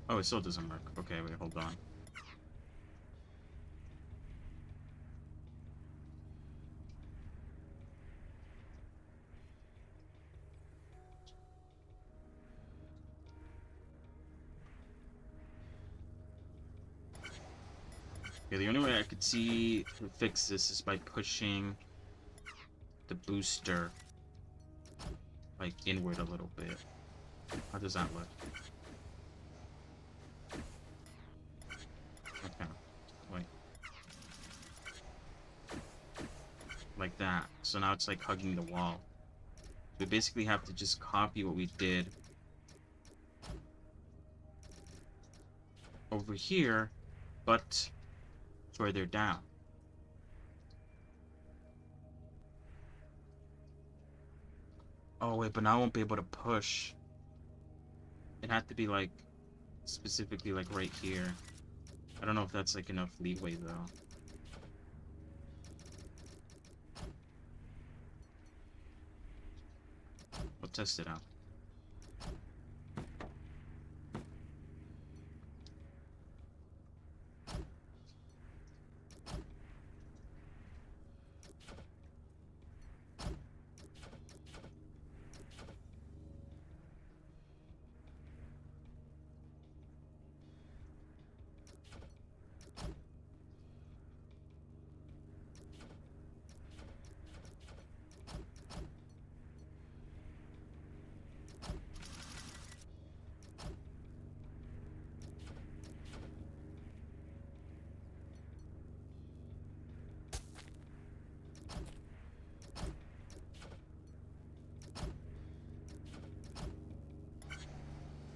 Oh, it still doesn't work. Okay, wait, hold on. Okay, the only way I could see to fix this is by pushing the booster like inward a little bit. How does that look? Okay, wait. Like that. So now it's like hugging the wall. We basically have to just copy what we did over here, but further down. Oh wait, but now I won't be able to push. It had to be like specifically like right here. I don't know if that's like enough leeway though. We'll test it out.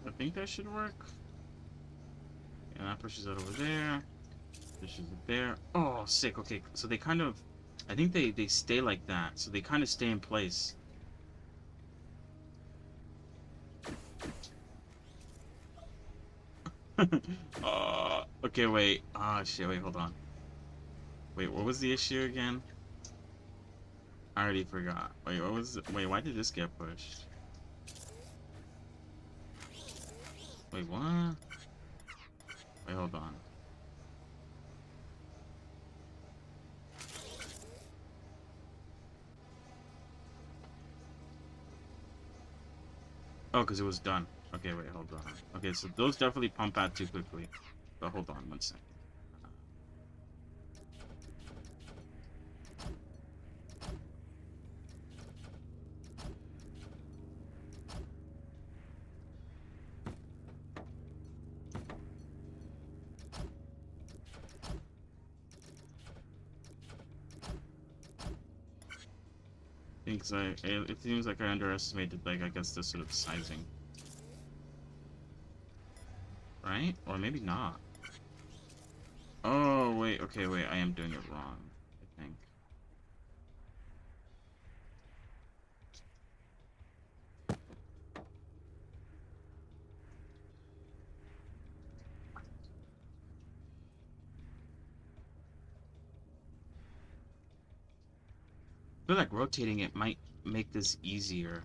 I think that should work. Yeah, that pushes that over there. Pushes it there. Oh, sick. Okay, so they kind of... I think they stay like that. So they kind of stay in place. Okay, wait. Ah, shit, wait, hold on. Wait, what was the issue again? I already forgot. Wait, what was it? Wait, why did this get pushed? Wait, what? Wait, hold on. Oh, because it was done. Okay, wait, hold on. Okay, so those definitely pump out too quickly. But hold on one second. It seems like I underestimated, like, I guess the sort of sizing. Right? Or maybe not. Oh, wait, okay, wait, I am doing it wrong, I think. I feel like rotating it might make this easier.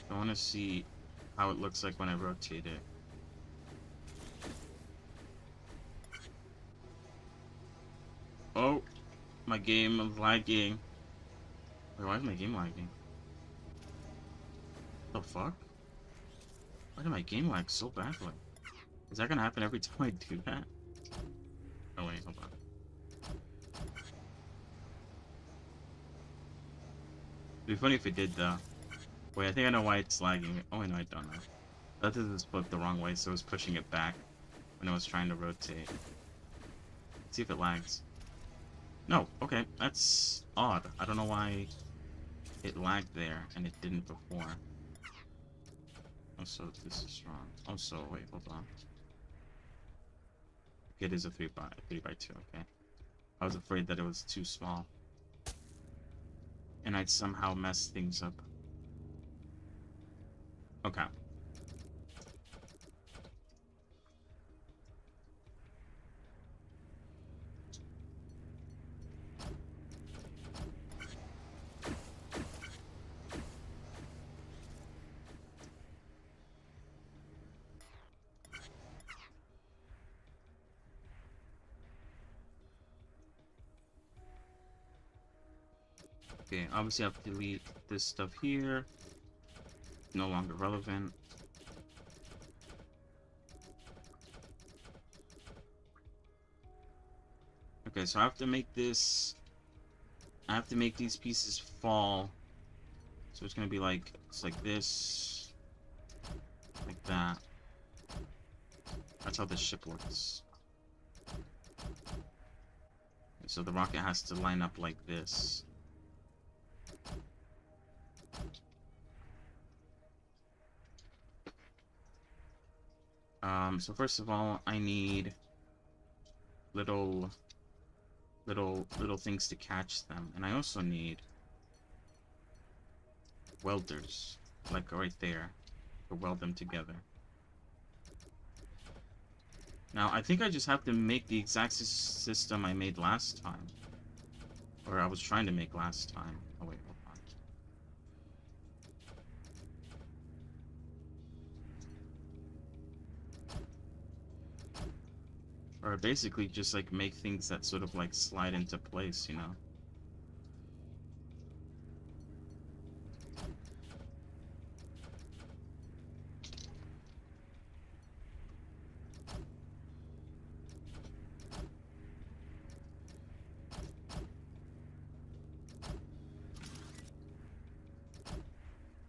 I want to see how it looks like when I rotate it. Oh, my game is lagging. Wait, why is my game lagging? The fuck? Why did my game lag so badly? Is that gonna happen every time I do that? Oh wait, hold on. It'd be funny if it did though. Wait, I think I know why it's lagging. Oh wait, no, I don't know. That did this flip the wrong way, so it was pushing it back when I was trying to rotate. Let's see if it lags. No, okay, that's odd. I don't know why it lagged there and it didn't before. Oh, so this is wrong. Oh, so wait, hold on. It is a 3 by 2, okay. I was afraid that it was too small. And I'd somehow mess things up. Okay. Okay, obviously I have to delete this stuff here. No longer relevant. Okay, so I have to make this... I have to make these pieces fall. So it's gonna be like... It's like this. Like that. That's how this ship works. So the rocket has to line up like this. So first of all, I need little things to catch them. And I also need welders, like right there, to weld them together. Now, I think I just have to make the exact system I made last time. Or I was trying to make last time. Oh wait, hold on. Or basically just like make things that sort of like slide into place, you know?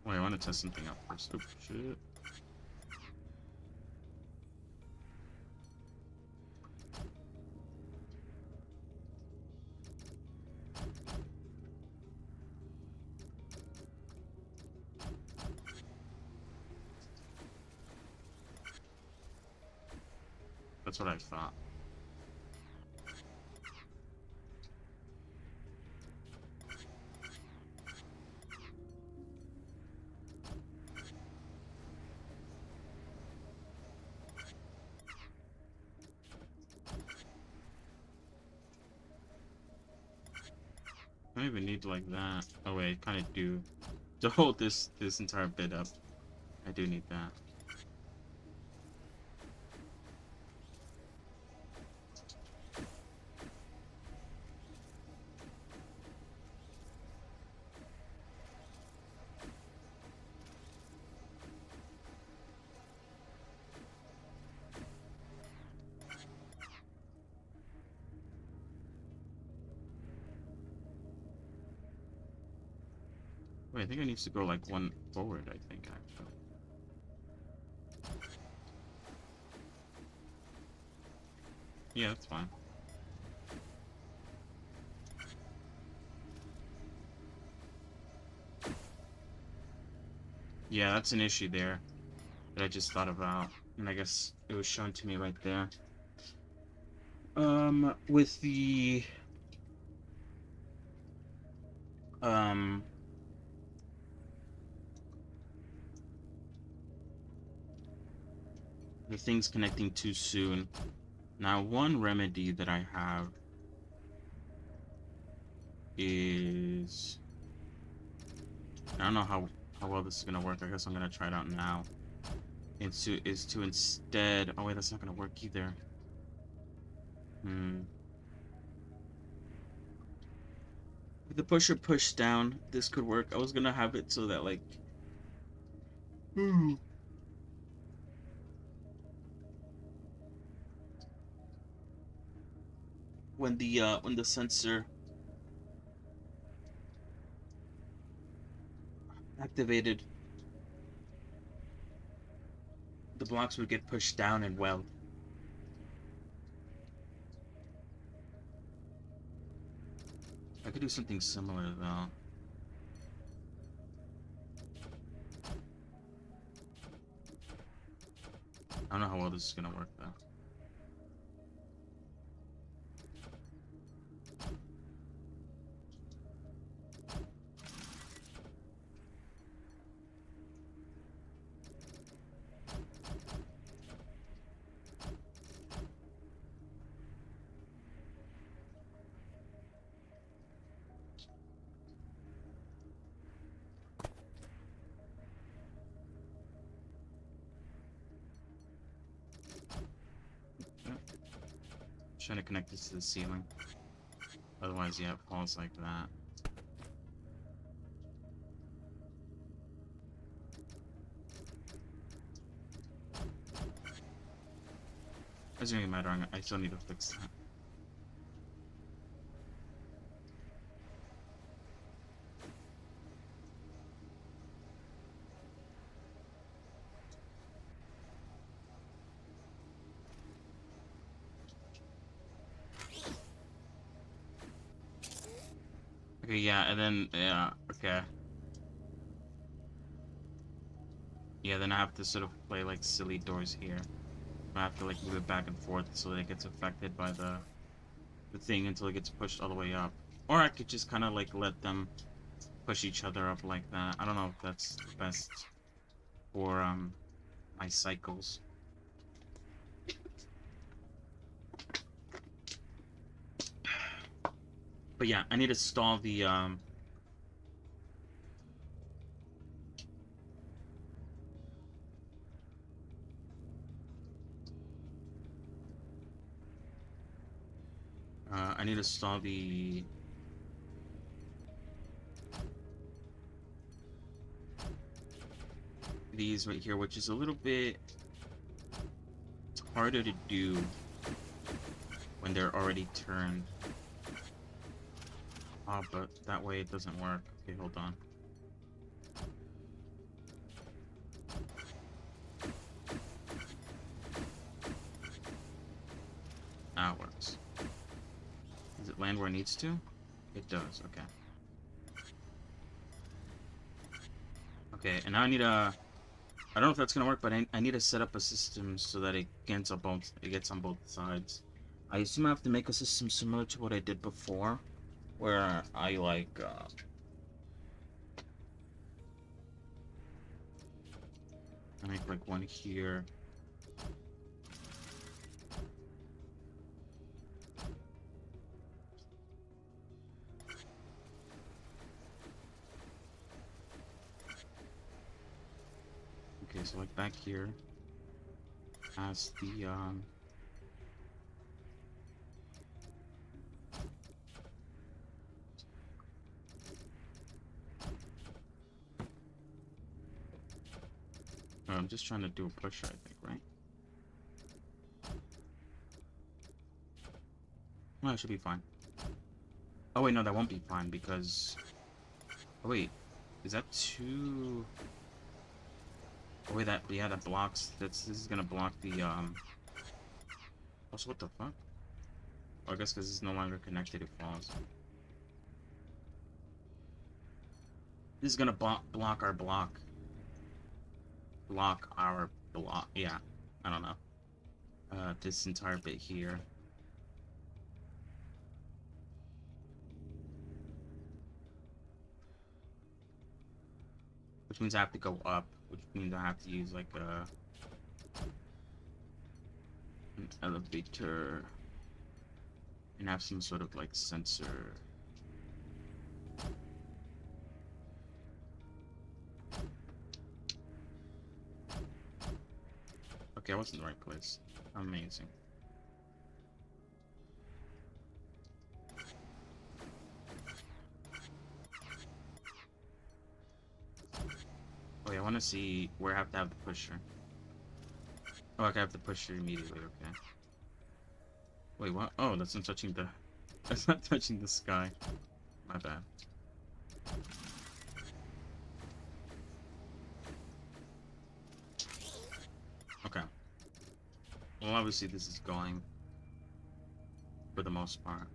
Wait, I want to test something out first. Oh, shit. That's what I thought. I don't even need like that. Oh wait, I kind of do. To hold this entire bit up, I do need that. Wait, I think I need to go like one forward, I think, actually. Yeah, that's fine. Yeah, that's an issue there. that I just thought about, and I guess it was shown to me right there. With um, the things connecting too soon. Now, one remedy that I have is, I don't know how well this is gonna work. I guess I'm gonna try it out now. Is to instead. Oh wait, that's not gonna work either. With the pusher push down, this could work. I was gonna have it so that like. When the sensor activated, the blocks would get pushed down and weld. I could do something similar though. I don't know how well this is gonna work though. Trying to connect this to the ceiling. Otherwise, yeah, it falls like that. Doesn't really matter. I still need to fix that. Okay, yeah, and then yeah, okay. Yeah, then I have to sort of play like silly doors here. I have to like move it back and forth so that it gets affected by the thing until it gets pushed all the way up. Or I could just kind of like let them push each other up like that. I don't know if that's best for my cycles. But yeah, I need to stall the I need to stall these right here, which is a little bit harder to do when they're already turned. Oh, but that way it doesn't work. Okay, hold on. Now it works. Does it land where it needs to? It does, okay. Okay, and now I need a... I don't know if that's gonna work, but I need to set up a system so that it gets on both sides. I assume I have to make a system similar to what I did before, where I like I make like one here. Okay, so like back here has the I'm just trying to do a pusher, I think, right? Well, that should be fine. Oh wait, no, that won't be fine because... Oh wait, is that too... Oh wait, that blocks. This is gonna block the Also, what the fuck? Oh, I guess because it's no longer connected, it falls. This is gonna block our block. Block our a lot. Yeah, I don't know. This entire bit here. Which means I have to go up, which means I have to use like an elevator and have some sort of like sensor. Okay, I was in the right place. Amazing. Oh yeah, I want to see where I have to have the pusher. Oh, I have the pusher immediately, okay. Wait, what? Oh, that's not touching the... That's not touching the sky. My bad. Okay. Well, obviously this is going for the most part.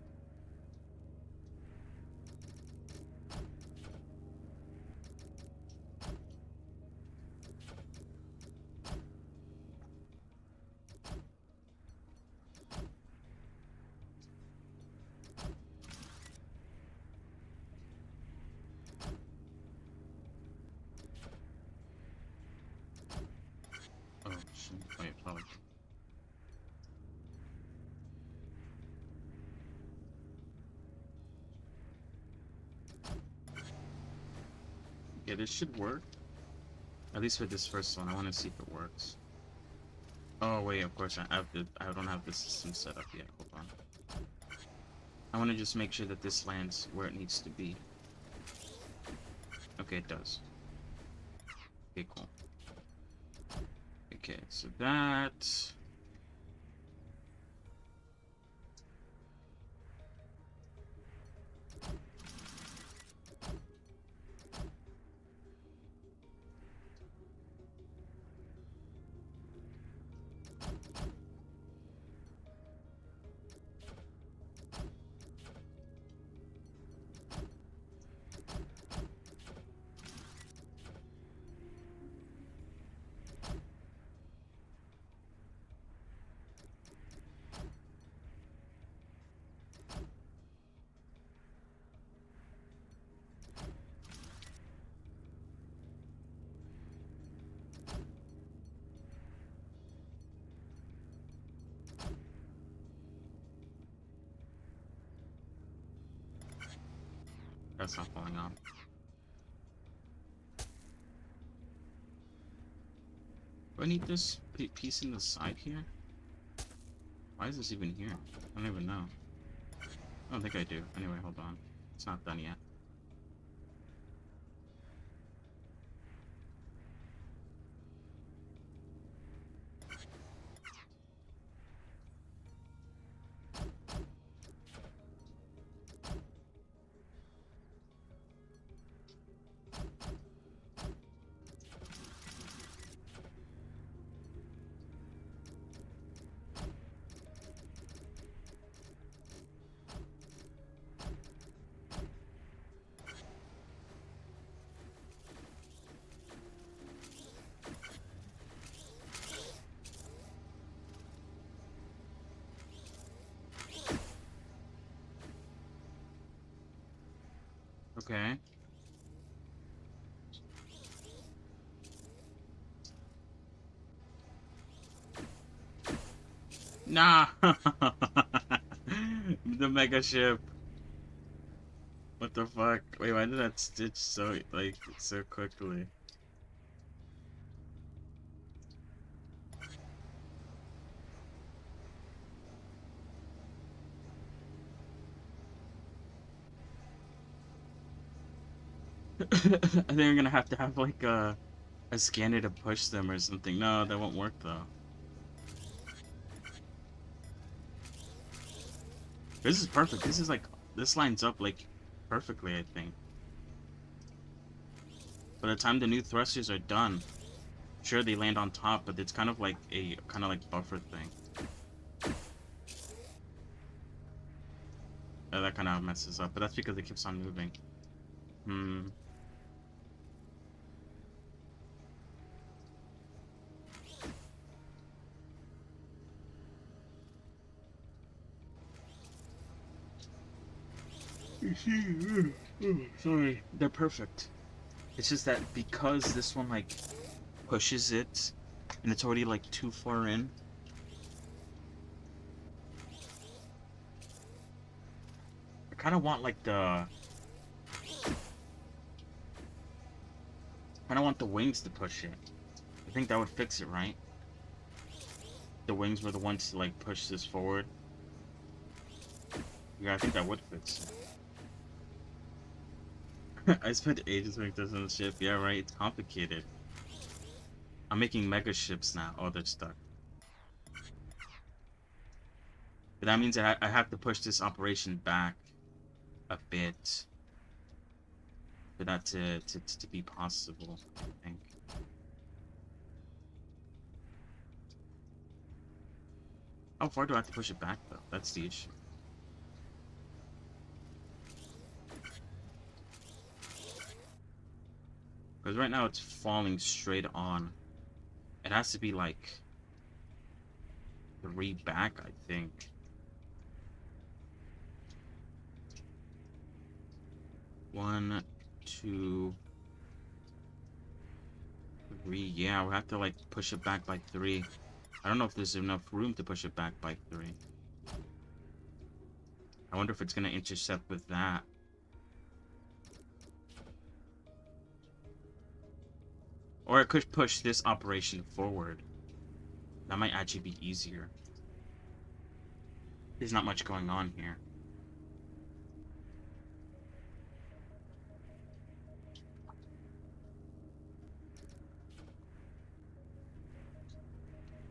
Oh, shit. Wait, probably. Yeah, this should work. At least for this first one, I want to see if it works. Oh wait, of course I don't have the system set up yet. Hold on. I want to just make sure that this lands where it needs to be. Okay, it does. Okay, cool. Okay, so that... That's not falling off. Do I need this piece in the side here? Why is this even here? I don't even know. I don't think I do. Anyway, hold on. It's not done yet. Okay. Nah! The mega ship. What the fuck? Wait, why did that stitch so, like, so quickly? I think I'm gonna have to have, like, a scanner to push them or something. No, that won't work, though. This is perfect. This is, like, this lines up, like, perfectly, I think. By the time the new thrusters are done, sure, they land on top, but it's kind of like a buffer thing. That kind of messes up, but that's because it keeps on moving. You see, sorry, they're perfect. It's just that because this one like pushes it, and it's already like too far in. I kind of want like the. I don't want the wings to push it. I think that would fix it, right? The wings were the ones to like push this forward. Yeah, I think that would fix it. I spent ages making this on the ship. Yeah, right. It's complicated. I'm making mega ships now. Oh, they're stuck. But that means that I have to push this operation back a bit for that to be possible, I think. How far do I have to push it back, though? That's the issue. Because right now it's falling straight on. It has to be like 3 back, I think. 1, 2, 3. Yeah, we'll have to like push it back by 3. I don't know if there's enough room to push it back by 3. I wonder if it's gonna intercept with that. Or it could push this operation forward. That might actually be easier. There's not much going on here.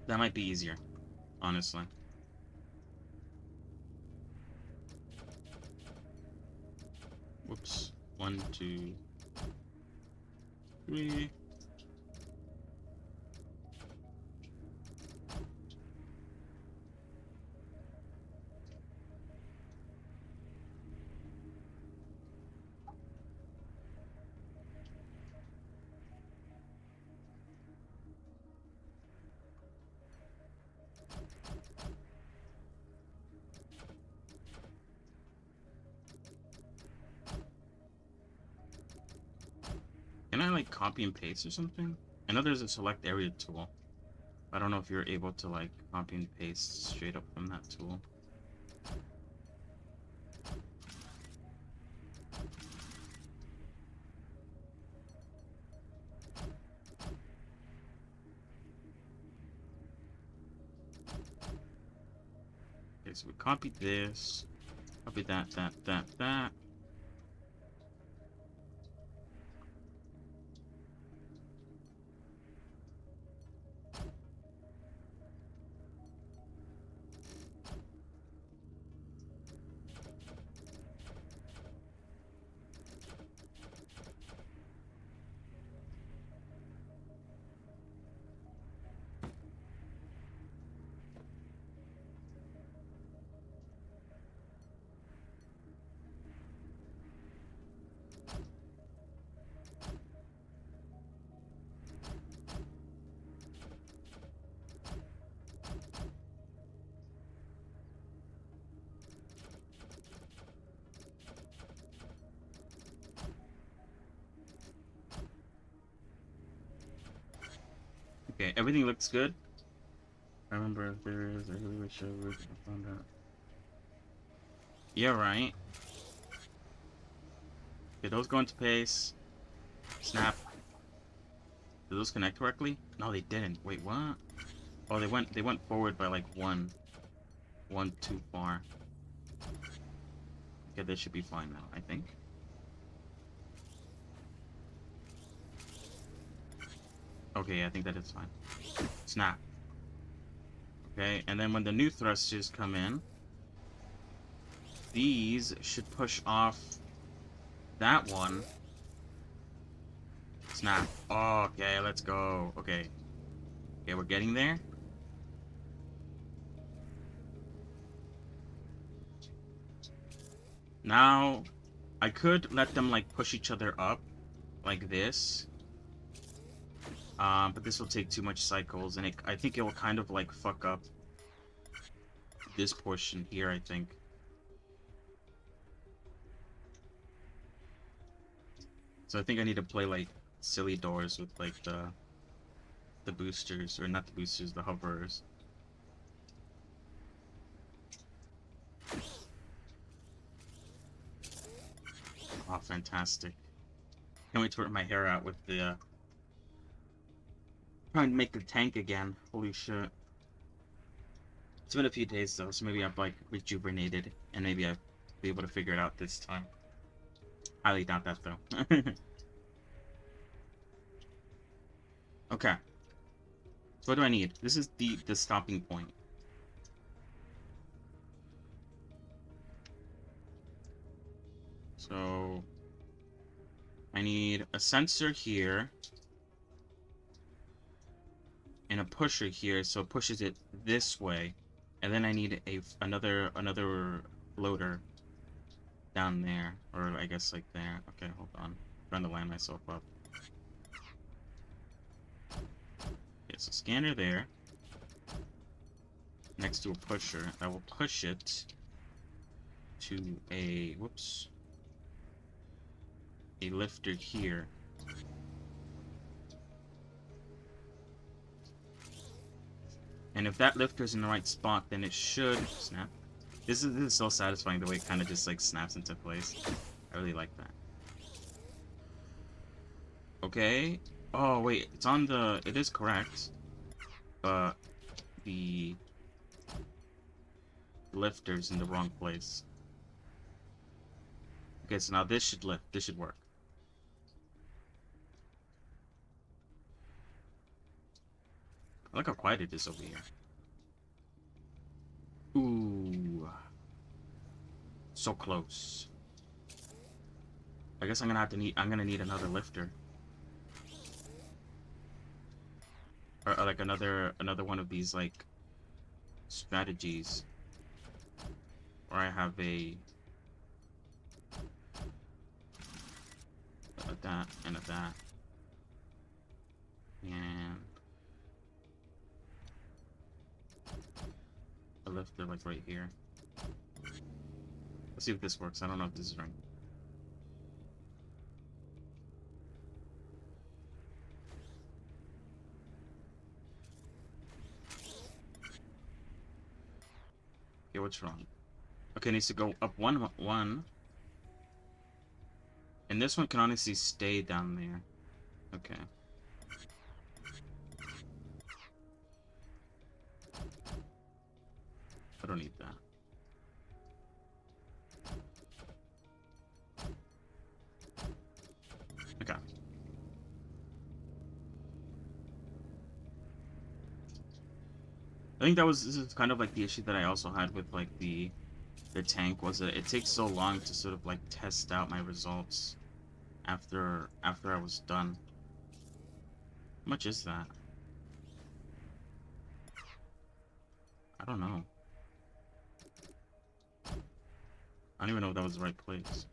That might be easier, honestly. Whoops. 1, 2, 3. Can I like copy and paste or something? I know there's a select area tool. I don't know if you're able to like copy and paste straight up from that tool. Okay, so we copied this. Copy that, that. Okay, everything looks good. I remember if there is, I really wish I would have found out. Yeah, right. Okay, those go into pace. Snap. Did those connect correctly? No, they didn't. Wait, what? Oh, they went forward by like one too far. Okay, they should be fine now, I think. Okay, I think that is fine. Snap. Okay, and then when the new thrusters come in, these should push off that one. Snap. Oh, okay, let's go. Okay. Okay, we're getting there. Now, I could let them, like, push each other up, like this. But this will take too much cycles, and I think it will kind of, like, fuck up this portion here, I think. So I think I need to play like silly doors with like the boosters, or not the boosters, the hovers. Oh, fantastic. Can't wait to rip my hair out with the trying to make the tank again. Holy shit. It's been a few days though, so maybe I've like rejuvenated and maybe I'll be able to figure it out this time. Highly doubt that though. Okay. So what do I need? This is the stopping point. So I need a sensor here and a pusher here, so it pushes it this way, and then I need another floater down there, or I guess like there. Okay, hold on. I'm trying to line myself up. Okay, so scanner there, next to a pusher. I will push it to a a lifter here. And if that lifter's in the right spot, then it should snap. This is so satisfying the way it kind of just like snaps into place. I really like that. Okay. Oh wait, it's on the. It is correct, but the lifter's in the wrong place. Okay, so now this should lift. This should work. I like how quiet it is over here. Ooh. So close. I guess I'm gonna need another lifter. Or like another one of these like strategies. Where I have a that and a that. And a lifter like right here. Let's see if this works. I don't know if this is right. Okay, what's wrong? Okay, it needs to go up one. And this one can honestly stay down there. Okay. I don't need that. Okay. I think this is kind of like the issue that I also had with like the tank, was that it takes so long to sort of like test out my results after I was done. How much is that? I don't know. I don't even know if that was the right place.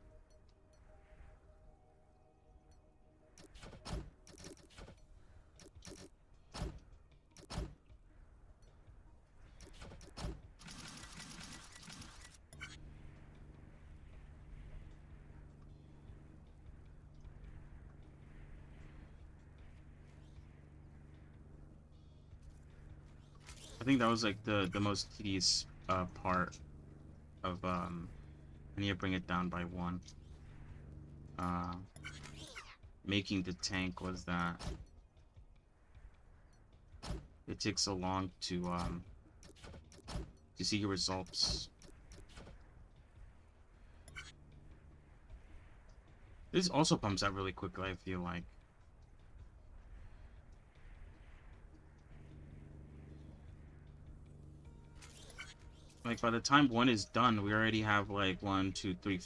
I think that was like the most tedious part of I need to bring it down by one. Making the tank was that it takes so long to see your results. This also pumps out really quickly, I feel like. Like by the time one is done, we already have like 1, 2, 3,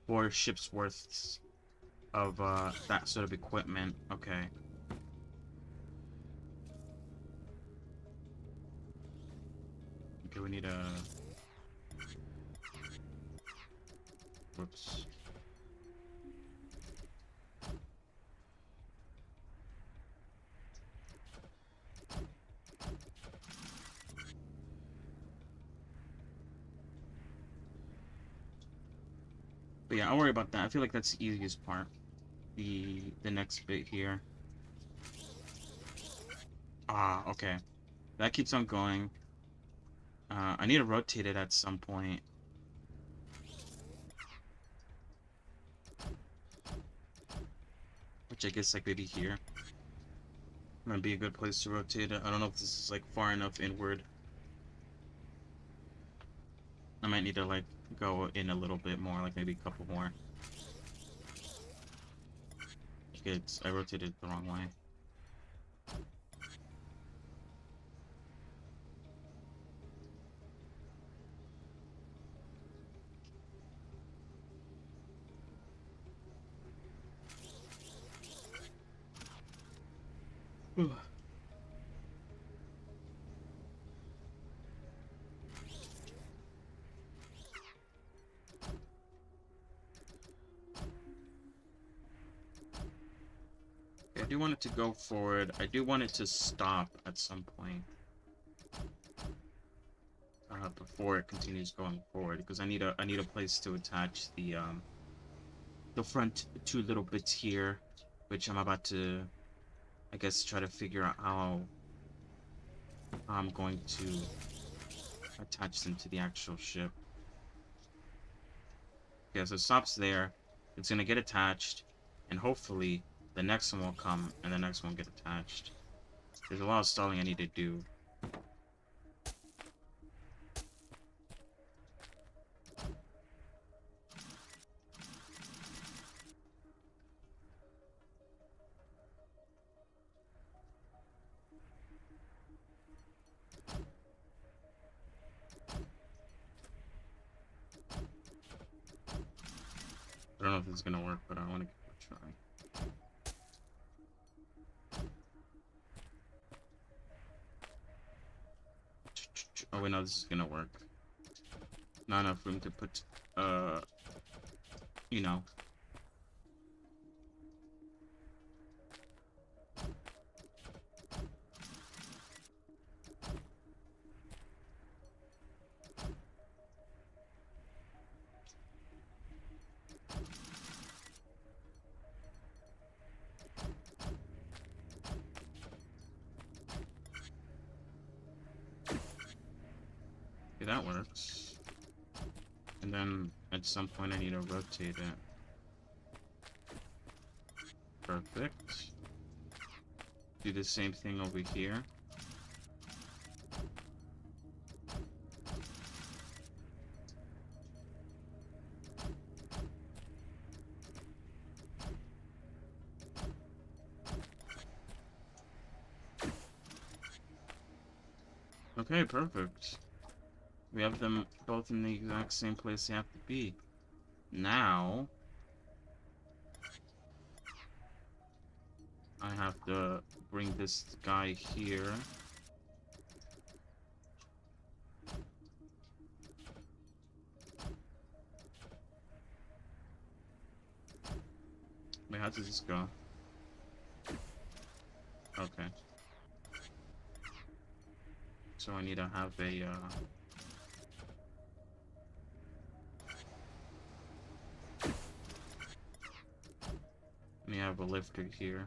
4 ships worths of that sort of equipment. Okay. Okay, we need a. Whoops. But Yeah, I'll worry about that. I feel like that's the easiest part. The next bit here. Ah, okay. That keeps on going. I need to rotate it at some point. Which I guess like maybe here. Might be a good place to rotate it. I don't know if this is like far enough inward. I might need to like go in a little bit more, like maybe a couple more. Okay, I rotated it the wrong way. I do want it to go forward. I do want it to stop at some point. Before it continues going forward, because I need a place to attach the front two little bits here, which I'm about to, I guess, try to figure out how I'm going to attach them to the actual ship. Okay, so it stops there. It's gonna get attached, and hopefully the next one will come, and the next one will get attached. There's a lot of stalling I need to do. I don't know if this is gonna work, but I want to give it a try. Oh wait, no, this is gonna work. Not enough room to put, you know. Okay, that works. And then at some point I need to rotate it. Perfect. Do the same thing over here. Okay, perfect. We have them both in the exact same place they have to be. Now, I have to bring this guy here. Wait, how does this go? Okay. So I need to have a, let me have a lifter here.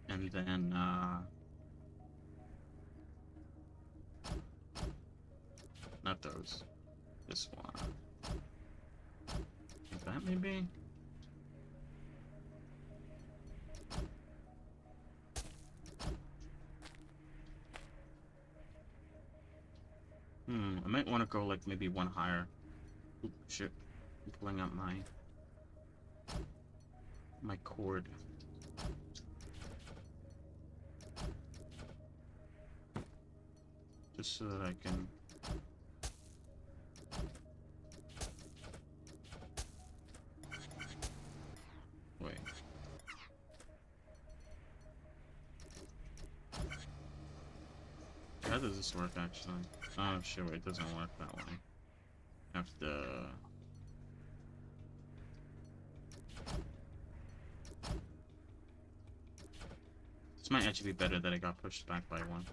And then, not those. This one. Like that, maybe? I might want to go, like, maybe one higher. Oop, shit. I'm pulling out my cord. Just so that I can... Wait. How does this work, actually? Oh, shit, wait, it doesn't work that way. I have to... This might actually be better that I got pushed back by one.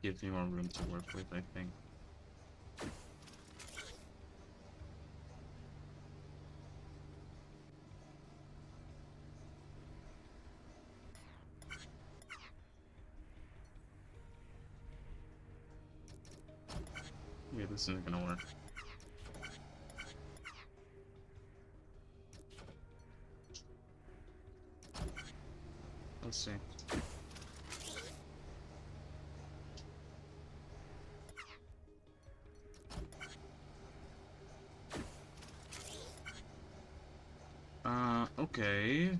Gives me more room to work with, I think. this isn't gonna work. Let's see. Okay.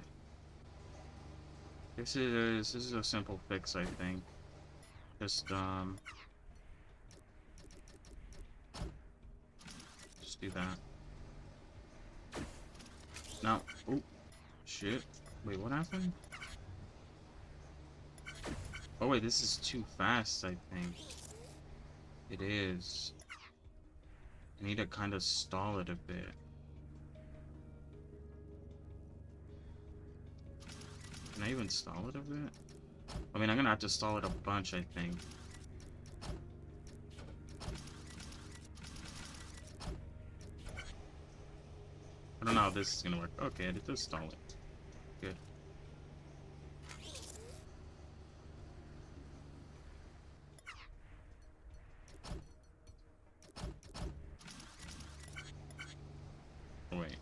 This is a simple fix, I think. Just do that. Now, oh, shit. Wait, what happened? Oh wait, this is too fast, I think. It is. I need to kind of stall it a bit. Can I even stall it a bit? I mean, I'm gonna have to stall it a bunch, I think. I don't know how this is gonna work. Okay, it does stall it. Good. Oh, wait.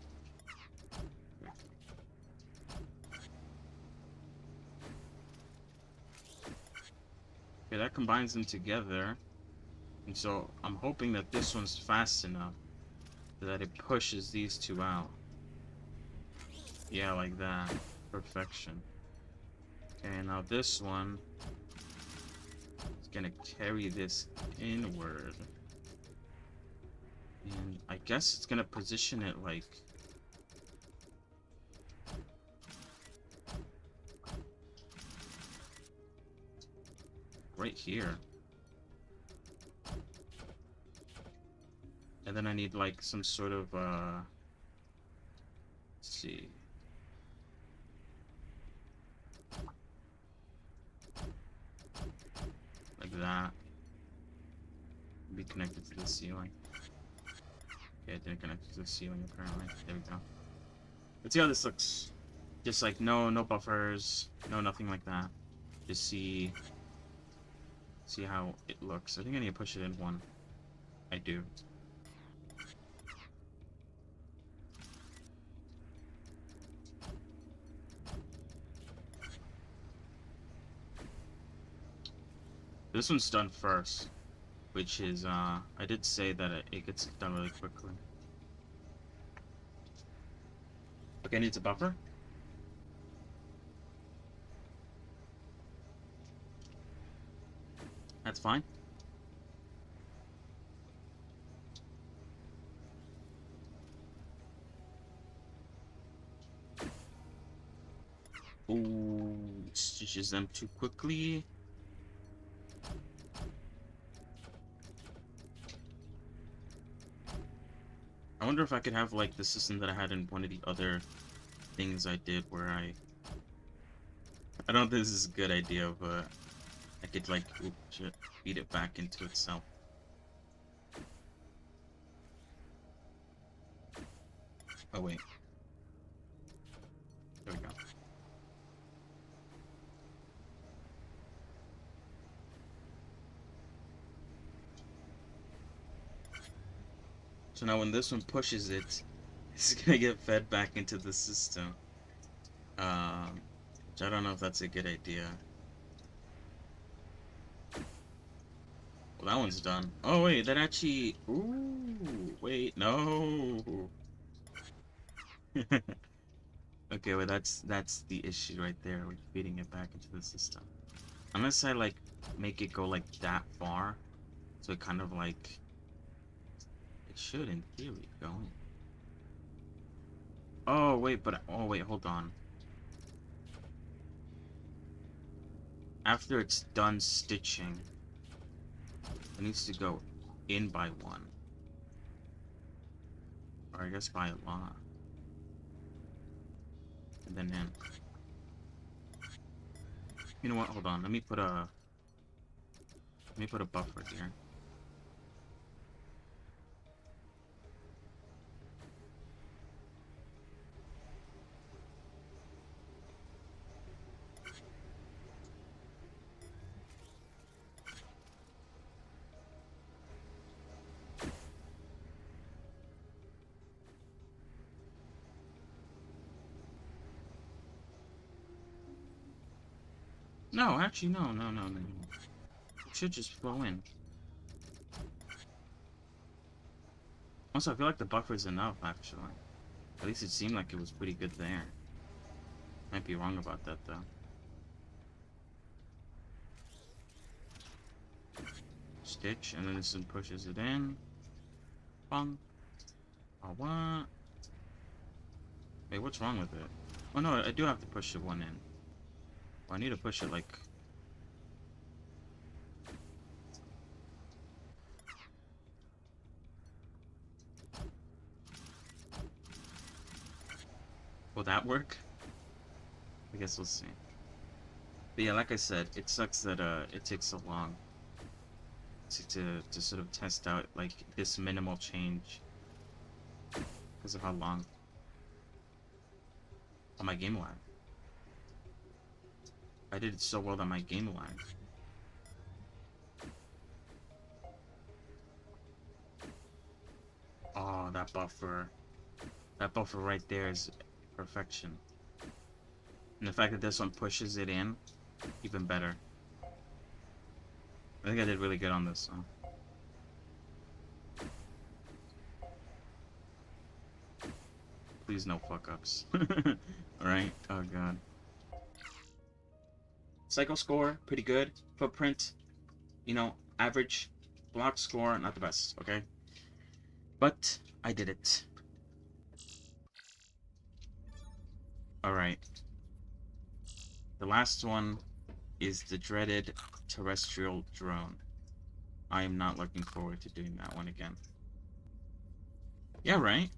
Okay, that combines them together. And so I'm hoping that this one's fast enough so that it pushes these two out. Yeah, like that. Perfection. Okay, now this one is gonna carry this inward. And I guess it's gonna position it like... right here. And then I need like some sort of let's see. Like that. Be connected to the ceiling. Okay, it didn't connect to the ceiling apparently. There we go. Let's see how this looks. Just like no buffers, no nothing like that. Just see how it looks. I think I need to push it in one. I do. This one's done first, which is I did say that it gets done really quickly. Okay, needs a buffer. That's fine. Ooh, stitches them too quickly. I wonder if I could have like the system that I had in one of the other things I did where I don't think this is a good idea, but I could like shit, feed it back into itself. Oh wait. There we go. So now when this one pushes it, it's gonna get fed back into the system. Which I don't know if that's a good idea. Well, that one's done. Oh wait, that actually... Ooh, wait, no. Okay, well that's the issue right there with feeding it back into the system. Unless I like make it go like that far, so it kind of like... It should, in theory, go. Oh wait, hold on. After it's done stitching, it needs to go in by one. Or I guess by a lot. And then in. You know what? Hold on. Let me put a buffer here. No, actually, no. It should just flow in. Also, I feel like the buffer's enough, actually. At least it seemed like it was pretty good there. Might be wrong about that, though. Stitch, and then this one pushes it in. Bong. Oh, what? Wait, what's wrong with it? Oh, no, I do have to push the one in. Well, I need to push it, like... Will that work? I guess we'll see. But yeah, like I said, it sucks that it takes so long to sort of test out like this minimal change because of how long. Oh, my game lag. I did it so well that my game lag. Oh, that buffer. That buffer right there is perfection. And the fact that this one pushes it in, even better. I think I did really good on this one. Please no fuck-ups. Alright? Oh god. Cycle score, pretty good. Footprint, you know, average. Block score, not the best, okay? But, I did it. Alright. The last one is the dreaded terrestrial drone. I am not looking forward to doing that one again. Yeah, right?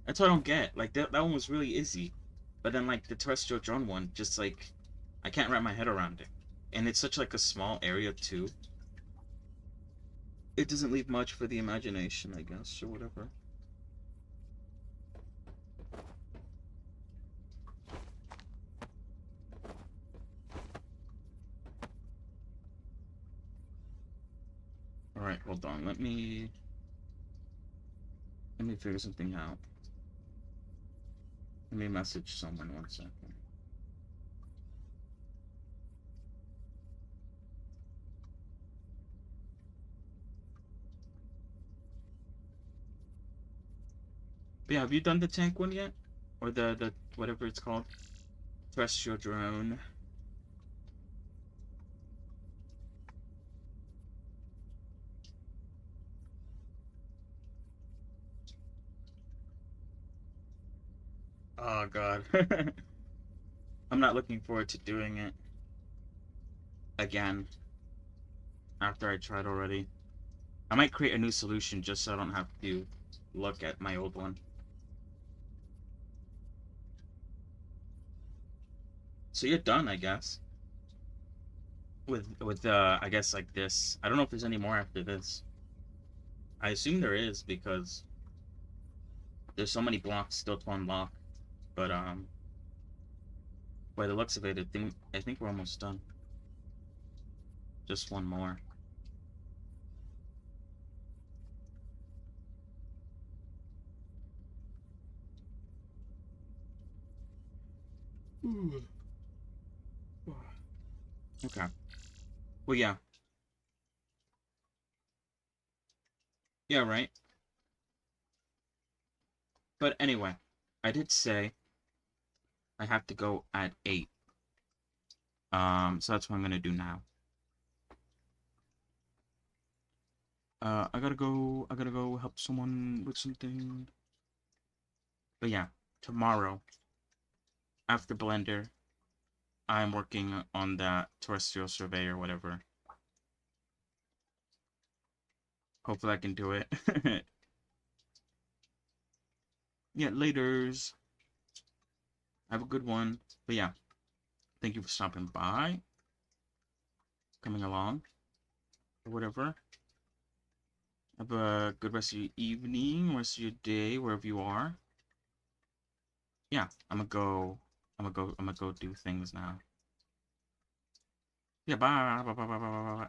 That's what I don't get. Like, that one was really easy. But then, like, the terrestrial drone one, just, like, I can't wrap my head around it. And it's such, like, a small area, too. It doesn't leave much for the imagination, I guess, or whatever. Alright, hold on. Let me figure something out. Let me message someone 1 second. But yeah, have you done the tank one yet? Or the whatever it's called? Terrestrial drone. Oh god. I'm not looking forward to doing it again after I tried already. I might create a new solution just so I don't have to look at my old one. So you're done, I guess. With I guess like this. I don't know if there's any more after this. I assume there is because there's so many blocks still to unlock. But by the looks of it, I think we're almost done. Just one more. Ooh. Okay. Well, yeah. Yeah, right. But anyway, I did say I have to go at 8. So that's what I'm gonna do now. I gotta go help someone with something. But yeah, tomorrow, after Blender, I'm working on that terrestrial survey or whatever. Hopefully I can do it. Yeah, laters. Have a good one. But yeah, thank you for stopping by, coming along, or whatever. Have a good rest of your evening, rest of your day, wherever you are. Yeah, I'm gonna go do things now. Yeah, bye. Bye.